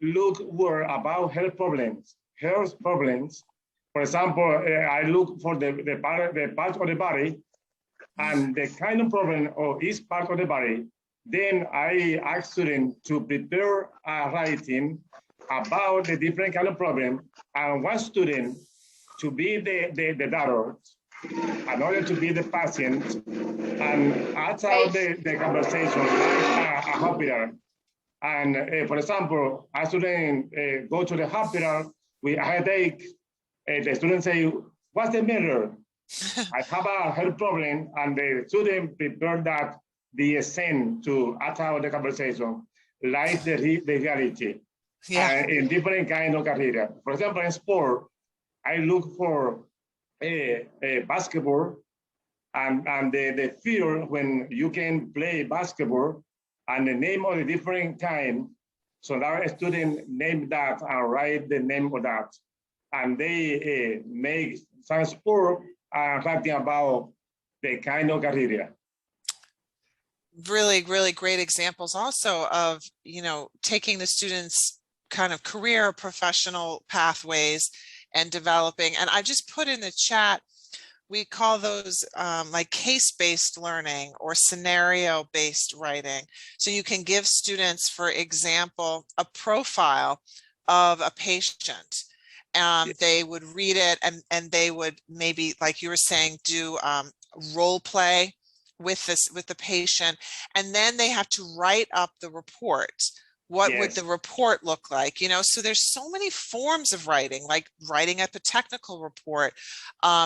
look about health problems. For example, I look for the part of the body and the kind of problem of each part of the body. Then I ask students to prepare a writing about the different kind of problem, and one student to be the doctor, another to be the patient, and outside the conversation like a hospital. And for example, a student go to the hospital with a headache. The student say, "What's the matter? I have a health problem," and the student prepare that the scene to outside the conversation, like the reality. In different kind of career. For example, in sport, I look for a basketball and the fear when you can play basketball and the name of the different kind. So now a student name that and write the name of that. And they make some sport writing about the kind of career.
Really, really great examples also of, you know, taking the students' kind of career professional pathways and developing. And I just put in the chat, we call those like case-based learning or scenario-based writing. So you can give students, for example, a profile of a patient. They would read it and they would maybe, like you were saying, do role play with the patient, and then they have to write up the report. What would the report look like? You know, so there's so many forms of writing, like writing up a technical report,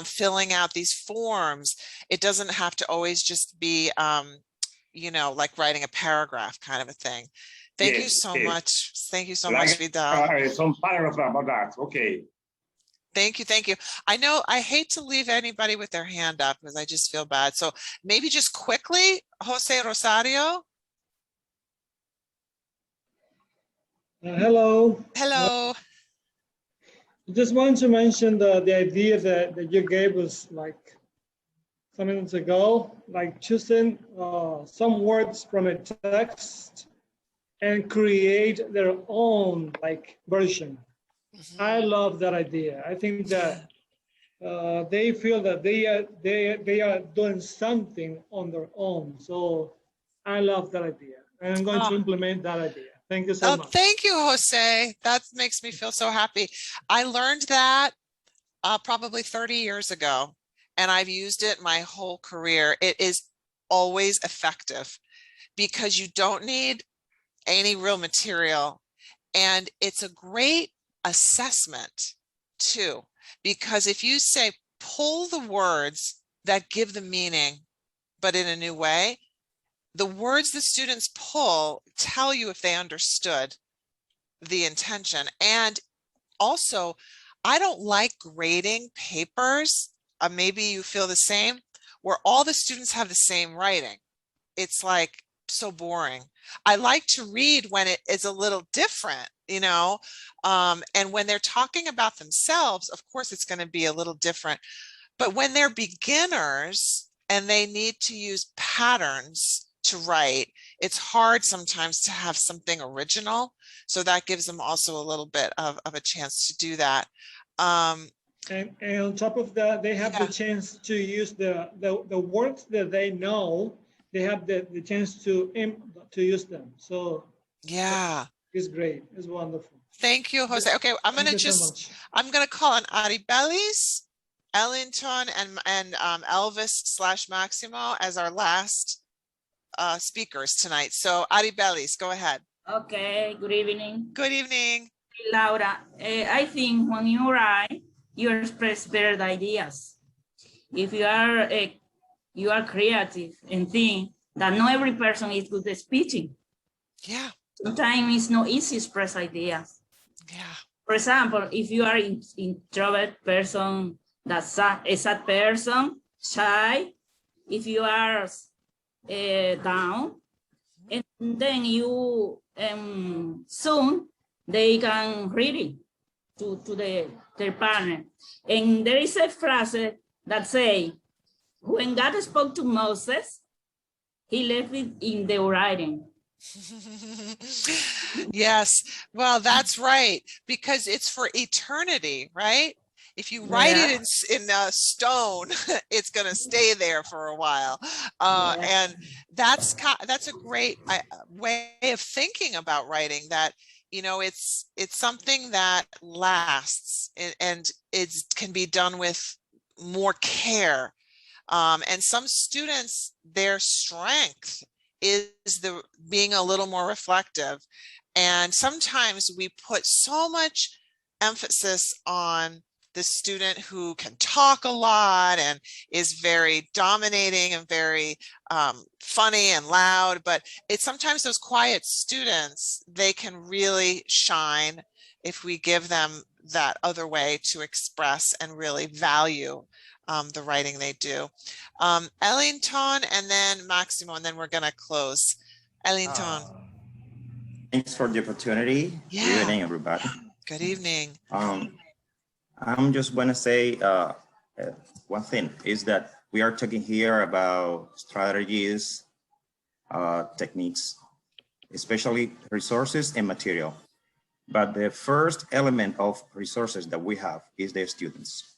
filling out these forms. It doesn't have to always just be, you know, like writing a paragraph kind of a thing. Thank you so much. Thank you so much, Vidal.
Some paragraph about that. Okay.
Thank you. Thank you. I know I hate to leave anybody with their hand up because I just feel bad. So maybe just quickly, Jose Rosario.
Hello.
Hello.
I just want to mention the idea that you gave us like some minutes ago, like choosing some words from a text and create their own like version. I love that idea. I think that they feel that they are doing something on their own. So I love that idea. And I'm going to implement that idea. Thank you so much.
Thank you, Jose. That makes me feel so happy. I learned that probably 30 years ago, and I've used it my whole career. It is always effective because you don't need any real material. And it's a great assessment too, because if you say, pull the words that give the meaning, but in a new way, the words the students pull tell you if they understood the intention. And also, I don't like grading papers. Maybe you feel the same, where all the students have the same writing. It's like so boring. I like to read when it is a little different, you know, and when they're talking about themselves, of course, it's going to be a little different. But when they're beginners and they need to use patterns to write, it's hard sometimes to have something original. So that gives them also a little bit of a chance to do that.
And on top of that, they have the chance to use the words that they know. They have the chance to use them. So
yeah,
it's great. It's wonderful.
Thank you, Jose. Okay, I'm going to I'm going to call on Aribelis, Ellington, and Elvis/Maximo as our last speakers tonight. So Aribelis, go ahead.
Okay, good evening.
Good evening.
Laura, I think when you write, you express better the ideas. If you are creative and think that not every person is good at speaking.
Yeah.
Sometimes it's not easy to express ideas.
Yeah.
For example, if you are an introvert person, that's a sad person, shy, if you are down, and then you soon they can read it to their partner. And there is a phrase that say, when God spoke to Moses, he left it in the writing.
Yes, well, that's right, because it's for eternity, right? If you write it in stone, it's going to stay there for a while. And that's a great way of thinking about writing, that, you know, it's something that lasts and it can be done with more care. And some students, their strength is being a little more reflective. And sometimes we put so much emphasis on the student who can talk a lot and is very dominating and very funny and loud, but it's sometimes those quiet students, they can really shine if we give them that other way to express and really value the writing they do. Ellington and then Maximo, and then we're going to close. Ellington.
Thanks for the opportunity.
Yeah.
Good evening, everybody.
Good evening.
I'm just going to say one thing is that we are talking here about strategies, techniques, especially resources and material. but the first element of resources that we have is the students.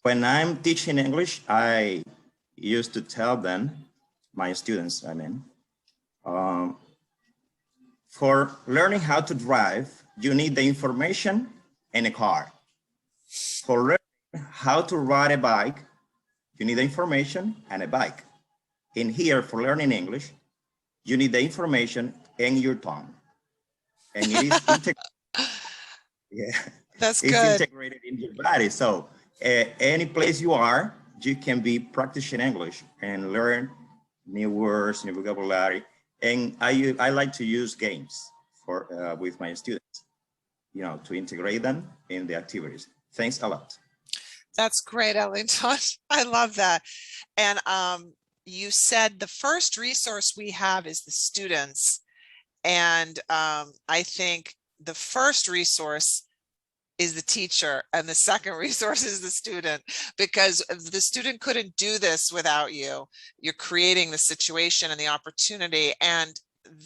When I'm teaching English, I used to tell them, my students, I mean, for learning how to drive, you need the information and a car. For learning how to ride a bike, you need the information and a bike. In here, for learning English, you need the information and your tongue. And it is integrated. Yeah,
that's
it's
good.
Integrated in your body. So any place you are, you can be practicing English and learn new words, new vocabulary. And I like to use games for with my students, you know, to integrate them in the activities. Thanks a lot.
That's great, Ellington. I love that. And you said the first resource we have is the students. And I think the first resource is the teacher and the second resource is the student, because the student couldn't do this without you. You're creating the situation and the opportunity and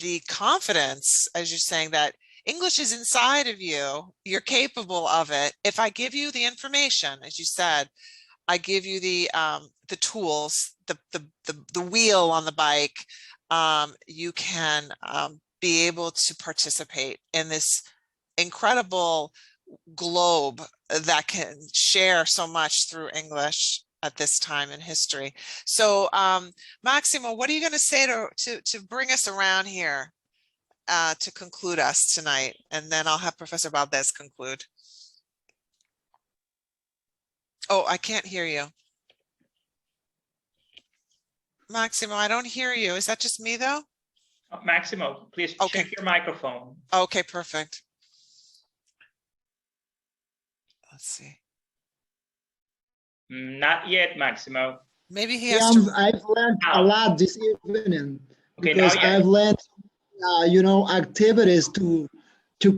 the confidence, as you're saying, that English is inside of you. You're capable of it. If I give you the information, as you said, I give you the tools, the wheel on the bike, you can be able to participate in this incredible globe that can share so much through English at this time in history. So Maximo, what are you going to say to bring us around here to conclude us tonight? And then I'll have Professor Valdez conclude. Oh, I can't hear you. Maximo, I don't hear you. Is that just me though?
Maximo, please check your microphone.
Okay, perfect. Let's see.
Not yet, Maximo.
Maybe he has to.
I've learned a lot this evening
because
I've learned, you know, activities to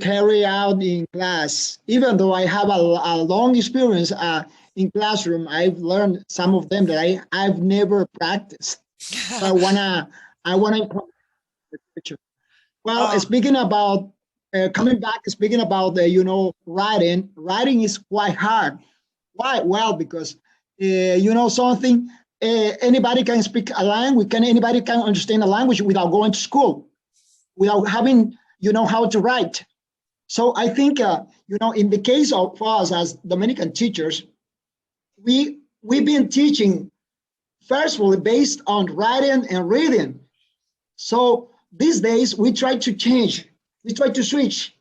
carry out in class. Even though I have a long experience in classroom, I've learned some of them that I've never practiced. So I wanna the picture. Well, speaking about coming back, speaking about you know, writing is quite hard. Why? Well, because you know something, anybody can speak a language, anybody can understand a language without going to school, without having, you know, how to write. So I think you know, in the case of us as Dominican teachers, we've been teaching firstly based on writing and reading. So these days we try to change, we try to switch,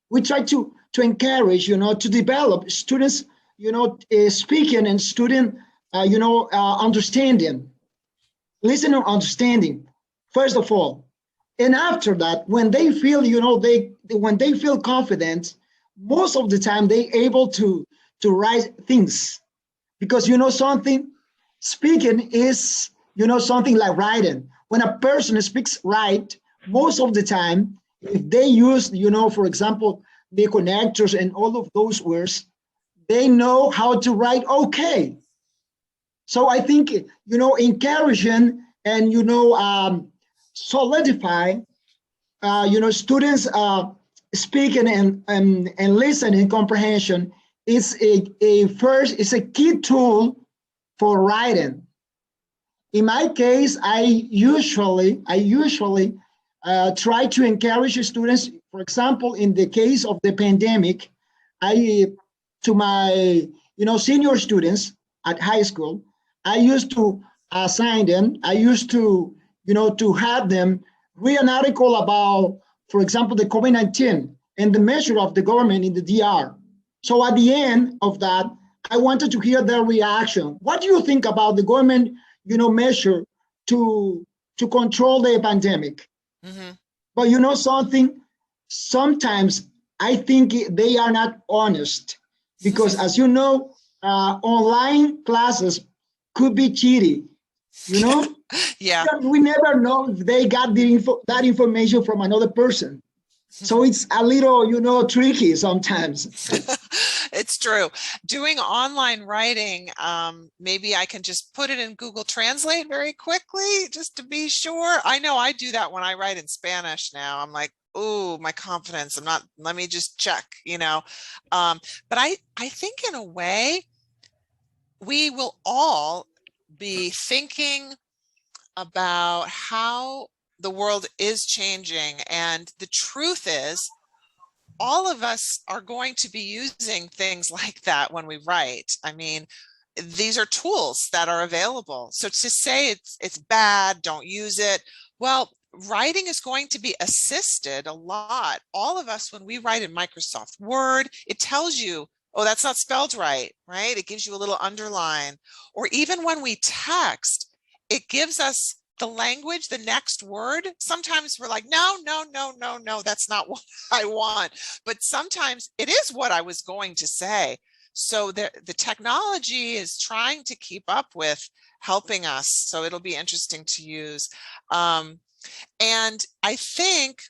we try to encourage, you know, to develop students, you know, speaking and student, you know, understanding, listening, understanding, first of all. And after that, when they feel, you know, when they feel confident, most of the time they able to write things, because, you know, something, speaking is, you know, something like writing. When a person speaks right, most of the time, if they use, you know, for example, the connectors and all of those words, they know how to write okay. So I think, you know, encouraging and, you know, solidify, you know, students speaking and listening comprehension is a key tool for writing. In my case, I usually try to encourage students. For example, in the case of the pandemic, to my, you know, senior students at high school, I used to assign them, I used to, you know, to have them read an article about, for example, the COVID-19 and the measure of the government in the DR. So at the end of that, I wanted to hear their reaction. What do you think about the government, you know, measure to control the pandemic? Mm-hmm. But you know something, sometimes I think they are not honest, because as you know, online classes could be cheating, you know?
Yeah.
We never know if they got that information from another person. So it's a little, you know, tricky sometimes.
It's true. Doing online writing, maybe I can just put it in Google Translate very quickly just to be sure. I know I do that when I write in Spanish now. I'm like, oh, my confidence. Let me just check, you know. But I think in a way, we will all be thinking about how the world is changing. And the truth is, all of us are going to be using things like that when we write. I mean, these are tools that are available. So to say it's bad, don't use it. Well, writing is going to be assisted a lot. All of us, when we write in Microsoft Word, it tells you, oh, that's not spelled right, right? It gives you a little underline. Or even when we text, it gives us the language, the next word. Sometimes we're like, no, that's not what I want. But sometimes it is what I was going to say. So the technology is trying to keep up with helping us. So it'll be interesting to use. And I think,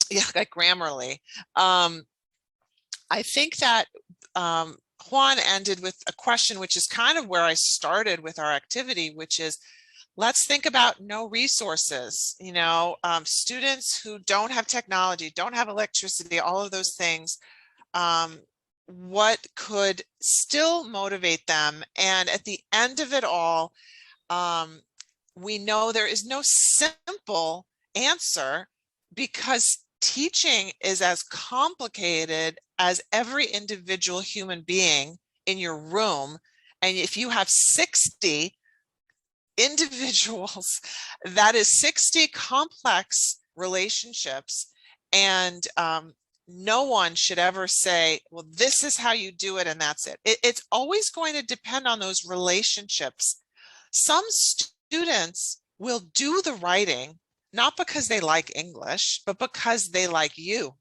yeah, like Grammarly, I think that Juan ended with a question, which is kind of where I started with our activity, which is, let's think about no resources. You know, students who don't have technology, don't have electricity, all of those things, what could still motivate them? And at the end of it all, we know there is no simple answer, because teaching is as complicated as every individual human being in your room. And if you have 60 individuals, that is 60 complex relationships. And no one should ever say, well, this is how you do it and that's it. It's always going to depend on those relationships. Some students will do the writing, not because they like English, but because they like you,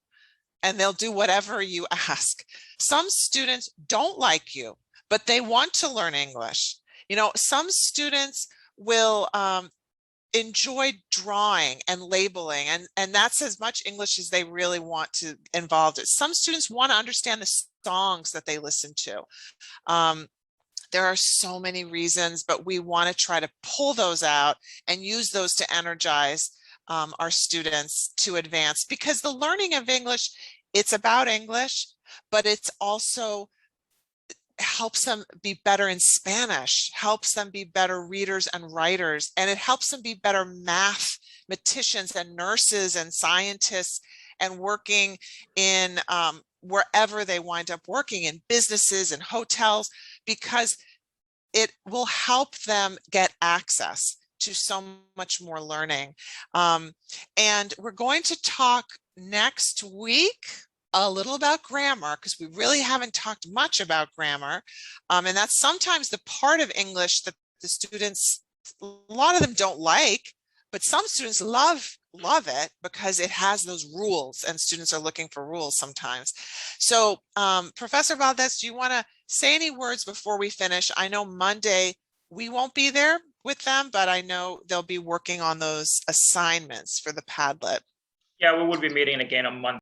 and they'll do whatever you ask. Some students don't like you, but they want to learn English. You know, some students will enjoy drawing and labeling, and that's as much English as they really want to involve it. Some students want to understand the songs that they listen to. There are so many reasons, but we want to try to pull those out and use those to energize our students to advance, because the learning of English, it's about English, but it's also helps them be better in Spanish, helps them be better readers and writers, and it helps them be better mathematicians and nurses and scientists, and working in wherever they wind up working, in businesses and hotels, because it will help them get access to so much more learning. And we're going to talk next week a little about grammar, because we really haven't talked much about grammar. And that's sometimes the part of English that the students, a lot of them don't like, but some students love it because it has those rules, and students are looking for rules sometimes. So Professor Valdez, do you want to say any words before we finish? I know Monday we won't be there with them, but I know they'll be working on those assignments for the Padlet.
Yeah, we will be meeting again on Monday.